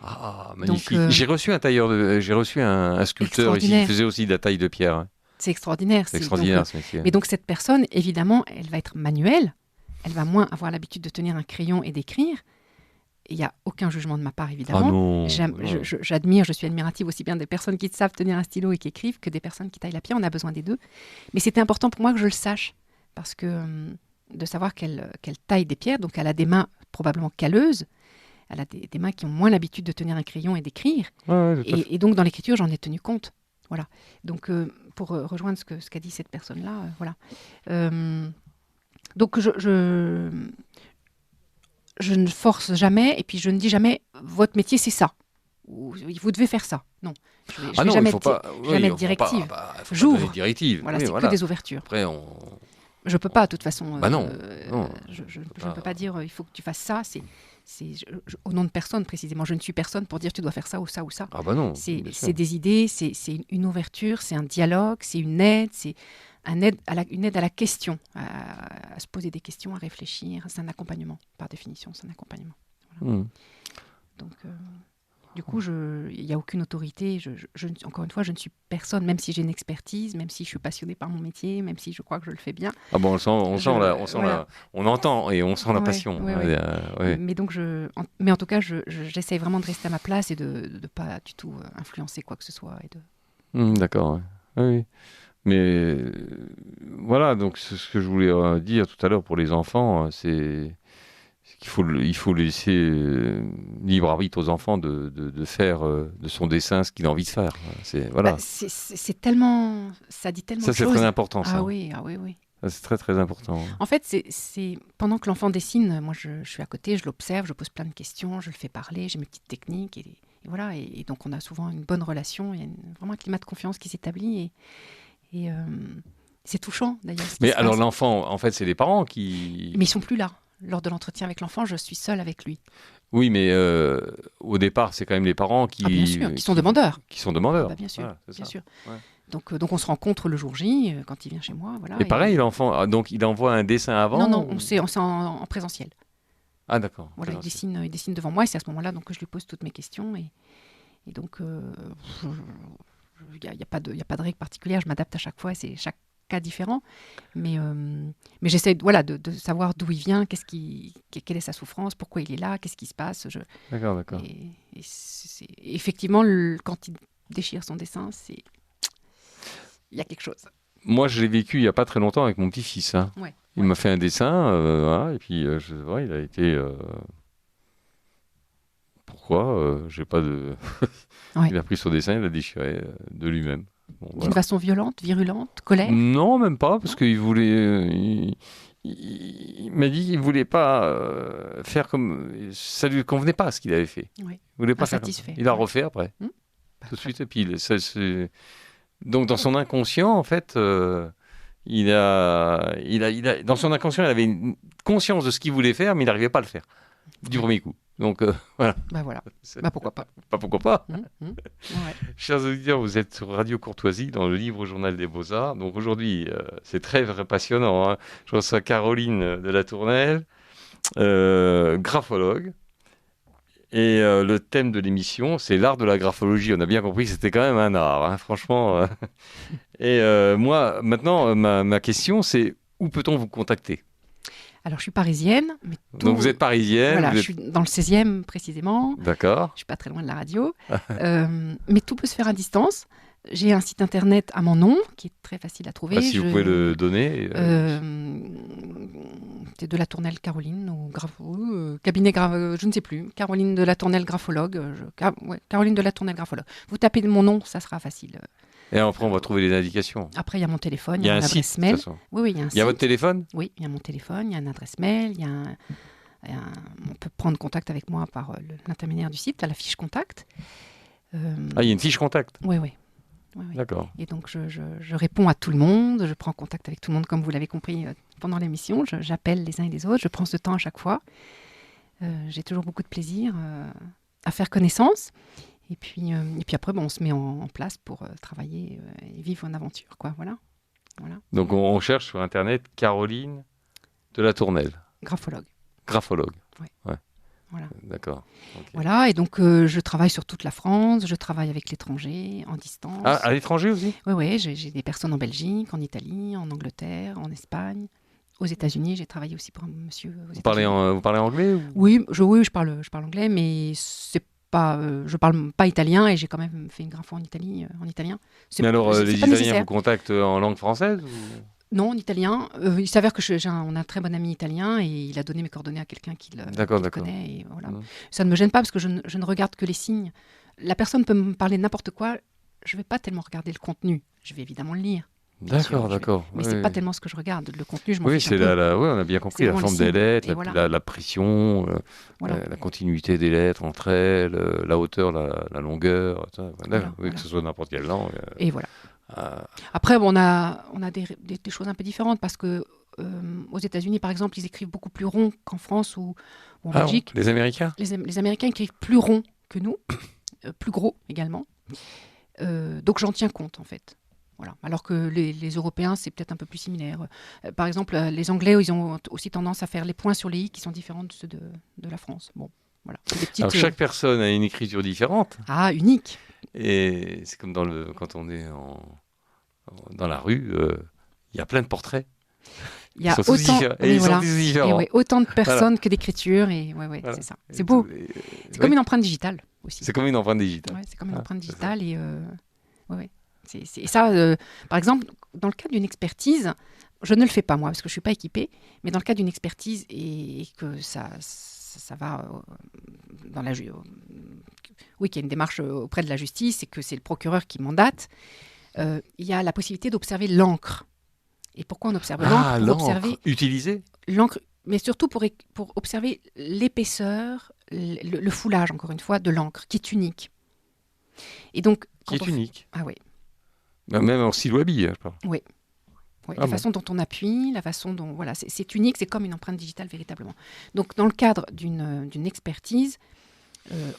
[SPEAKER 2] Ah, magnifique.
[SPEAKER 3] Donc,
[SPEAKER 2] J'ai reçu un sculpteur ici qui
[SPEAKER 3] Extraordinaire.
[SPEAKER 2] faisait aussi de la taille de pierre. Hein.
[SPEAKER 3] C'est extraordinaire.
[SPEAKER 2] C'est extraordinaire
[SPEAKER 3] donc,
[SPEAKER 2] ce métier.
[SPEAKER 3] mais donc, cette personne, évidemment, elle va être manuelle. Elle va moins avoir l'habitude de tenir un crayon et d'écrire. Il n'y a aucun jugement de ma part,
[SPEAKER 2] Ah
[SPEAKER 3] évidemment.
[SPEAKER 2] non.
[SPEAKER 3] J'admire, je suis admirative aussi bien des personnes qui savent tenir un stylo et qui écrivent que des personnes qui taillent la pierre. On a besoin des deux. Mais c'était important pour moi que je le sache. Parce que de savoir qu'elle taille des pierres, donc elle a des mains probablement calleuses. Elle a des mains qui ont moins l'habitude de tenir un crayon et d'écrire.
[SPEAKER 2] Ouais, tout à fait.
[SPEAKER 3] Et donc, dans l'écriture, j'en ai tenu compte. Voilà. Donc, pour rejoindre ce qu'a dit cette personne-là, voilà. Donc, je ne force jamais, et puis je ne dis jamais votre métier c'est ça, ou vous devez faire ça. Non, je vais
[SPEAKER 2] non,
[SPEAKER 3] jamais
[SPEAKER 2] il faut pas.
[SPEAKER 3] jamais
[SPEAKER 2] il
[SPEAKER 3] de
[SPEAKER 2] faut pas-
[SPEAKER 3] directive.
[SPEAKER 2] faut pas
[SPEAKER 3] J'ouvre.
[SPEAKER 2] donner de directive.
[SPEAKER 3] Voilà,
[SPEAKER 2] Oui,
[SPEAKER 3] c'est
[SPEAKER 2] voilà.
[SPEAKER 3] que des ouvertures.
[SPEAKER 2] Après,
[SPEAKER 3] Je peux pas, de toute façon.
[SPEAKER 2] Bah non, non.
[SPEAKER 3] Je ne
[SPEAKER 2] pas.
[SPEAKER 3] peux pas dire il faut que tu fasses ça. Au nom de personne précisément. Je ne suis personne pour dire tu dois faire ça ou ça ou ça.
[SPEAKER 2] Ah bah non.
[SPEAKER 3] C'est
[SPEAKER 2] bien sûr.
[SPEAKER 3] c'est des idées, c'est une ouverture, c'est un dialogue, c'est une aide, c'est une aide à la question, à se poser des questions, à réfléchir. C'est un accompagnement, par définition, c'est un accompagnement.
[SPEAKER 2] Hmm.
[SPEAKER 3] Donc, du coup, il n'y a aucune autorité. Encore une fois, je ne suis personne, même si j'ai une expertise, même si je suis passionnée par mon métier, même si je crois que je le fais bien.
[SPEAKER 2] Ah bon, on entend et on sent la
[SPEAKER 3] Ouais,
[SPEAKER 2] passion.
[SPEAKER 3] ouais, ouais. Mais donc, mais en tout cas, j'essaie vraiment de rester à ma place et de ne pas du tout influencer quoi que ce soit.
[SPEAKER 2] D'accord. Ouais. Oui. Mais voilà, donc c'est ce que je voulais dire tout à l'heure pour les enfants, c'est qu'il faut laisser libre arbitre aux enfants de faire de son dessin ce qu'il a envie de faire. Voilà.
[SPEAKER 3] C'est tellement, ça dit tellement de
[SPEAKER 2] Ça, c'est
[SPEAKER 3] choses.
[SPEAKER 2] très important, ça.
[SPEAKER 3] Ah oui.
[SPEAKER 2] Ça, c'est très, très important.
[SPEAKER 3] En fait, c'est pendant que l'enfant dessine, moi je suis à côté, je l'observe, je pose plein de questions, je le fais parler, j'ai mes petites techniques et voilà. Et donc on a souvent une bonne relation, il y a vraiment un climat de confiance qui s'établit et c'est touchant d'ailleurs.
[SPEAKER 2] Mais alors l'enfant, en fait, c'est les parents qui...
[SPEAKER 3] Mais ils sont plus là. Lors de l'entretien avec l'enfant, je suis seule avec lui.
[SPEAKER 2] Oui, mais au départ, c'est quand même les parents qui...
[SPEAKER 3] bien sûr, qui sont demandeurs.
[SPEAKER 2] Qui sont demandeurs.
[SPEAKER 3] Bien sûr,
[SPEAKER 2] voilà,
[SPEAKER 3] bien sûr.
[SPEAKER 2] Ouais.
[SPEAKER 3] Donc on se rencontre le jour J, quand il vient chez moi. Voilà,
[SPEAKER 2] et pareil, l'enfant, donc il envoie un dessin avant
[SPEAKER 3] Non, c'est en présentiel.
[SPEAKER 2] Ah d'accord.
[SPEAKER 3] Voilà, il dessine devant moi et c'est à ce moment-là donc, que je lui pose toutes mes questions. Et donc, il n'y a pas de règle particulière, je m'adapte à chaque fois, c'est chaque cas différent. Mais j'essaie de savoir d'où il vient, quelle est sa souffrance, pourquoi il est là, qu'est-ce qui se passe.
[SPEAKER 2] D'accord.
[SPEAKER 3] Et effectivement, quand il déchire son dessin, il y a quelque chose.
[SPEAKER 2] Moi, je l'ai vécu il n'y a pas très longtemps avec mon petit-fils. Hein.
[SPEAKER 3] Ouais.
[SPEAKER 2] Il m'a fait un dessin, voilà, et puis je vois, il a été... Pourquoi j'ai pas de... Il a pris son dessin, il l'a déchiré de lui-même. Bon,
[SPEAKER 3] D'une
[SPEAKER 2] voilà.
[SPEAKER 3] façon violente, virulente, colère?
[SPEAKER 2] Non, même pas, parce qu'il voulait... il m'a dit qu'il ne voulait pas faire comme... Ça ne lui convenait pas, ce qu'il avait fait.
[SPEAKER 3] Oui.
[SPEAKER 2] Il voulait pas faire comme ça. Il a refait après, tout de suite. Et puis, donc, dans son inconscient, en fait... dans son inconscient, il avait une conscience de ce qu'il voulait faire, mais il n'arrivait pas à le faire du premier coup. Donc voilà.
[SPEAKER 3] Voilà. Pourquoi pas.
[SPEAKER 2] Pourquoi pas.
[SPEAKER 3] Ouais.
[SPEAKER 2] Chers auditeurs, vous êtes sur Radio Courtoisie dans le livre Journal des Beaux-Arts. Donc aujourd'hui, c'est très passionnant. Hein. Je reçois Caroline de la Tournelle, graphologue. Et le thème de l'émission, c'est l'art de la graphologie. On a bien compris que c'était quand même un art, hein, franchement. Et moi, maintenant, ma question, c'est où peut-on vous contacter ?
[SPEAKER 3] Alors, je suis parisienne.
[SPEAKER 2] Donc, vous êtes parisienne.
[SPEAKER 3] Voilà, je suis dans le 16e précisément.
[SPEAKER 2] D'accord.
[SPEAKER 3] Je ne suis pas très loin de la radio. Mais tout peut se faire à distance. J'ai un site internet à mon nom, qui est très facile à trouver.
[SPEAKER 2] Si vous pouvez le donner.
[SPEAKER 3] C'est de la Tournelle Caroline, ou cabinet, je ne sais plus. Caroline de la Tournelle graphologue. Caroline de la Tournelle graphologue. Vous tapez mon nom, ça sera facile.
[SPEAKER 2] Et après, on va trouver les indications.
[SPEAKER 3] Après, il y a mon téléphone,
[SPEAKER 2] il y a
[SPEAKER 3] mon adresse mail.
[SPEAKER 2] Oui,
[SPEAKER 3] il y a un site.
[SPEAKER 2] Il y a votre téléphone ?
[SPEAKER 3] Oui, il y a mon téléphone, il y a une adresse mail, on peut prendre contact avec moi par l'intermédiaire du site, à la fiche contact.
[SPEAKER 2] Il y a une fiche contact ?
[SPEAKER 3] Oui.
[SPEAKER 2] D'accord.
[SPEAKER 3] Et donc, je réponds à tout le monde, je prends contact avec tout le monde, comme vous l'avez compris pendant l'émission. J'appelle les uns et les autres, je prends ce temps à chaque fois. J'ai toujours beaucoup de plaisir à faire connaissance. Et puis après, on se met en place pour travailler et vivre une aventure, quoi. Voilà.
[SPEAKER 2] Donc, on cherche sur Internet Caroline de la Tournelle.
[SPEAKER 3] Graphologue.
[SPEAKER 2] Oui.
[SPEAKER 3] Voilà.
[SPEAKER 2] D'accord. Okay.
[SPEAKER 3] Voilà, et donc je travaille sur toute la France, je travaille avec l'étranger, en distance.
[SPEAKER 2] Ah, à l'étranger aussi ?
[SPEAKER 3] Oui, j'ai des personnes en Belgique, en Italie, en Angleterre, en Espagne. Aux États-Unis, j'ai travaillé aussi pour un monsieur aux États-Unis.
[SPEAKER 2] Vous parlez anglais ou...
[SPEAKER 3] Oui, je parle anglais, mais c'est pas, je parle pas italien et j'ai quand même fait une grapho en italien.
[SPEAKER 2] Mais alors, les Italiens vous contactent en langue française ou...
[SPEAKER 3] Non, en italien. Il s'avère que on a un très bon ami italien et il a donné mes coordonnées à quelqu'un qui le connaît. Et voilà. Ça ne me gêne pas parce que je ne regarde que les signes. La personne peut me parler de n'importe quoi. Je ne vais pas tellement regarder le contenu. Je vais évidemment le lire.
[SPEAKER 2] D'accord.
[SPEAKER 3] Mais ce n'est pas tellement ce que je regarde. Le contenu, je m'en fiche
[SPEAKER 2] c'est
[SPEAKER 3] un peu.
[SPEAKER 2] on a bien compris. La forme des lettres, la pression,
[SPEAKER 3] voilà.
[SPEAKER 2] la continuité des lettres entre elles, la hauteur, la longueur. Que ce soit n'importe quelle langue.
[SPEAKER 3] Et voilà. Après, on a des choses un peu différentes parce que aux États-Unis, par exemple, ils écrivent beaucoup plus rond qu'en France ou en Belgique.
[SPEAKER 2] Les Américains
[SPEAKER 3] les Américains écrivent plus rond que nous, plus gros également. Donc j'en tiens compte en fait. Voilà. Alors que les Européens, c'est peut-être un peu plus similaire. Par exemple, les Anglais, ils ont aussi tendance à faire les points sur les i qui sont différents de ceux de la France. Bon. Voilà. C'est des petites,
[SPEAKER 2] Alors, chaque personne a une écriture différente.
[SPEAKER 3] Ah, unique.
[SPEAKER 2] Et c'est comme quand on est dans la rue, il y a plein de portraits.
[SPEAKER 3] Il y a
[SPEAKER 2] Ils sont tous
[SPEAKER 3] autant,
[SPEAKER 2] différents.
[SPEAKER 3] oui,
[SPEAKER 2] Et ils
[SPEAKER 3] voilà.
[SPEAKER 2] sont tous
[SPEAKER 3] Et
[SPEAKER 2] différents.
[SPEAKER 3] ouais, autant de personnes que d'écritures. Et
[SPEAKER 2] Voilà.
[SPEAKER 3] c'est ça. C'est beau. C'est comme une empreinte digitale aussi.
[SPEAKER 2] C'est comme une empreinte digitale.
[SPEAKER 3] Ouais, c'est comme une empreinte
[SPEAKER 2] c'est
[SPEAKER 3] digitale. Et et ça, par exemple, dans le cadre d'une expertise, je ne le fais pas moi parce que je ne suis pas équipée, mais dans le cadre d'une expertise et que ça va dans la oui, qu'il y a une démarche auprès de la justice et que c'est le procureur qui mandate, il y a la possibilité d'observer l'encre. Et pourquoi on observe l'encre? Pour
[SPEAKER 2] l'encre
[SPEAKER 3] observer
[SPEAKER 2] utilisée.
[SPEAKER 3] l'encre, mais surtout pour observer l'épaisseur, le foulage, encore une fois, de l'encre, qui est unique. Et donc,
[SPEAKER 2] Qui est unique.
[SPEAKER 3] Ah oui.
[SPEAKER 2] Même en stylo à billes, je parle.
[SPEAKER 3] Oui, la façon dont on appuie, la façon dont... Voilà, c'est unique, c'est comme une empreinte digitale véritablement. Donc, dans le cadre d'une expertise,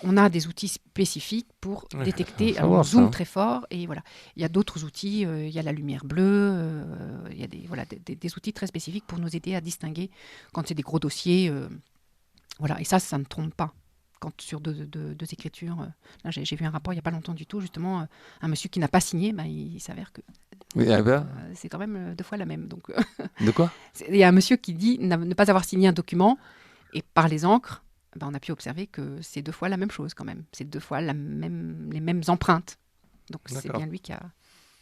[SPEAKER 3] on a des outils spécifiques pour détecter un zoom très fort. Et voilà, il y a d'autres outils, il y a la lumière bleue, il y a des outils très spécifiques pour nous aider à distinguer quand c'est des gros dossiers. Voilà, et ça ne trompe pas. Quand sur deux écritures, là j'ai vu un rapport il n'y a pas longtemps du tout, justement, un monsieur qui n'a pas signé, il s'avère que c'est quand même 2 fois la même. Donc,
[SPEAKER 2] de quoi?
[SPEAKER 3] Il y a un monsieur qui dit ne pas avoir signé un document, et par les encres, on a pu observer que c'est 2 fois la même chose quand même. C'est 2 fois les mêmes empreintes. Donc c'est bien lui qui a...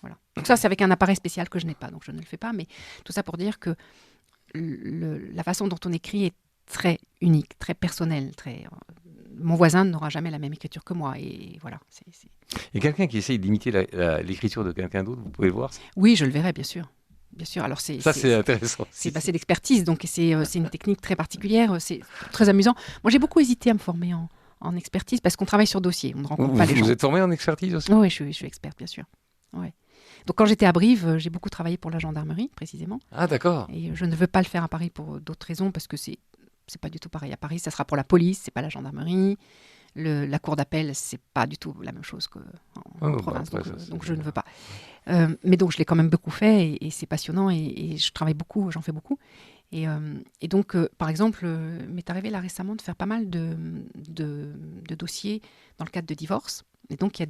[SPEAKER 3] Voilà. Donc ça, c'est avec un appareil spécial que je n'ai pas, donc je ne le fais pas. Mais tout ça pour dire que la façon dont on écrit est très unique, très personnelle. Mon voisin n'aura jamais la même écriture que moi. Et voilà.
[SPEAKER 2] Et quelqu'un qui essaye d'imiter l'écriture de quelqu'un d'autre, vous pouvez le voir?
[SPEAKER 3] Oui, je le verrai, bien sûr. Bien sûr. Alors c'est
[SPEAKER 2] intéressant.
[SPEAKER 3] C'est l'expertise, donc c'est une technique très particulière, c'est très amusant. Moi, j'ai beaucoup hésité à me former en expertise parce qu'on travaille sur dossier, on ne rencontre pas les gens.
[SPEAKER 2] Vous êtes formé en expertise aussi?
[SPEAKER 3] Oui, je suis experte, bien sûr. Ouais. Donc quand j'étais à Brive, j'ai beaucoup travaillé pour la gendarmerie, précisément.
[SPEAKER 2] Ah, d'accord.
[SPEAKER 3] Et je ne veux pas le faire à Paris pour d'autres raisons parce que c'est pas du tout pareil. À Paris, ça sera pour la police, c'est pas la gendarmerie. La cour d'appel, c'est pas du tout la même chose qu'en province, donc je ne veux pas. Mais donc je l'ai quand même beaucoup fait et c'est passionnant et je travaille beaucoup, j'en fais beaucoup. Et donc, par exemple, m'est arrivé là récemment de faire pas mal de dossiers dans le cadre de divorce. Et donc il y a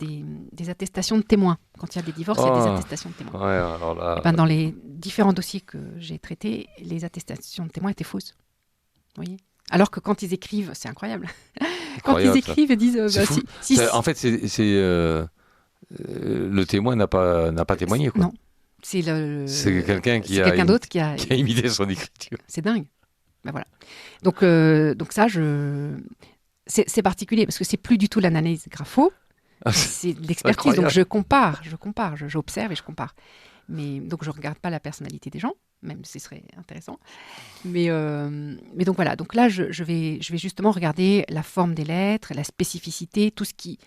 [SPEAKER 3] des attestations de témoins. Quand il y a des divorces, il y a des attestations de témoins.
[SPEAKER 2] Ouais, alors là...
[SPEAKER 3] dans les différents dossiers que j'ai traités, les attestations de témoins étaient fausses. Vous voyez ? Alors que quand ils écrivent, c'est incroyable. Quand ils écrivent, ils disent...
[SPEAKER 2] en fait, le témoin n'a pas témoigné, quoi.
[SPEAKER 3] Non. C'est quelqu'un d'autre qui a
[SPEAKER 2] imité son écriture.
[SPEAKER 3] C'est dingue. Ben voilà. Donc ça, c'est particulier parce que c'est plus du tout l'analyse grapho, c'est de l'expertise. Donc je compare, j'observe et je compare. Mais donc je regarde pas la personnalité des gens, même si ce serait intéressant. Mais donc voilà. Donc là, je vais justement regarder la forme des lettres, la spécificité, tout ce qui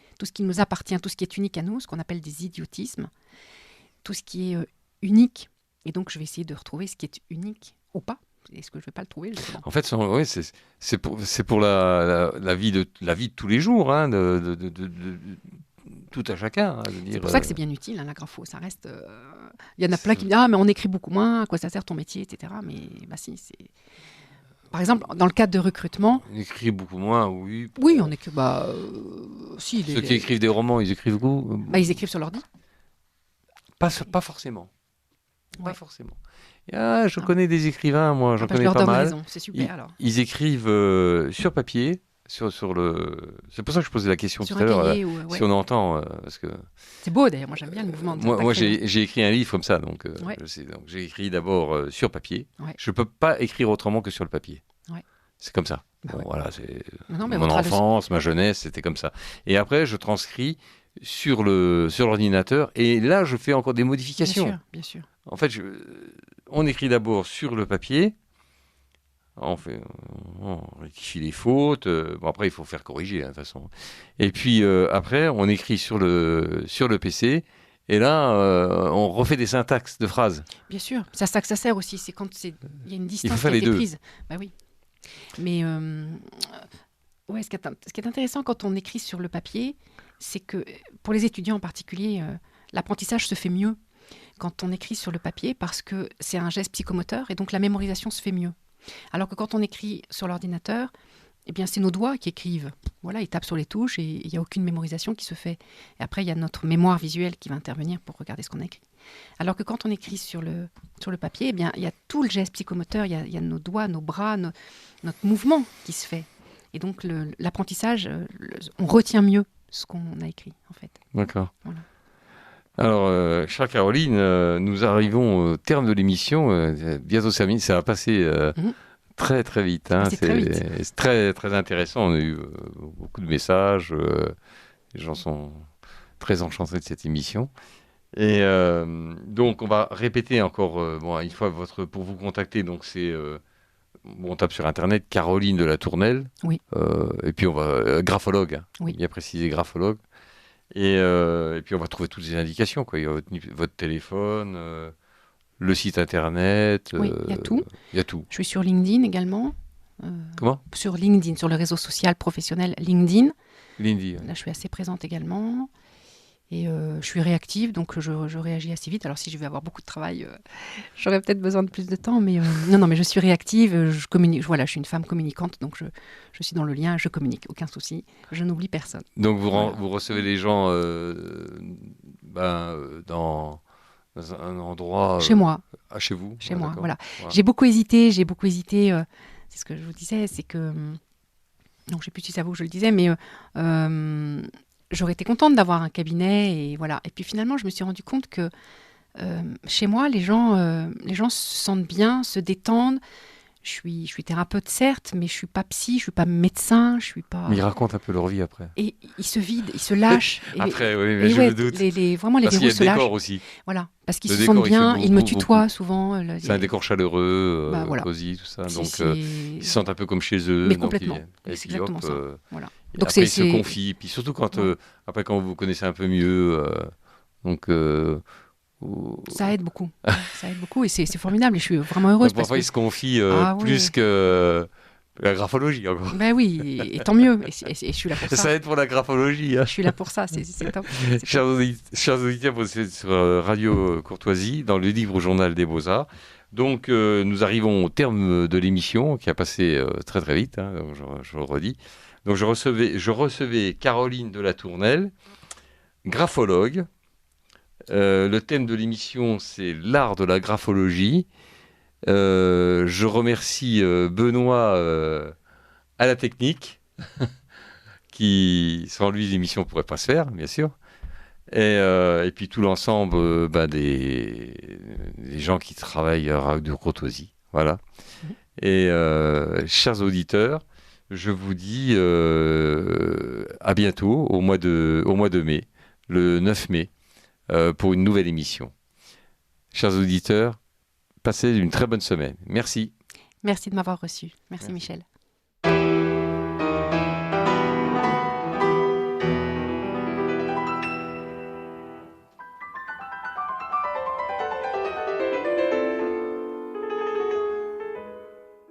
[SPEAKER 3] nous appartient, tout ce qui est unique à nous, ce qu'on appelle des idiotismes, tout ce qui est unique. Et donc je vais essayer de retrouver ce qui est unique ou pas. Est-ce que je ne vais pas le trouver justement ?
[SPEAKER 2] En fait, c'est pour la vie de tous les jours, hein, de tout à chacun. Hein,
[SPEAKER 3] c'est pour ça que c'est bien utile, hein, la grapho. Ça reste. Il y en a plein qui me disent mais on écrit beaucoup moins. À quoi ça sert ton métier, etc. Mais si, c'est. Par exemple, dans le cadre de recrutement.
[SPEAKER 2] On écrit beaucoup moins, oui.
[SPEAKER 3] Oui, on écrit. Si.
[SPEAKER 2] Ceux qui écrivent des romans, ils écrivent beaucoup.
[SPEAKER 3] Ils écrivent sur l'ordi.
[SPEAKER 2] Pas forcément. Ouais. Pas forcément. Je connais des écrivains, moi, j'en connais pas mal.
[SPEAKER 3] Raison. C'est super, alors.
[SPEAKER 2] Ils écrivent sur papier, sur le. C'est pour ça que je posais la question
[SPEAKER 3] sur
[SPEAKER 2] tout à l'heure.
[SPEAKER 3] Si
[SPEAKER 2] on entend, parce que.
[SPEAKER 3] C'est beau d'ailleurs. Moi, j'aime bien le mouvement.
[SPEAKER 2] Moi, j'ai écrit un livre comme ça, donc je sais. Donc j'ai écrit d'abord sur papier. Ouais. Je peux pas écrire autrement que sur le papier. Ouais. C'est comme ça. Voilà, c'est mon enfance, ma jeunesse, c'était comme ça. Et après, je transcris sur l'ordinateur, et là, je fais encore des modifications.
[SPEAKER 3] Bien sûr.
[SPEAKER 2] En fait, on écrit d'abord sur le papier, on rectifie les fautes, après il faut faire corriger, de toute façon. Et puis après, on écrit sur le PC, et là, on refait des syntaxes de phrases.
[SPEAKER 3] Bien sûr, ça sert aussi, c'est quand il y a une distance
[SPEAKER 2] qui a été
[SPEAKER 3] prise. Bah oui. Mais ce qui est intéressant quand on écrit sur le papier, c'est que pour les étudiants en particulier, l'apprentissage se fait mieux quand on écrit sur le papier parce que c'est un geste psychomoteur et donc la mémorisation se fait mieux. Alors que quand on écrit sur l'ordinateur, eh bien, c'est nos doigts qui écrivent. Voilà, ils tapent sur les touches et il n'y a aucune mémorisation qui se fait. Et après, il y a notre mémoire visuelle qui va intervenir pour regarder ce qu'on a écrit. Alors que quand on écrit sur le papier, eh bien, il y a tout le geste psychomoteur, il y a nos doigts, nos bras, notre mouvement qui se fait. Et donc, l'apprentissage, on retient mieux ce qu'on a écrit, en fait.
[SPEAKER 2] D'accord.
[SPEAKER 3] Voilà.
[SPEAKER 2] Alors, chère Caroline, nous arrivons au terme de l'émission. Bientôt terminé, ça va passer très très vite. Hein. C'est très très intéressant. On a eu beaucoup de messages. Les gens sont très enchantés de cette émission. Et donc, on va répéter encore une fois pour vous contacter. Donc, c'est on tape sur Internet Caroline de la Tournelle.
[SPEAKER 3] Oui.
[SPEAKER 2] Et puis on va graphologue. Hein,
[SPEAKER 3] oui.
[SPEAKER 2] Bien précisé, graphologue. Et puis on va trouver toutes les indications, quoi. Il y a votre téléphone, le site internet.
[SPEAKER 3] Oui, il y a tout.
[SPEAKER 2] Il y a tout.
[SPEAKER 3] Je suis sur LinkedIn également.
[SPEAKER 2] Comment ?
[SPEAKER 3] Sur LinkedIn, sur le réseau social professionnel LinkedIn.
[SPEAKER 2] LinkedIn.
[SPEAKER 3] Là, je suis assez présente également. Et je suis réactive, donc je réagis assez vite. Alors si je vais avoir beaucoup de travail, j'aurais peut-être besoin de plus de temps. Mais non, mais je suis réactive, je communique. Voilà, je suis une femme communicante, donc je suis dans le lien, je communique, aucun souci. Je n'oublie personne.
[SPEAKER 2] Donc vous recevez les gens dans un endroit...
[SPEAKER 3] Chez moi.
[SPEAKER 2] Chez vous ?
[SPEAKER 3] Chez moi,
[SPEAKER 2] d'accord.
[SPEAKER 3] voilà. J'ai beaucoup hésité. C'est ce que je vous disais, c'est que... Non, je ne sais plus si c'est à vous que je le disais, mais... j'aurais été contente d'avoir un cabinet et voilà. Et puis finalement, je me suis rendu compte que chez moi, les gens se sentent bien, se détendent. Je suis thérapeute certes, mais je suis pas psy, je suis pas médecin, je suis pas.
[SPEAKER 2] Mais ils racontent un peu leur vie après.
[SPEAKER 3] Et ils se vident, ils se lâchent.
[SPEAKER 2] Après, oui, mais je me doute.
[SPEAKER 3] Vraiment, les
[SPEAKER 2] parce qu'il y
[SPEAKER 3] verrous
[SPEAKER 2] a
[SPEAKER 3] se
[SPEAKER 2] le
[SPEAKER 3] lâchent.
[SPEAKER 2] décor aussi.
[SPEAKER 3] Voilà, parce qu'ils
[SPEAKER 2] Le
[SPEAKER 3] se
[SPEAKER 2] décor,
[SPEAKER 3] sentent bien. Ils me
[SPEAKER 2] beaucoup,
[SPEAKER 3] tutoient souvent.
[SPEAKER 2] C'est un décor chaleureux,
[SPEAKER 3] voilà.
[SPEAKER 2] cosy, tout ça. Donc
[SPEAKER 3] C'est-
[SPEAKER 2] ils se sentent un peu comme chez eux.
[SPEAKER 3] Mais
[SPEAKER 2] donc
[SPEAKER 3] complètement.
[SPEAKER 2] et
[SPEAKER 3] C'est
[SPEAKER 2] puis,
[SPEAKER 3] exactement
[SPEAKER 2] hop,
[SPEAKER 3] ça. Voilà.
[SPEAKER 2] et
[SPEAKER 3] Donc
[SPEAKER 2] après, ils
[SPEAKER 3] c'est-
[SPEAKER 2] se confient. Puis surtout quand après quand vous vous connaissez un peu mieux, donc.
[SPEAKER 3] Ça aide beaucoup. Ça aide beaucoup et c'est formidable. Et je suis vraiment heureuse
[SPEAKER 2] Donc,
[SPEAKER 3] parce
[SPEAKER 2] parfois,
[SPEAKER 3] que.
[SPEAKER 2] ils se confient
[SPEAKER 3] Ah, oui.
[SPEAKER 2] plus que la graphologie encore.
[SPEAKER 3] Ben oui, et tant mieux. Et je suis là pour ça.
[SPEAKER 2] Ça aide pour la graphologie. Hein.
[SPEAKER 3] Je suis là pour ça, c'est top. C'est top.
[SPEAKER 2] Chers auditeurs, vous êtes sur Radio Courtoisie, dans le livre Journal des Beaux-Arts. Donc, nous arrivons au terme de l'émission, qui a passé très très vite, hein, donc je le redis. Donc, je recevais Caroline de la Tournelle, graphologue. Le thème de l'émission, c'est l'art de la graphologie. Je remercie Benoît à la technique, qui, sans lui, l'émission ne pourrait pas se faire, bien sûr. Et puis tout l'ensemble des gens qui travaillent à Radio Courtoisie. Voilà. Et chers auditeurs, je vous dis à bientôt, au mois de mai, le 9 mai, pour une nouvelle émission. Chers auditeurs, passez une très bonne semaine. Merci.
[SPEAKER 3] Merci de m'avoir reçu. Merci Michel.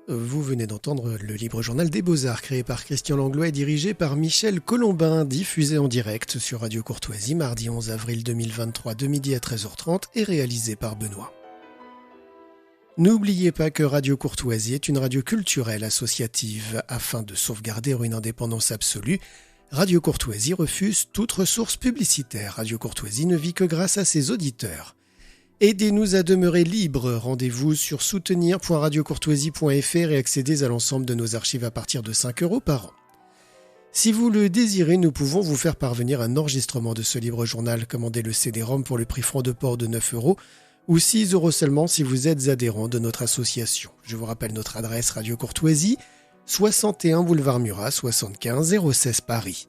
[SPEAKER 1] Vous venez d'entendre le Libre Journal des Beaux-Arts, créé par Christian Langlois et dirigé par Michel Colombin, diffusé en direct sur Radio Courtoisie, mardi 11 avril 2023, de midi à 13h30, et réalisé par Benoît. N'oubliez pas que Radio Courtoisie est une radio culturelle associative. Afin de sauvegarder une indépendance absolue, Radio Courtoisie refuse toute ressource publicitaire. Radio Courtoisie ne vit que grâce à ses auditeurs. Aidez-nous à demeurer libres. Rendez-vous sur soutenir.radiocourtoisie.fr et accédez à l'ensemble de nos archives à partir de 5 € par an. Si vous le désirez, nous pouvons vous faire parvenir un enregistrement de ce libre journal. Commandez le CD-ROM pour le prix franc de port de 9 € ou 6 € seulement si vous êtes adhérent de notre association. Je vous rappelle notre adresse Radio Courtoisie, 61 boulevard Murat, 75 016 Paris.